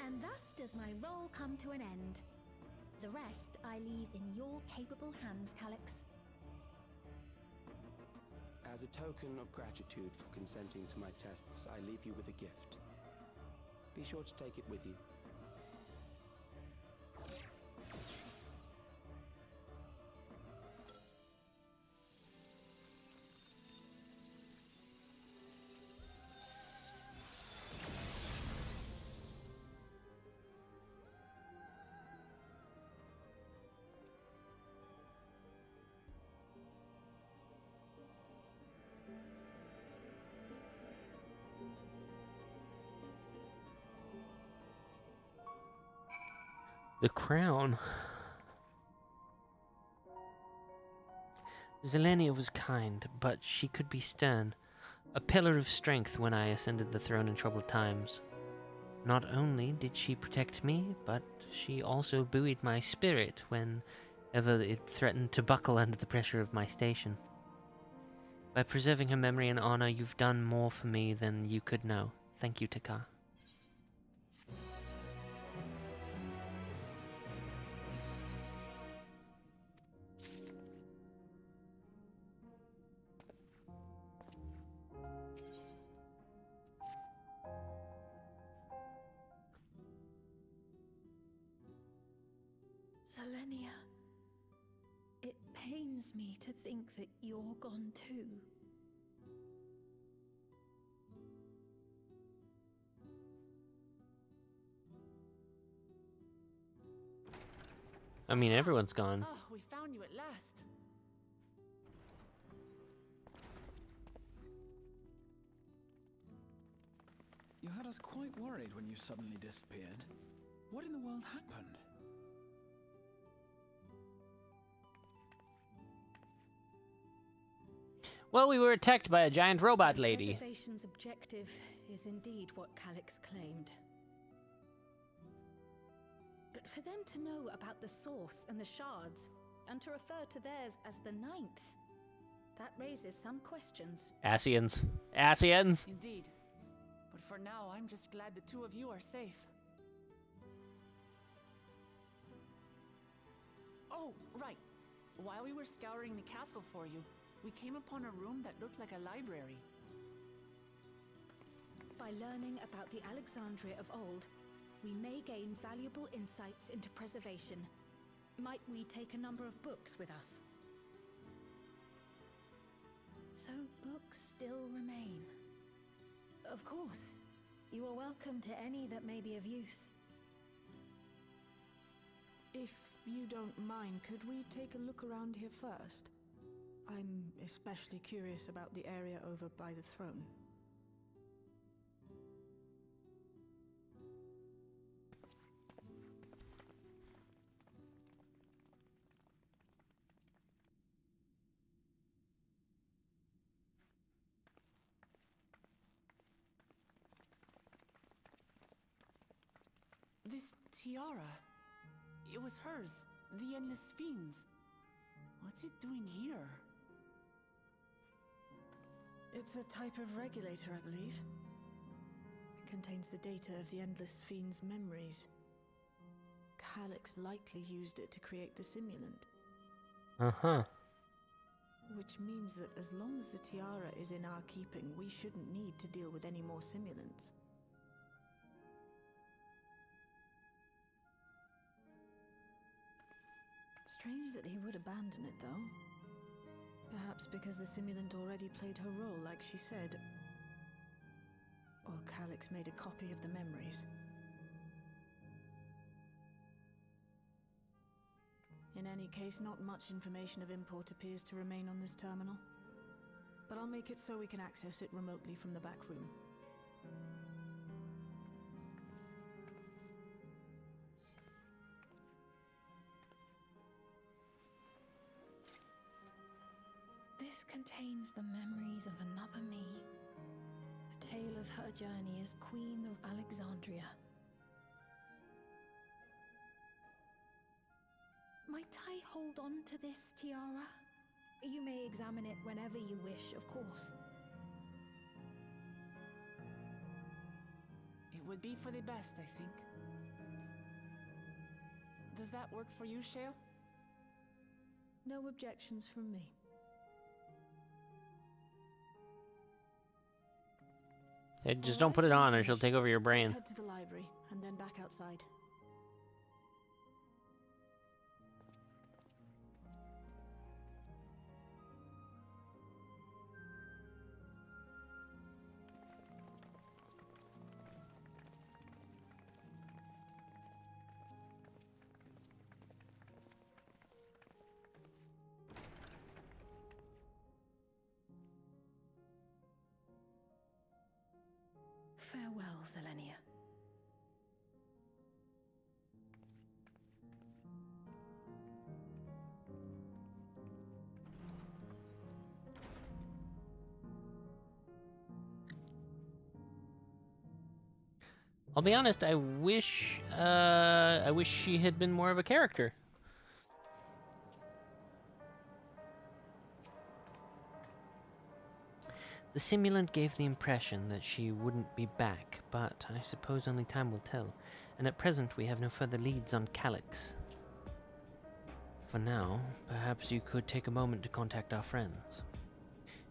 And thus does my role come to an end. The rest I leave in your capable hands, Calyx. As a token of gratitude for consenting to my tests, I leave you with a gift. Be sure to take it with you. The crown. Zelenia was kind, but she could be stern. A pillar of strength when I ascended the throne in troubled times. Not only did she protect me, but she also buoyed my spirit whenever it threatened to buckle under the pressure of my station. By preserving her memory and honor, you've done more for me than you could know. Thank you, Taka. Zelenia, it pains me to think that you're gone too. I mean, everyone's gone. Oh, we found you at last. You had us quite worried when you suddenly disappeared. What in the world happened? Well, we were attacked by a giant robot lady. Preservation's objective is indeed what Calyx claimed. But for them to know about the Source and the Shards, and to refer to theirs as the Ninth, that raises some questions. Asians. Asians! Indeed. But for now, I'm just glad the two of you are safe. Oh, right. While we were scouring the castle for you, we came upon a room that looked like a library. By learning about the Alexandria of old, we may gain valuable insights into preservation. Might we take a number of books with us? So books still remain. Of course. You are welcome to any that may be of use. If you don't mind, could we take a look around here first? I'm especially curious about the area over by the throne. This tiara. It was hers. The Endless Fiend's. What's it doing here? It's a type of regulator, I believe. It contains the data of the Endless Fiend's memories. Calyx likely used it to create the simulant. Uh-huh. Which means that as long as the tiara is in our keeping, we shouldn't need to deal with any more simulants. Strange that he would abandon it, though. Perhaps because the simulant already played her role, like she said. Or Calyx made a copy of the memories. In any case, not much information of import appears to remain on this terminal. But I'll make it so we can access it remotely from the back room. This contains the memories of another me. The tale of her journey as Queen of Alexandria. Might I hold on to this tiara? You may examine it whenever you wish, of course. It would be for the best, I think. Does that work for you, Shale? No objections from me. Hey, just don't put it on or she'll take over your brain. Let's head to the library and then back outside. Farewell, Selenia. I'll be honest, I wish she had been more of a character. The simulant gave the impression that she wouldn't be back, but I suppose only time will tell, and at present we have no further leads on Calyx. For now, perhaps you could take a moment to contact our friends.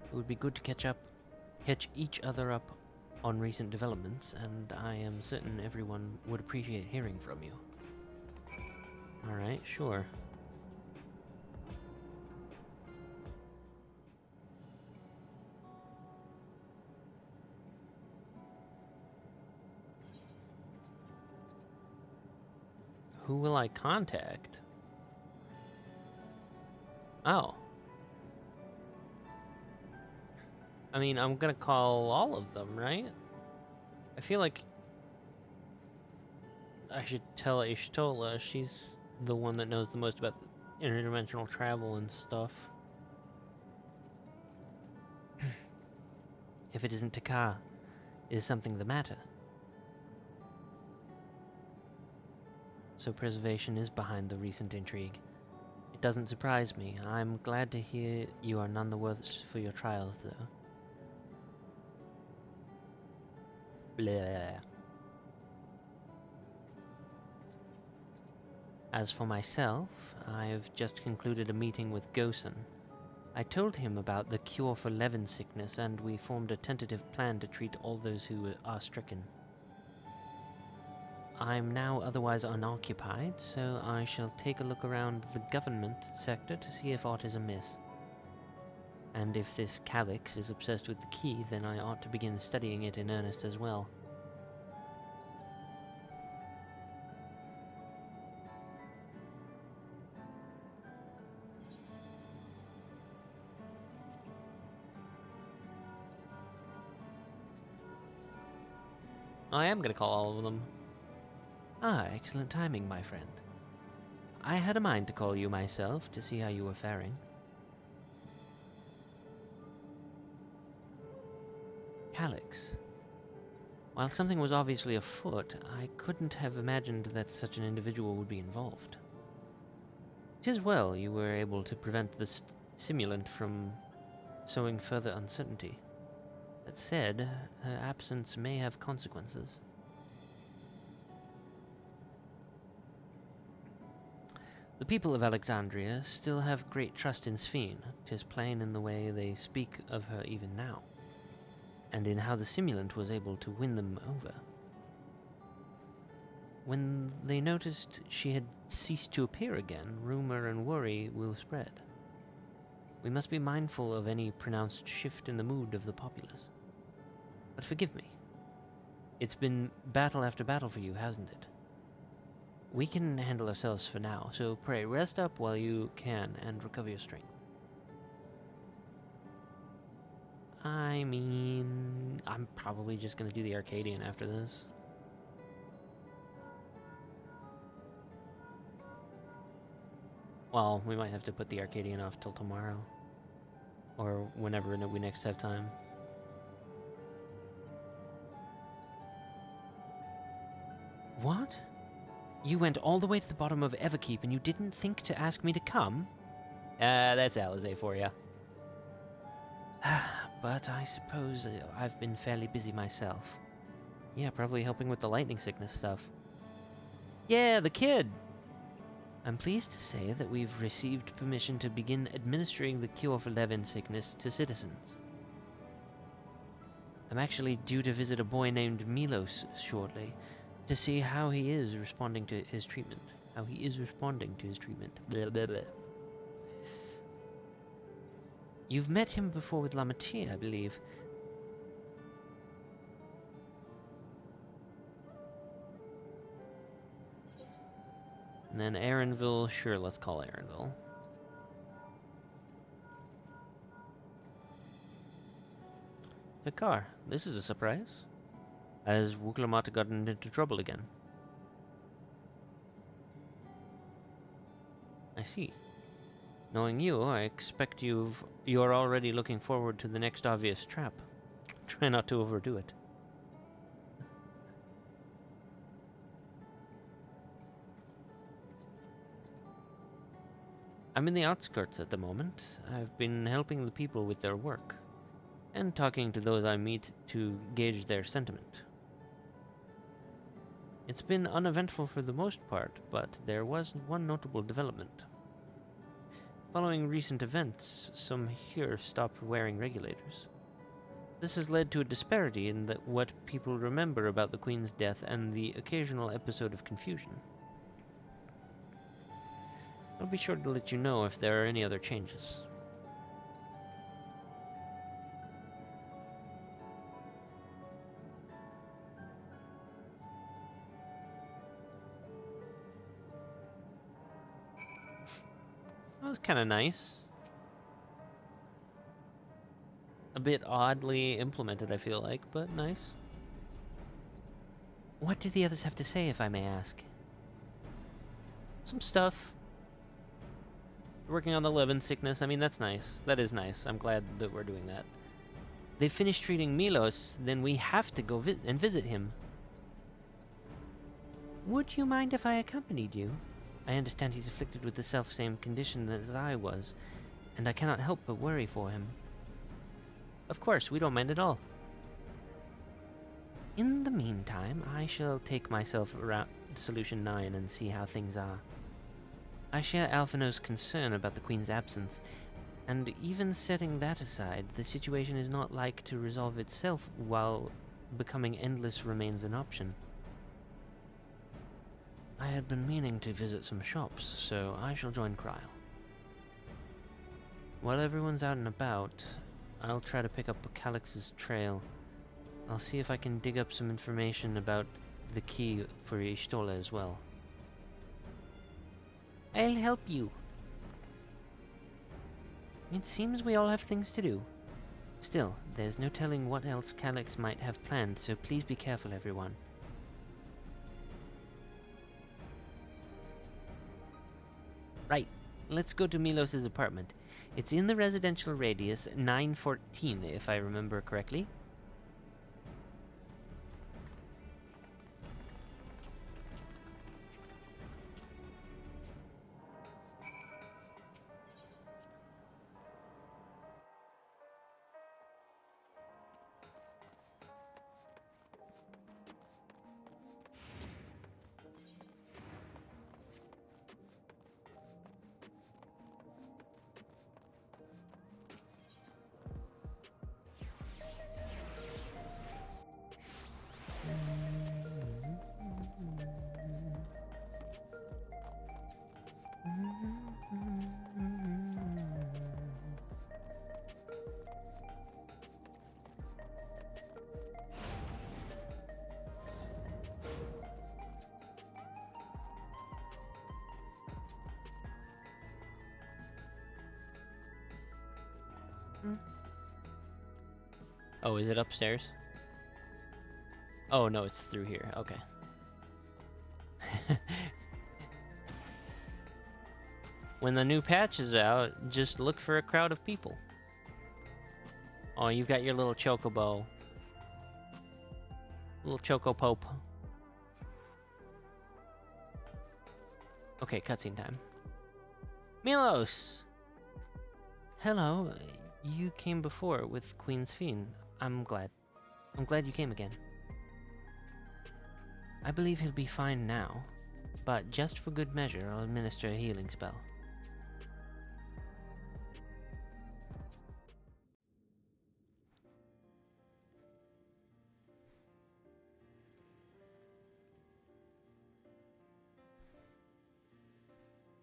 It would be good to catch each other up on recent developments, and I am certain everyone would appreciate hearing from you. Alright, sure. Who will I contact? Oh. I mean, I'm gonna call all of them, right? I feel like I should tell Ishtola. She's the one that knows the most about the interdimensional travel and stuff. If it isn't Takar, is something the matter? So preservation is behind the recent intrigue. It doesn't surprise me. I'm glad to hear you are none the worse for your trials, though. Blah. As for myself, I've just concluded a meeting with Gosen. I told him about the cure for Levin sickness, and we formed a tentative plan to treat all those who are stricken. I'm now otherwise unoccupied, so I shall take a look around the government sector to see if aught is amiss. And if this Calyx is obsessed with the key, then I ought to begin studying it in earnest as well. I am going to call all of them. Ah, excellent timing, my friend. I had a mind to call you myself to see how you were faring. Calyx. While something was obviously afoot, I couldn't have imagined that such an individual would be involved. 'Tis well you were able to prevent the simulant from sowing further uncertainty. That said, her absence may have consequences. The people of Alexandria still have great trust in Sphene. 'Tis plain in the way they speak of her even now, and in how the simulant was able to win them over. When they noticed she had ceased to appear again, rumor and worry will spread. We must be mindful of any pronounced shift in the mood of the populace. But forgive me. It's been battle after battle for you, hasn't it? We can handle ourselves for now, so pray rest up while you can and recover your strength. I mean, I'm probably just gonna do the Arcadian after this. Well, we might have to put the Arcadian off till tomorrow. Or whenever we next have time. What? You went all the way to the bottom of Everkeep and you didn't think to ask me to come? That's Alizé for you. But I suppose I've been fairly busy myself. Yeah, probably helping with the lightning sickness stuff. Yeah, the kid! I'm pleased to say that we've received permission to begin administering the cure for Levin sickness to citizens. I'm actually due to visit a boy named Milos shortly to see how he is responding to his treatment. Blah, blah, blah. You've met him before with Lamatia, I believe. And then Aaronville, sure, let's call Aaronville. Hikar, this is a surprise. Has Wuklamata gotten into trouble again? I see. Knowing you, I expect you're already looking forward to the next obvious trap. Try not to overdo it. I'm in the outskirts at the moment. I've been helping the people with their work, and talking to those I meet to gauge their sentiment. It's been uneventful for the most part, but there was one notable development. Following recent events, some here stopped wearing regulators. This has led to a disparity in what people remember about the Queen's death and the occasional episode of confusion. I'll be sure to let you know if there are any other changes. That was kind of nice. A bit oddly implemented, I feel like, but nice. What did the others have to say, if I may ask? Some stuff. Working on the Levin sickness, I mean, that's nice. That is nice. I'm glad that we're doing that. They finished treating Milos, then we have to go visit him. Would you mind if I accompanied you? I understand he's afflicted with the self-same condition as I was, and I cannot help but worry for him. Of course, we don't mind at all. In the meantime, I shall take myself around Solution 9 and see how things are. I share Alphino's concern about the Queen's absence, and even setting that aside, the situation is not like to resolve itself while becoming endless remains an option. I had been meaning to visit some shops, so I shall join Kryle. While everyone's out and about, I'll try to pick up Calix's trail. I'll see if I can dig up some information about the key for Ishtola as well. I'll help you. It seems we all have things to do. Still, there's no telling what else Calix might have planned, so please be careful, everyone. Right, let's go to Milos's apartment. It's in the residential radius 914, if I remember correctly. Oh, is it upstairs? Oh no, it's through here. Okay. When the new patch is out, just look for a crowd of people. Oh, you've got your little chocobo. Little choco pope. Okay, cutscene time. Milos! Hello. You came before with Queen's Fiend. I'm glad. I'm glad you came again. I believe he'll be fine now, but just for good measure, I'll administer a healing spell.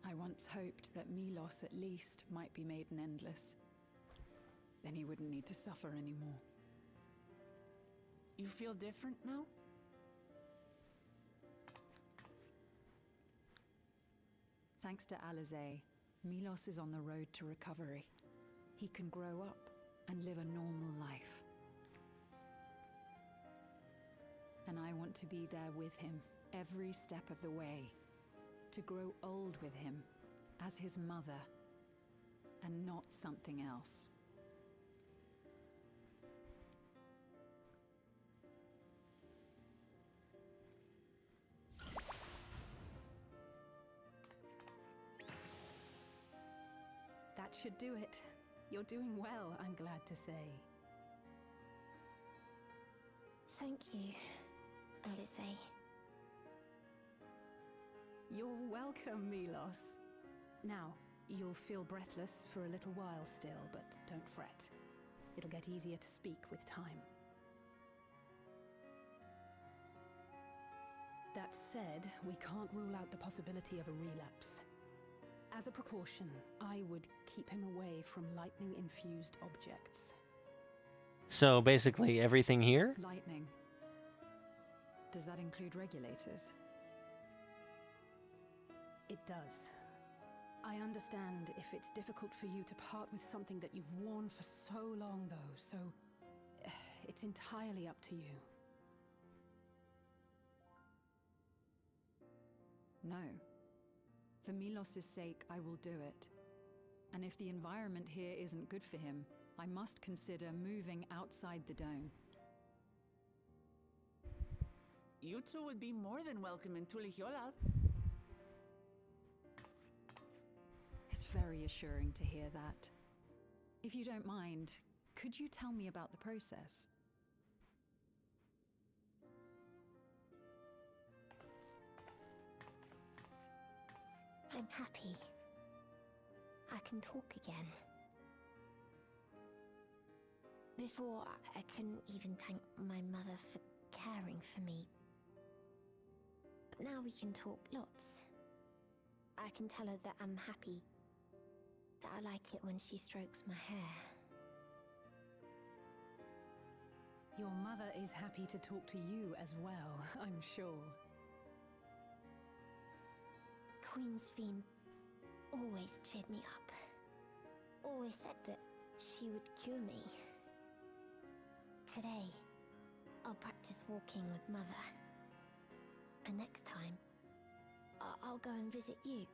I once hoped that Milos at least might be made an endless. Then he wouldn't need to suffer anymore. You feel different now? Thanks to Alizé, Milos is on the road to recovery. He can grow up and live a normal life. And I want to be there with him every step of the way. To grow old with him as his mother and not something else. That should do it. You're doing well, I'm glad to say. Thank you, Alizé. You're welcome, Milos. Now, you'll feel breathless for a little while still, but don't fret. It'll get easier to speak with time. That said, we can't rule out the possibility of a relapse. As a precaution, I would keep him away from lightning-infused objects. So basically everything here? Lightning. Does that include regulators? It does. I understand if it's difficult for you to part with something that you've worn for so long, though, so it's entirely up to you. No. For Milos' sake, I will do it. And if the environment here isn't good for him, I must consider moving outside the dome. You two would be more than welcome in Tulihiola. It's very assuring to hear that. If you don't mind, could you tell me about the process? I'm happy. I can talk again. Before, I couldn't even thank my mother for caring for me. But now we can talk lots. I can tell her that I'm happy, that I like it when she strokes my hair. Your mother is happy to talk to you as well, I'm sure. Queen's Fiend always cheered me up. Always said that she would cure me. Today, I'll practice walking with Mother. And next time, I'll go and visit you.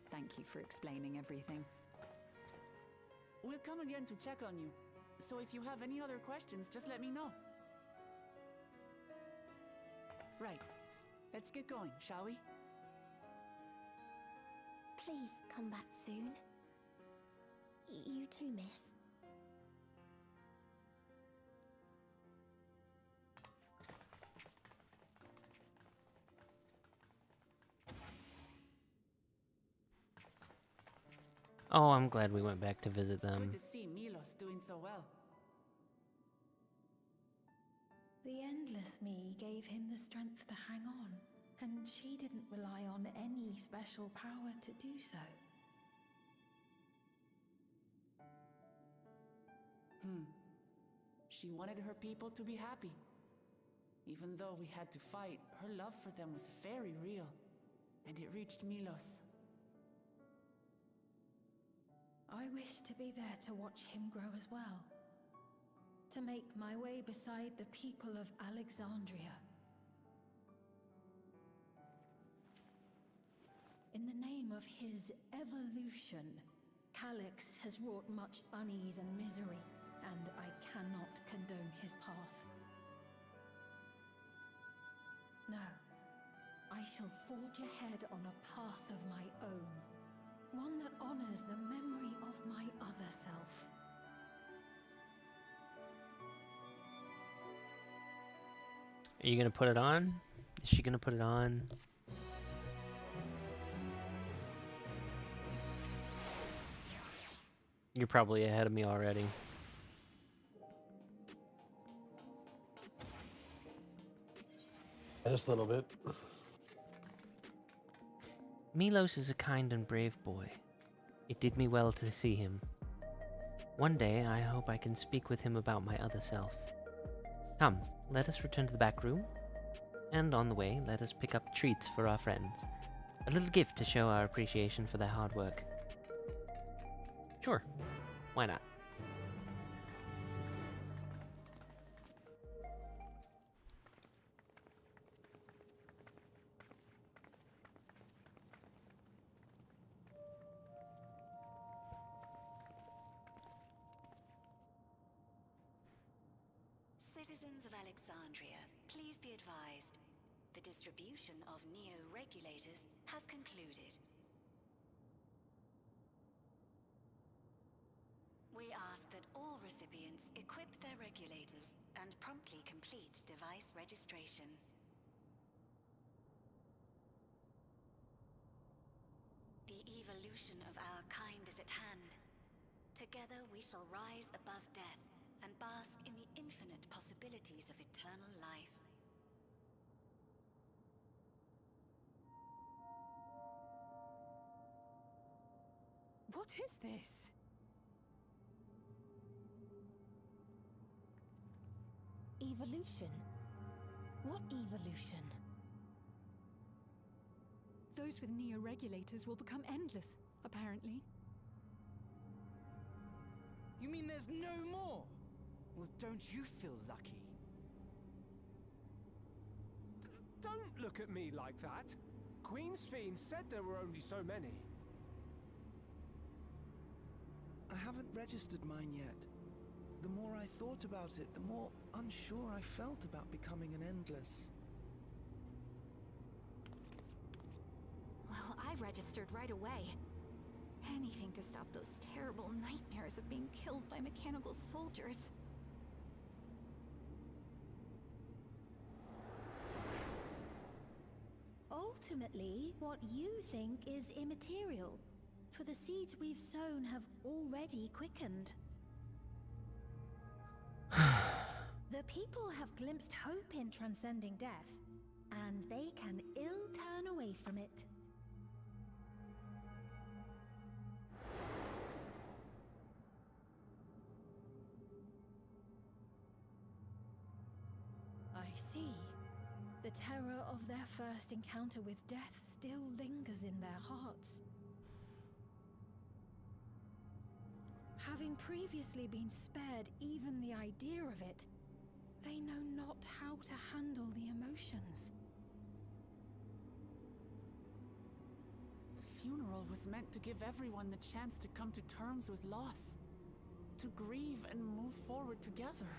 Thank you for explaining everything. We'll come again to check on you. So if you have any other questions, just let me know. Right. Let's get going, shall we? Please come back soon. You too, miss. Oh, I'm glad we went back to visit them. Good to see Milos doing so well. The Endless Me gave him the strength to hang on, and she didn't rely on any special power to do so. She wanted her people to be happy. Even though we had to fight, her love for them was very real. and it reached Milos. I wish to be there to watch him grow as well. To make my way beside the people of Alexandria. In the name of his evolution, Calix has wrought much unease and misery, and I cannot condone his path. No, I shall forge ahead on a path of my own, one that honors the memory of my other self. Are you gonna put it on? Is she gonna put it on? You're probably ahead of me already. Just a little bit. Milos is a kind and brave boy. It did me well to see him. One day I hope I can speak with him about my other self. Come, let us return to the back room, and on the way let us pick up treats for our friends. A little gift to show our appreciation for their hard work. Sure, why not? Citizens of Alexandria, please be advised. The distribution of neo-regulators has concluded. We ask that all recipients equip their regulators and promptly complete device registration. The evolution of our kind is at hand. Together we shall rise above death and bask in the infinite possibilities of eternal life. What is this? Evolution? What evolution? Those with neo-regulators will become endless, apparently. You mean there's no more? Well, don't you feel lucky? Don't look at me like that. Queen's Fiend said there were only so many. I haven't registered mine yet. The more I thought about it, the more unsure I felt about becoming an Endless. Well, I registered right away. Anything to stop those terrible nightmares of being killed by mechanical soldiers. Ultimately, what you think is immaterial, for the seeds we've sown have already quickened. The people have glimpsed hope in transcending death, and they can ill turn away from it. I see. The terror of their first encounter with death still lingers in their hearts. Having previously been spared even the idea of it, they know not how to handle the emotions. The funeral was meant to give everyone the chance to come to terms with loss, to grieve and move forward together.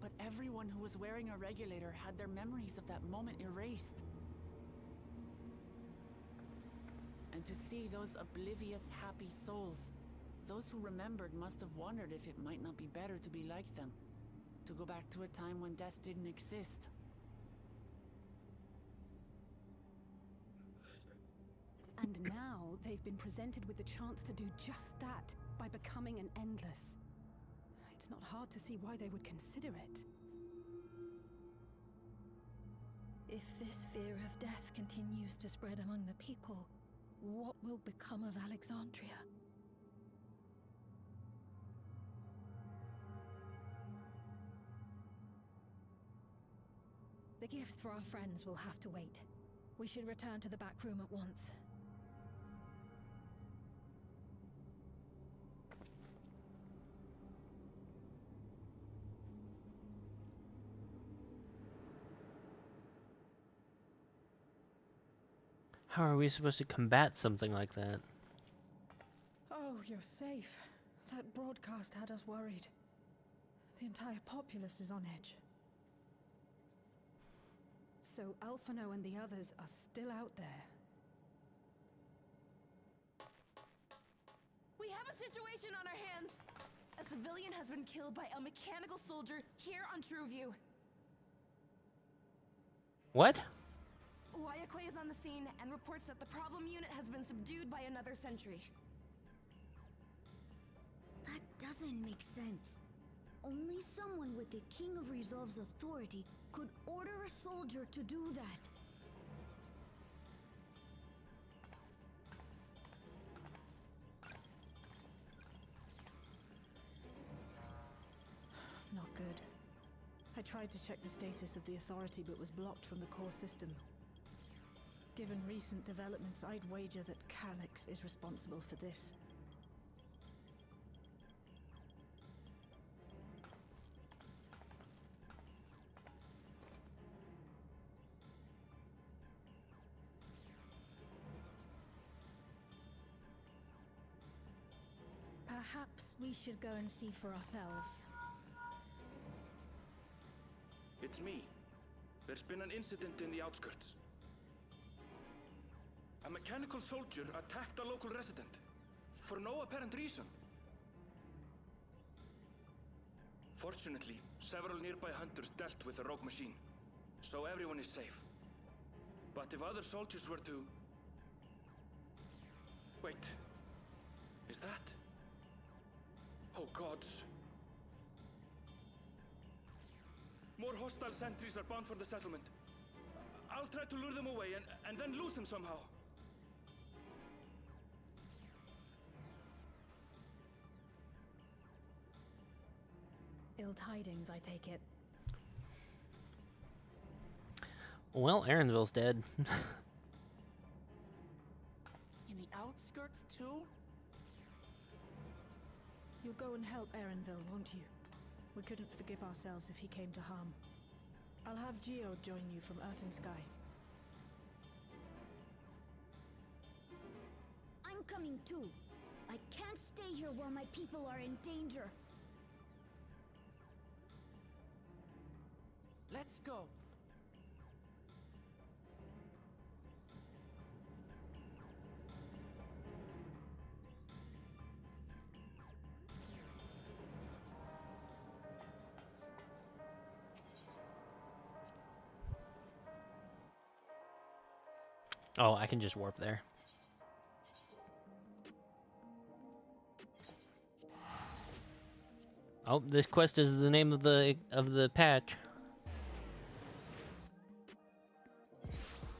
But everyone who was wearing a regulator had their memories of that moment erased. And to see those oblivious, happy souls, those who remembered must have wondered if it might not be better to be like them, to go back to a time when death didn't exist. And now they've been presented with the chance to do just that by becoming an Endless. It's not hard to see why they would consider it. If this fear of death continues to spread among the people, what will become of Alexandria? The gifts for our friends will have to wait. We should return to the back room at once. How are we supposed to combat something like that? Oh, you're safe. That broadcast had us worried. The entire populace is on edge. So Alphino and the others are still out there. We have a situation on our hands! A civilian has been killed by a mechanical soldier here on Trueview. What? Wayakwe is on the scene and reports that the problem unit has been subdued by another sentry. That doesn't make sense. Only someone with the King of Resolve's authority could order a soldier to do that. Not good. I tried to check the status of the authority but was blocked from the core system. Given recent developments, I'd wager that Calyx is responsible for this. Perhaps we should go and see for ourselves. It's me. There's been an incident in the outskirts. A mechanical soldier attacked a local resident, for no apparent reason. Fortunately, several nearby hunters dealt with the rogue machine, so everyone is safe. But if other soldiers were to... Wait. Is that... Oh gods. More hostile sentries are bound for the settlement. I'll try to lure them away and then lose them somehow. Ill tidings, I take it. Well, Aaronville's dead. In the outskirts, too? You'll go and help Erenville, won't you? We couldn't forgive ourselves if he came to harm. I'll have Geo join you from Earth and Sky. I'm coming too. I can't stay here while my people are in danger. Let's go. Oh, I can just warp there. Oh, this quest is the name of the patch.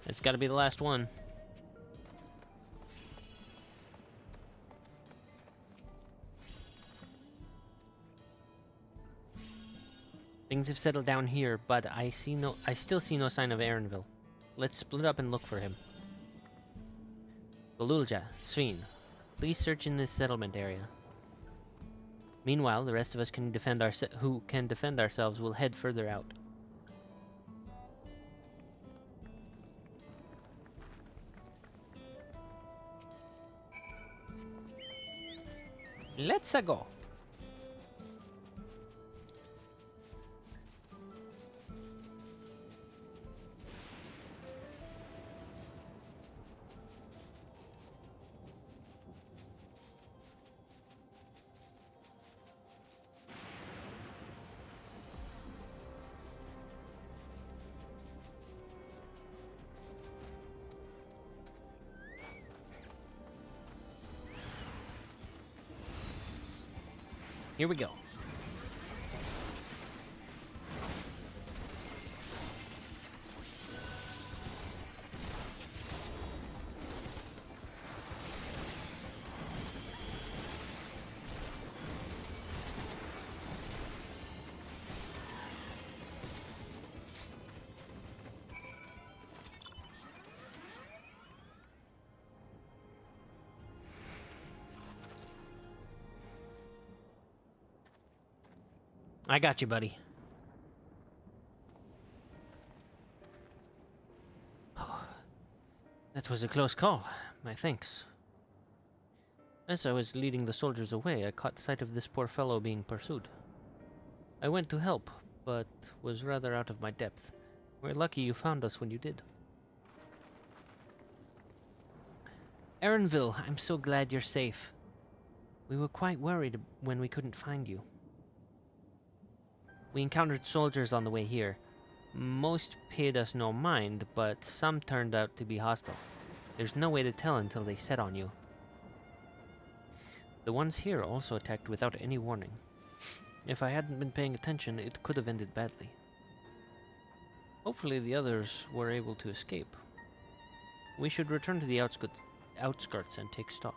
It's got to be the last one. Things have settled down here, but I still see no sign of Erenville. Let's split up and look for him. Golulja, Sveen, please search in this settlement area. Meanwhile, the rest of us who can defend ourselves will head further out. Let's go. Here we go. I got you, buddy. That was a close call. My thanks. As I was leading the soldiers away, I caught sight of this poor fellow being pursued. I went to help, but was rather out of my depth. We're lucky you found us when you did. Erenville, I'm so glad you're safe. We were quite worried when we couldn't find you. We encountered soldiers on the way here. Most paid us no mind, but some turned out to be hostile. There's no way to tell until they set on you. The ones here also attacked without any warning. If I hadn't been paying attention, it could have ended badly. Hopefully the others were able to escape. We should return to the outskirts and take stock.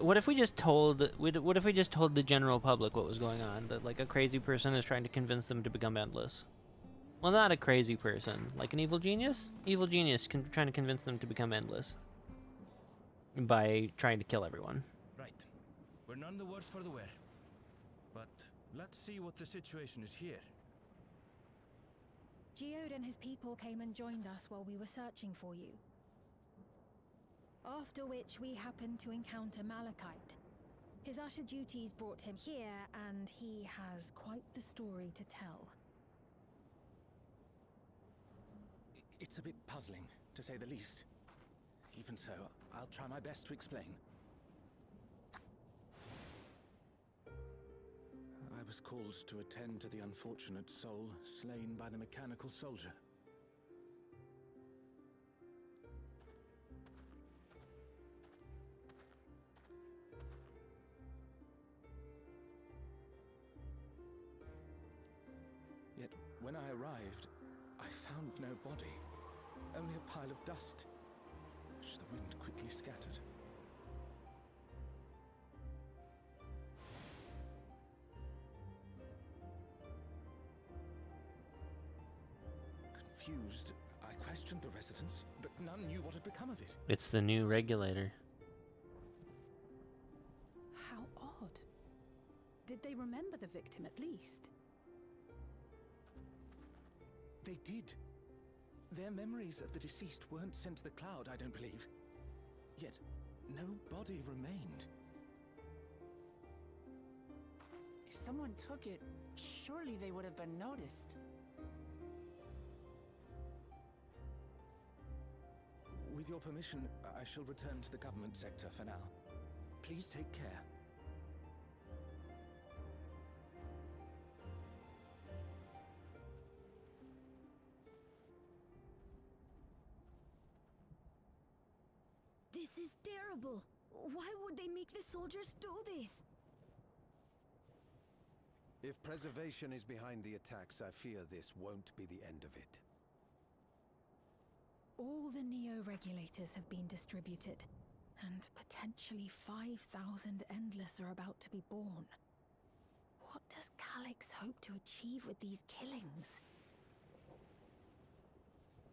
What if we just told the general public what was going on? That like a crazy person is trying to convince them to become endless. Well, not a crazy person, like an evil genius? Evil genius trying to convince them to become endless. By trying to kill everyone. Right. We're none the worse for the wear. But let's see what the situation is here. Geode and his people came and joined us while we were searching for you. After which we happened to encounter Malachite. His usher duties brought him here, and he has quite the story to tell. It's a bit puzzling, to say the least. Even so, I'll try my best to explain. I was called to attend to the unfortunate soul slain by the mechanical soldier. Yet, when I arrived, I found no body, only a pile of dust, which the wind quickly scattered. Confused, I questioned the residents, but none knew what had become of it. It's the new regulator. How odd. Did they remember the victim at least? They did. Their memories of the deceased weren't sent to the cloud, I don't believe. Yet, no body remained. If someone took it, surely they would have been noticed. With your permission, I shall return to the government sector for now. Please take care. This is terrible. Why would they make the soldiers do this? If preservation is behind the attacks, I fear this won't be the end of it. All the Neo-regulators have been distributed, and potentially 5,000 Endless are about to be born. What does Calyx hope to achieve with these killings?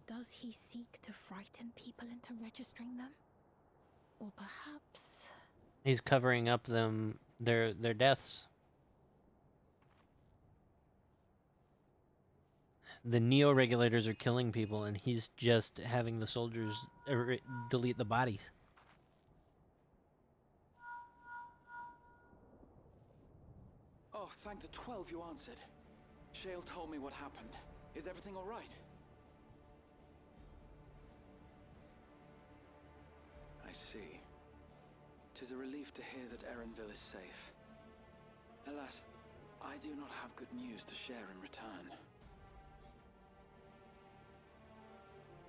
Does he seek to frighten people into registering them? Or perhaps... He's covering up their deaths. The Neo-regulators are killing people, and he's just having the soldiers delete the bodies. Oh, thank the 12 you answered. Shale told me what happened. Is everything all right? I see. 'Tis a relief to hear that Erenville is safe. Alas, I do not have good news to share in return.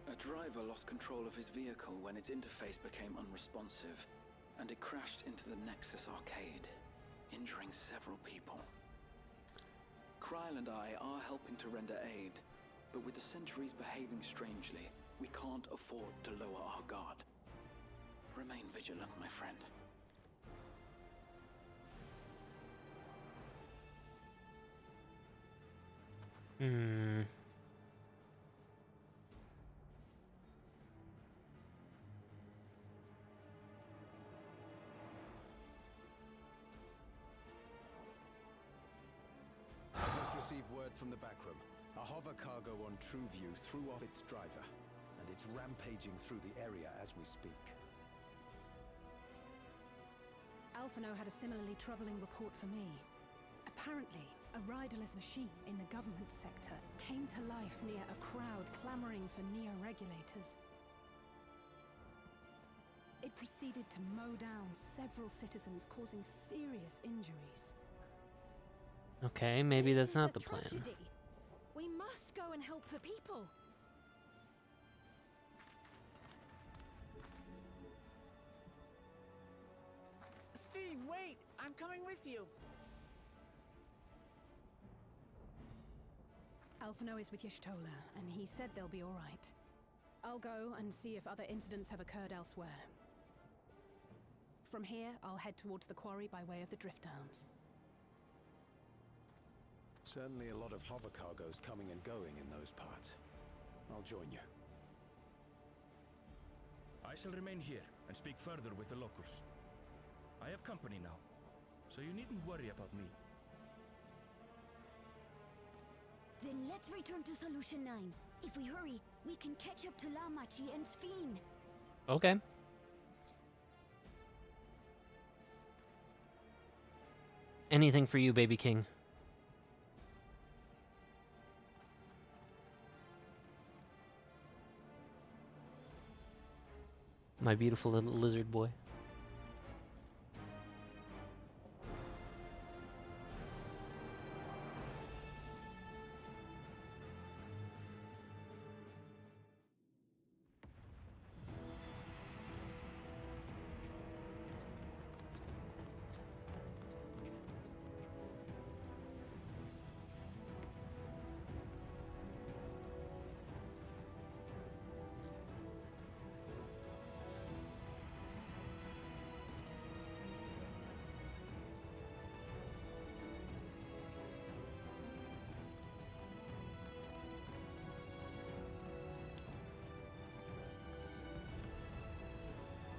A driver lost control of his vehicle when its interface became unresponsive, and it crashed into the Nexus arcade, injuring several people. Kryl and I are helping to render aid, But with the Centauri's behaving strangely, we can't afford to lower our guard. Remain vigilant, my friend. I just received word from the backroom. A hover cargo on TrueView threw off its driver, and it's rampaging through the area as we speak. Alphino had a similarly troubling report for me. Apparently, a riderless machine in the government sector came to life near a crowd clamoring for neo-regulators. It proceeded to mow down several citizens, causing serious injuries. Okay, maybe that's not the plan. Tragedy. We must go and help the people. Sphene, wait! I'm coming with you! Alphino is with Y'shtola, and he said they'll be all right. I'll go and see if other incidents have occurred elsewhere. From here, I'll head towards the quarry by way of the Drift Downs. Certainly a lot of hover cargoes coming and going in those parts. I'll join you. I shall remain here and speak further with the locals. I have company now, so you needn't worry about me. Then let's return to Solution 9. If we hurry, we can catch up to Lamachi and Sphene. Okay. Anything for you, baby king. My beautiful little lizard boy.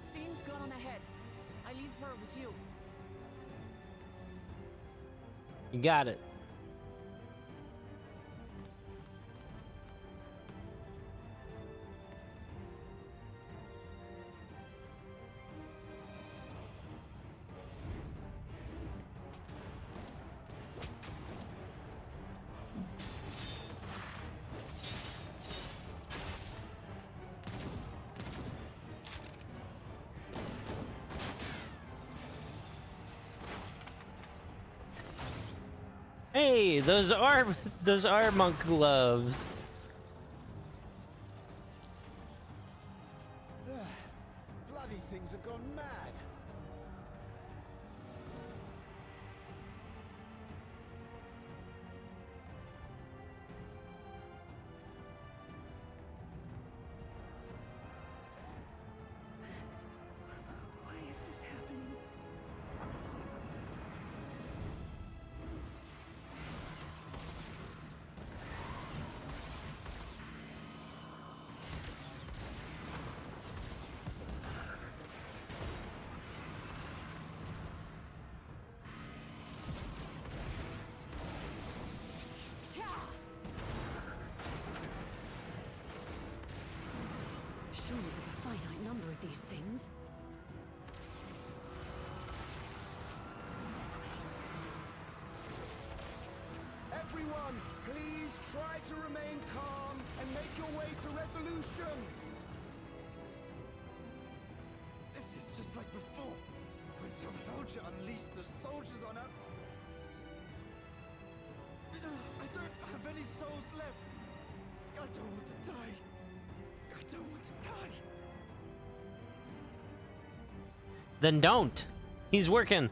Sphene's gone ahead. I leave her with you. You got it. Hey, those are monk gloves. Bloody things have gone mad. Why is this happening? Surely there's a finite number of these things. Everyone, please try to remain calm and make your way to resolution. This is just like before, when Savroja unleashed the soldiers on us. I don't have any souls left. I don't want to die. I don't want to die. Then don't. He's working.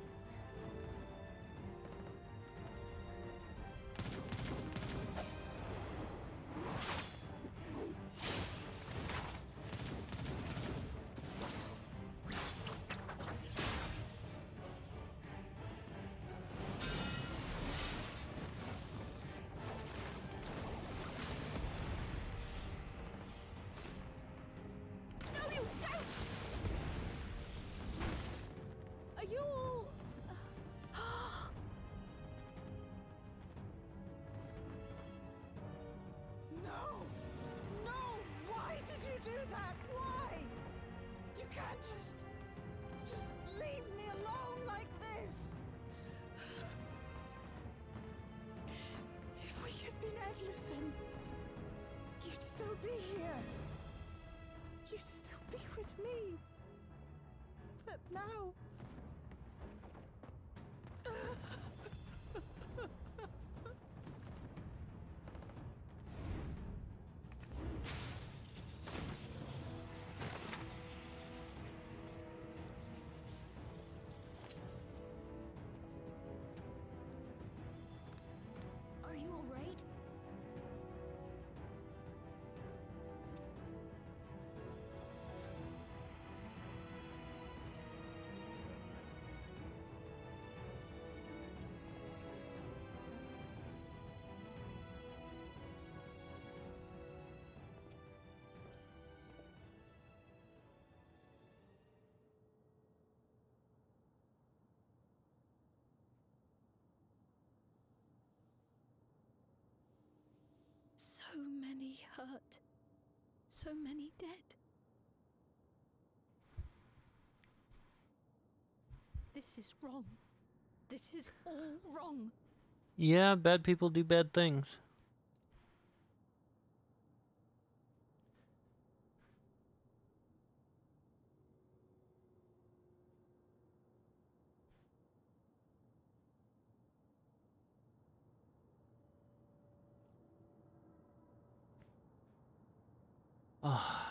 fuel! No! No! Why did you do that? Why? You can't just leave me alone like this! If we had been endless then, you'd still be here. You'd still be with me. But now... Are you alright? So many hurt. So many dead. This is wrong. This is all wrong. Yeah, bad people do bad things. Ah.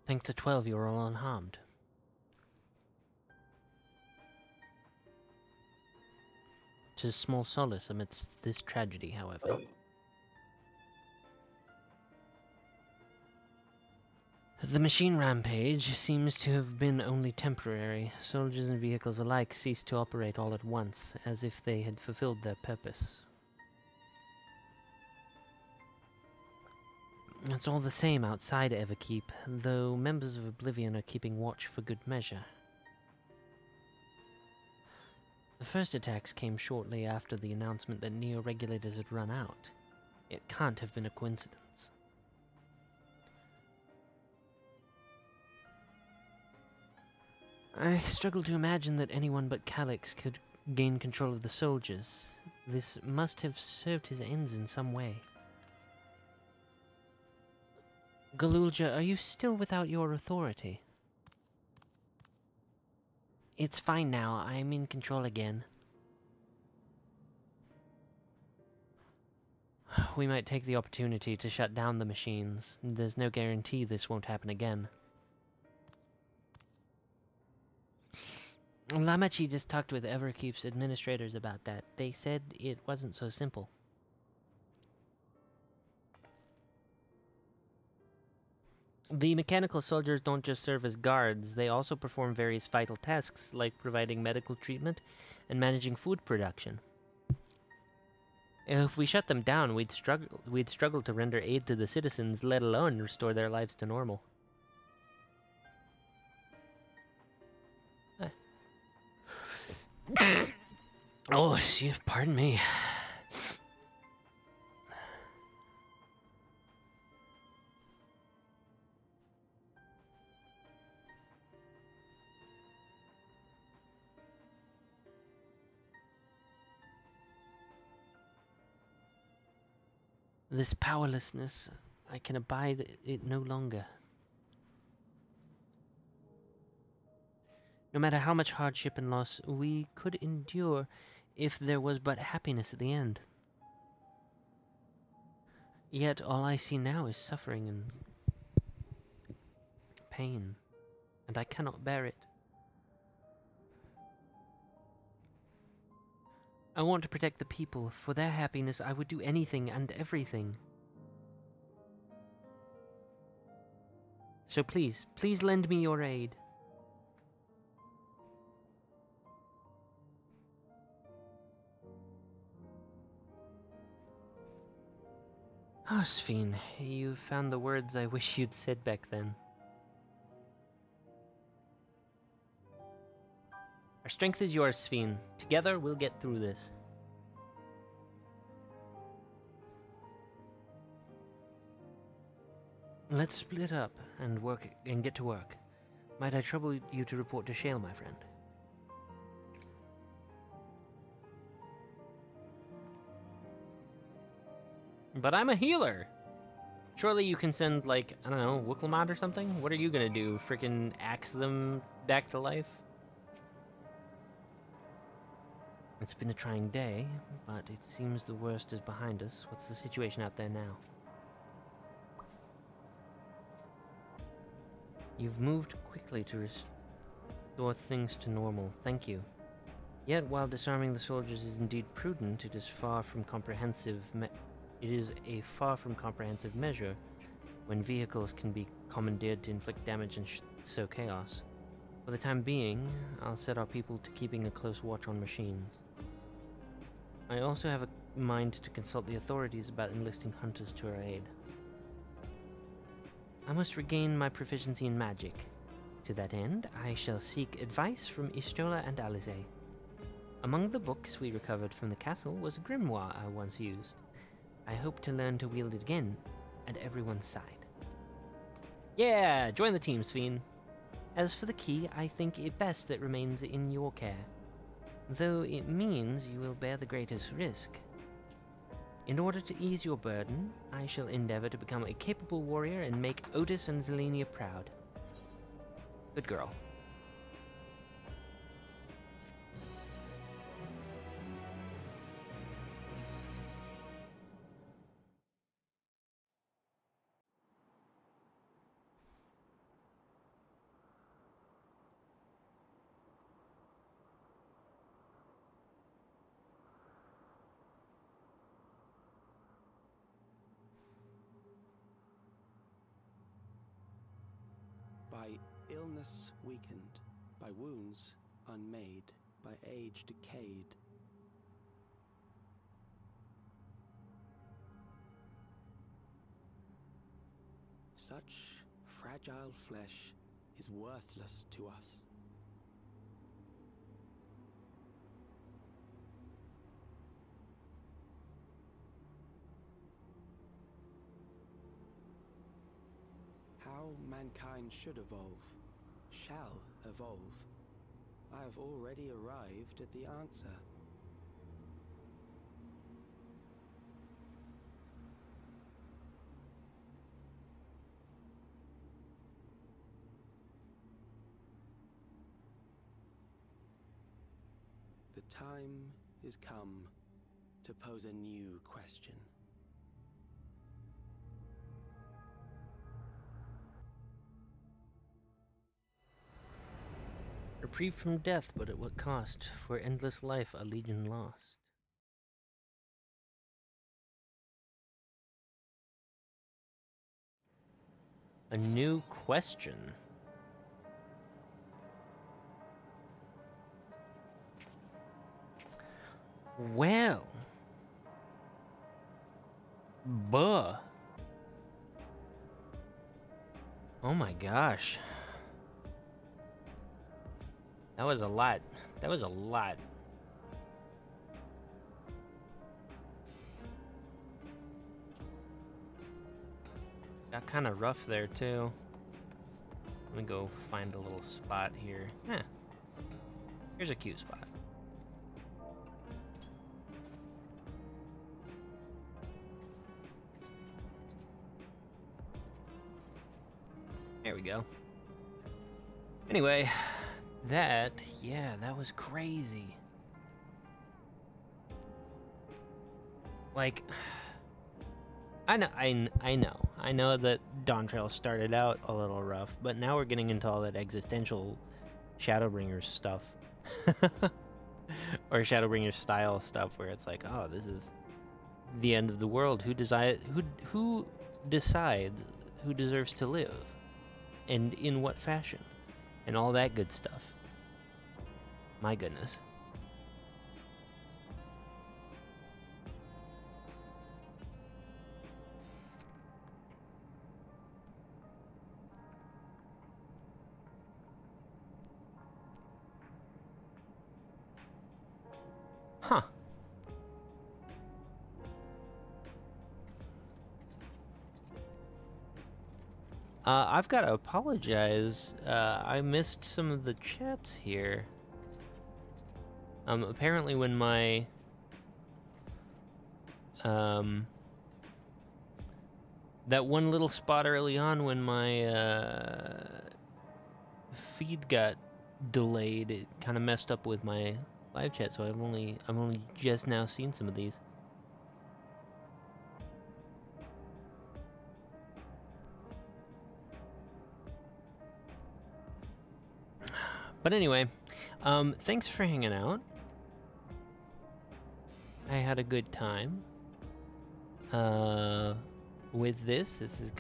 Thank the 12 you are all unharmed. 'Tis small solace amidst this tragedy, however. The machine rampage seems to have been only temporary. Soldiers and vehicles alike ceased to operate all at once, as if they had fulfilled their purpose. It's all the same outside Everkeep, though members of Oblivion are keeping watch for good measure. The first attacks came shortly after the announcement that Neo-regulators had run out. It can't have been a coincidence. I struggle to imagine that anyone but Calyx could gain control of the soldiers. This must have served his ends in some way. Galulja, are you still without your authority? It's fine now. I'm in control again. We might take the opportunity to shut down the machines. There's no guarantee this won't happen again. Lamachi just talked with Everkeep's administrators about that. They said it wasn't so simple. The mechanical soldiers don't just serve as guards, they also perform various vital tasks like providing medical treatment and managing food production. If we shut them down, we'd struggle to render aid to the citizens, let alone restore their lives to normal. Oh, excuse, pardon me. This powerlessness, I can abide it no longer. No matter how much hardship and loss we could endure if there was but happiness at the end. Yet all I see now is suffering and pain, and I cannot bear it. I want to protect the people. For their happiness, I would do anything and everything. So please, please lend me your aid. Ah, Sphene, you found the words I wish you'd said back then. Our strength is yours, Sphene. Together, we'll get through this. Let's split up and get to work. Might I trouble you to report to Shale, my friend? But I'm a healer! Surely you can send, like, I don't know, Wookelmod or something? What are you gonna do? Frickin' axe them back to life? It's been a trying day, but it seems the worst is behind us. What's the situation out there now? You've moved quickly to restore things to normal. Thank you. Yet, while disarming the soldiers is indeed prudent, it is a far from comprehensive measure when vehicles can be commandeered to inflict damage and sow chaos. For the time being, I'll set our people to keeping a close watch on machines. I also have a mind to consult the authorities about enlisting hunters to our aid. I must regain my proficiency in magic. To that end, I shall seek advice from Ishtola and Alize. Among the books we recovered from the castle was a grimoire I once used. I hope to learn to wield it again, at everyone's side. Yeah! Join the team, Sphene! As for the key, I think it best that remains in your care, though it means you will bear the greatest risk. In order to ease your burden, I shall endeavor to become a capable warrior and make Otis and Zelenia proud. Good girl. By illness weakened, by wounds unmade, by age decayed. Such fragile flesh is worthless to us. How mankind should evolve, shall evolve, I have already arrived at the answer. The time is come to pose a new question. Reprieve from death, but at what cost? For endless life, a legion lost. A new question. Well. Buh. Oh my gosh. That was a lot. That was a lot. Got kind of rough there too. Let me go find a little spot here. Here's a cute spot. There we go. Anyway, that was crazy. Like, I know that Dawntrail started out a little rough, but now we're getting into all that existential Shadowbringers stuff. Or Shadowbringer style stuff where it's like, oh, this is the end of the world. Who decides who deserves to live, and in what fashion, and all that good stuff. My goodness. Huh. I've got to apologize. I missed some of the chats here. Apparently when my that one little spot early on when my feed got delayed, it kind of messed up with my live chat, so I'm only just now seen some of these. But anyway, thanks for hanging out. I had a good time with this. This has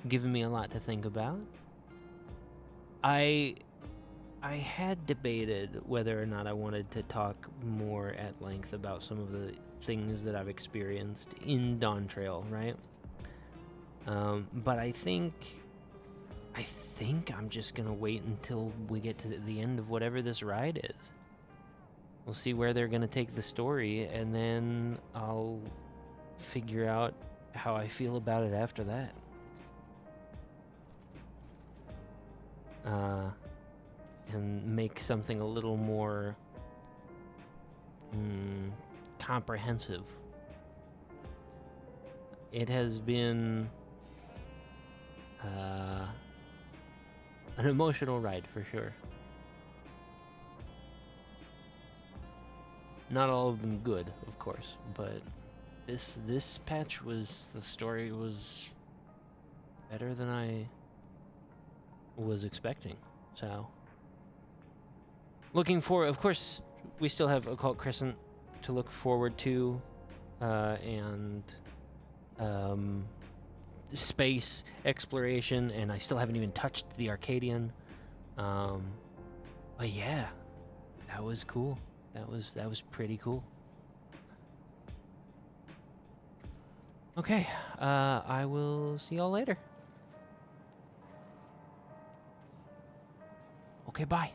given me a lot to think about. I had debated whether or not I wanted to talk more at length about some of the things that I've experienced in Dawntrail, right? But I think I'm just gonna wait until we get to the end of whatever this ride is. We'll see where they're gonna take the story, and then I'll figure out how I feel about it after that. And make something a little more comprehensive. It has been an emotional ride for sure. Not all of them good, of course, but this patch the story was better than I was expecting. So looking forward, of course, we still have Occult Crescent to look forward to, and space exploration, and I still haven't even touched the Arcadian. But yeah, that was cool. That was pretty cool. Okay, I will see y'all later. Okay, bye.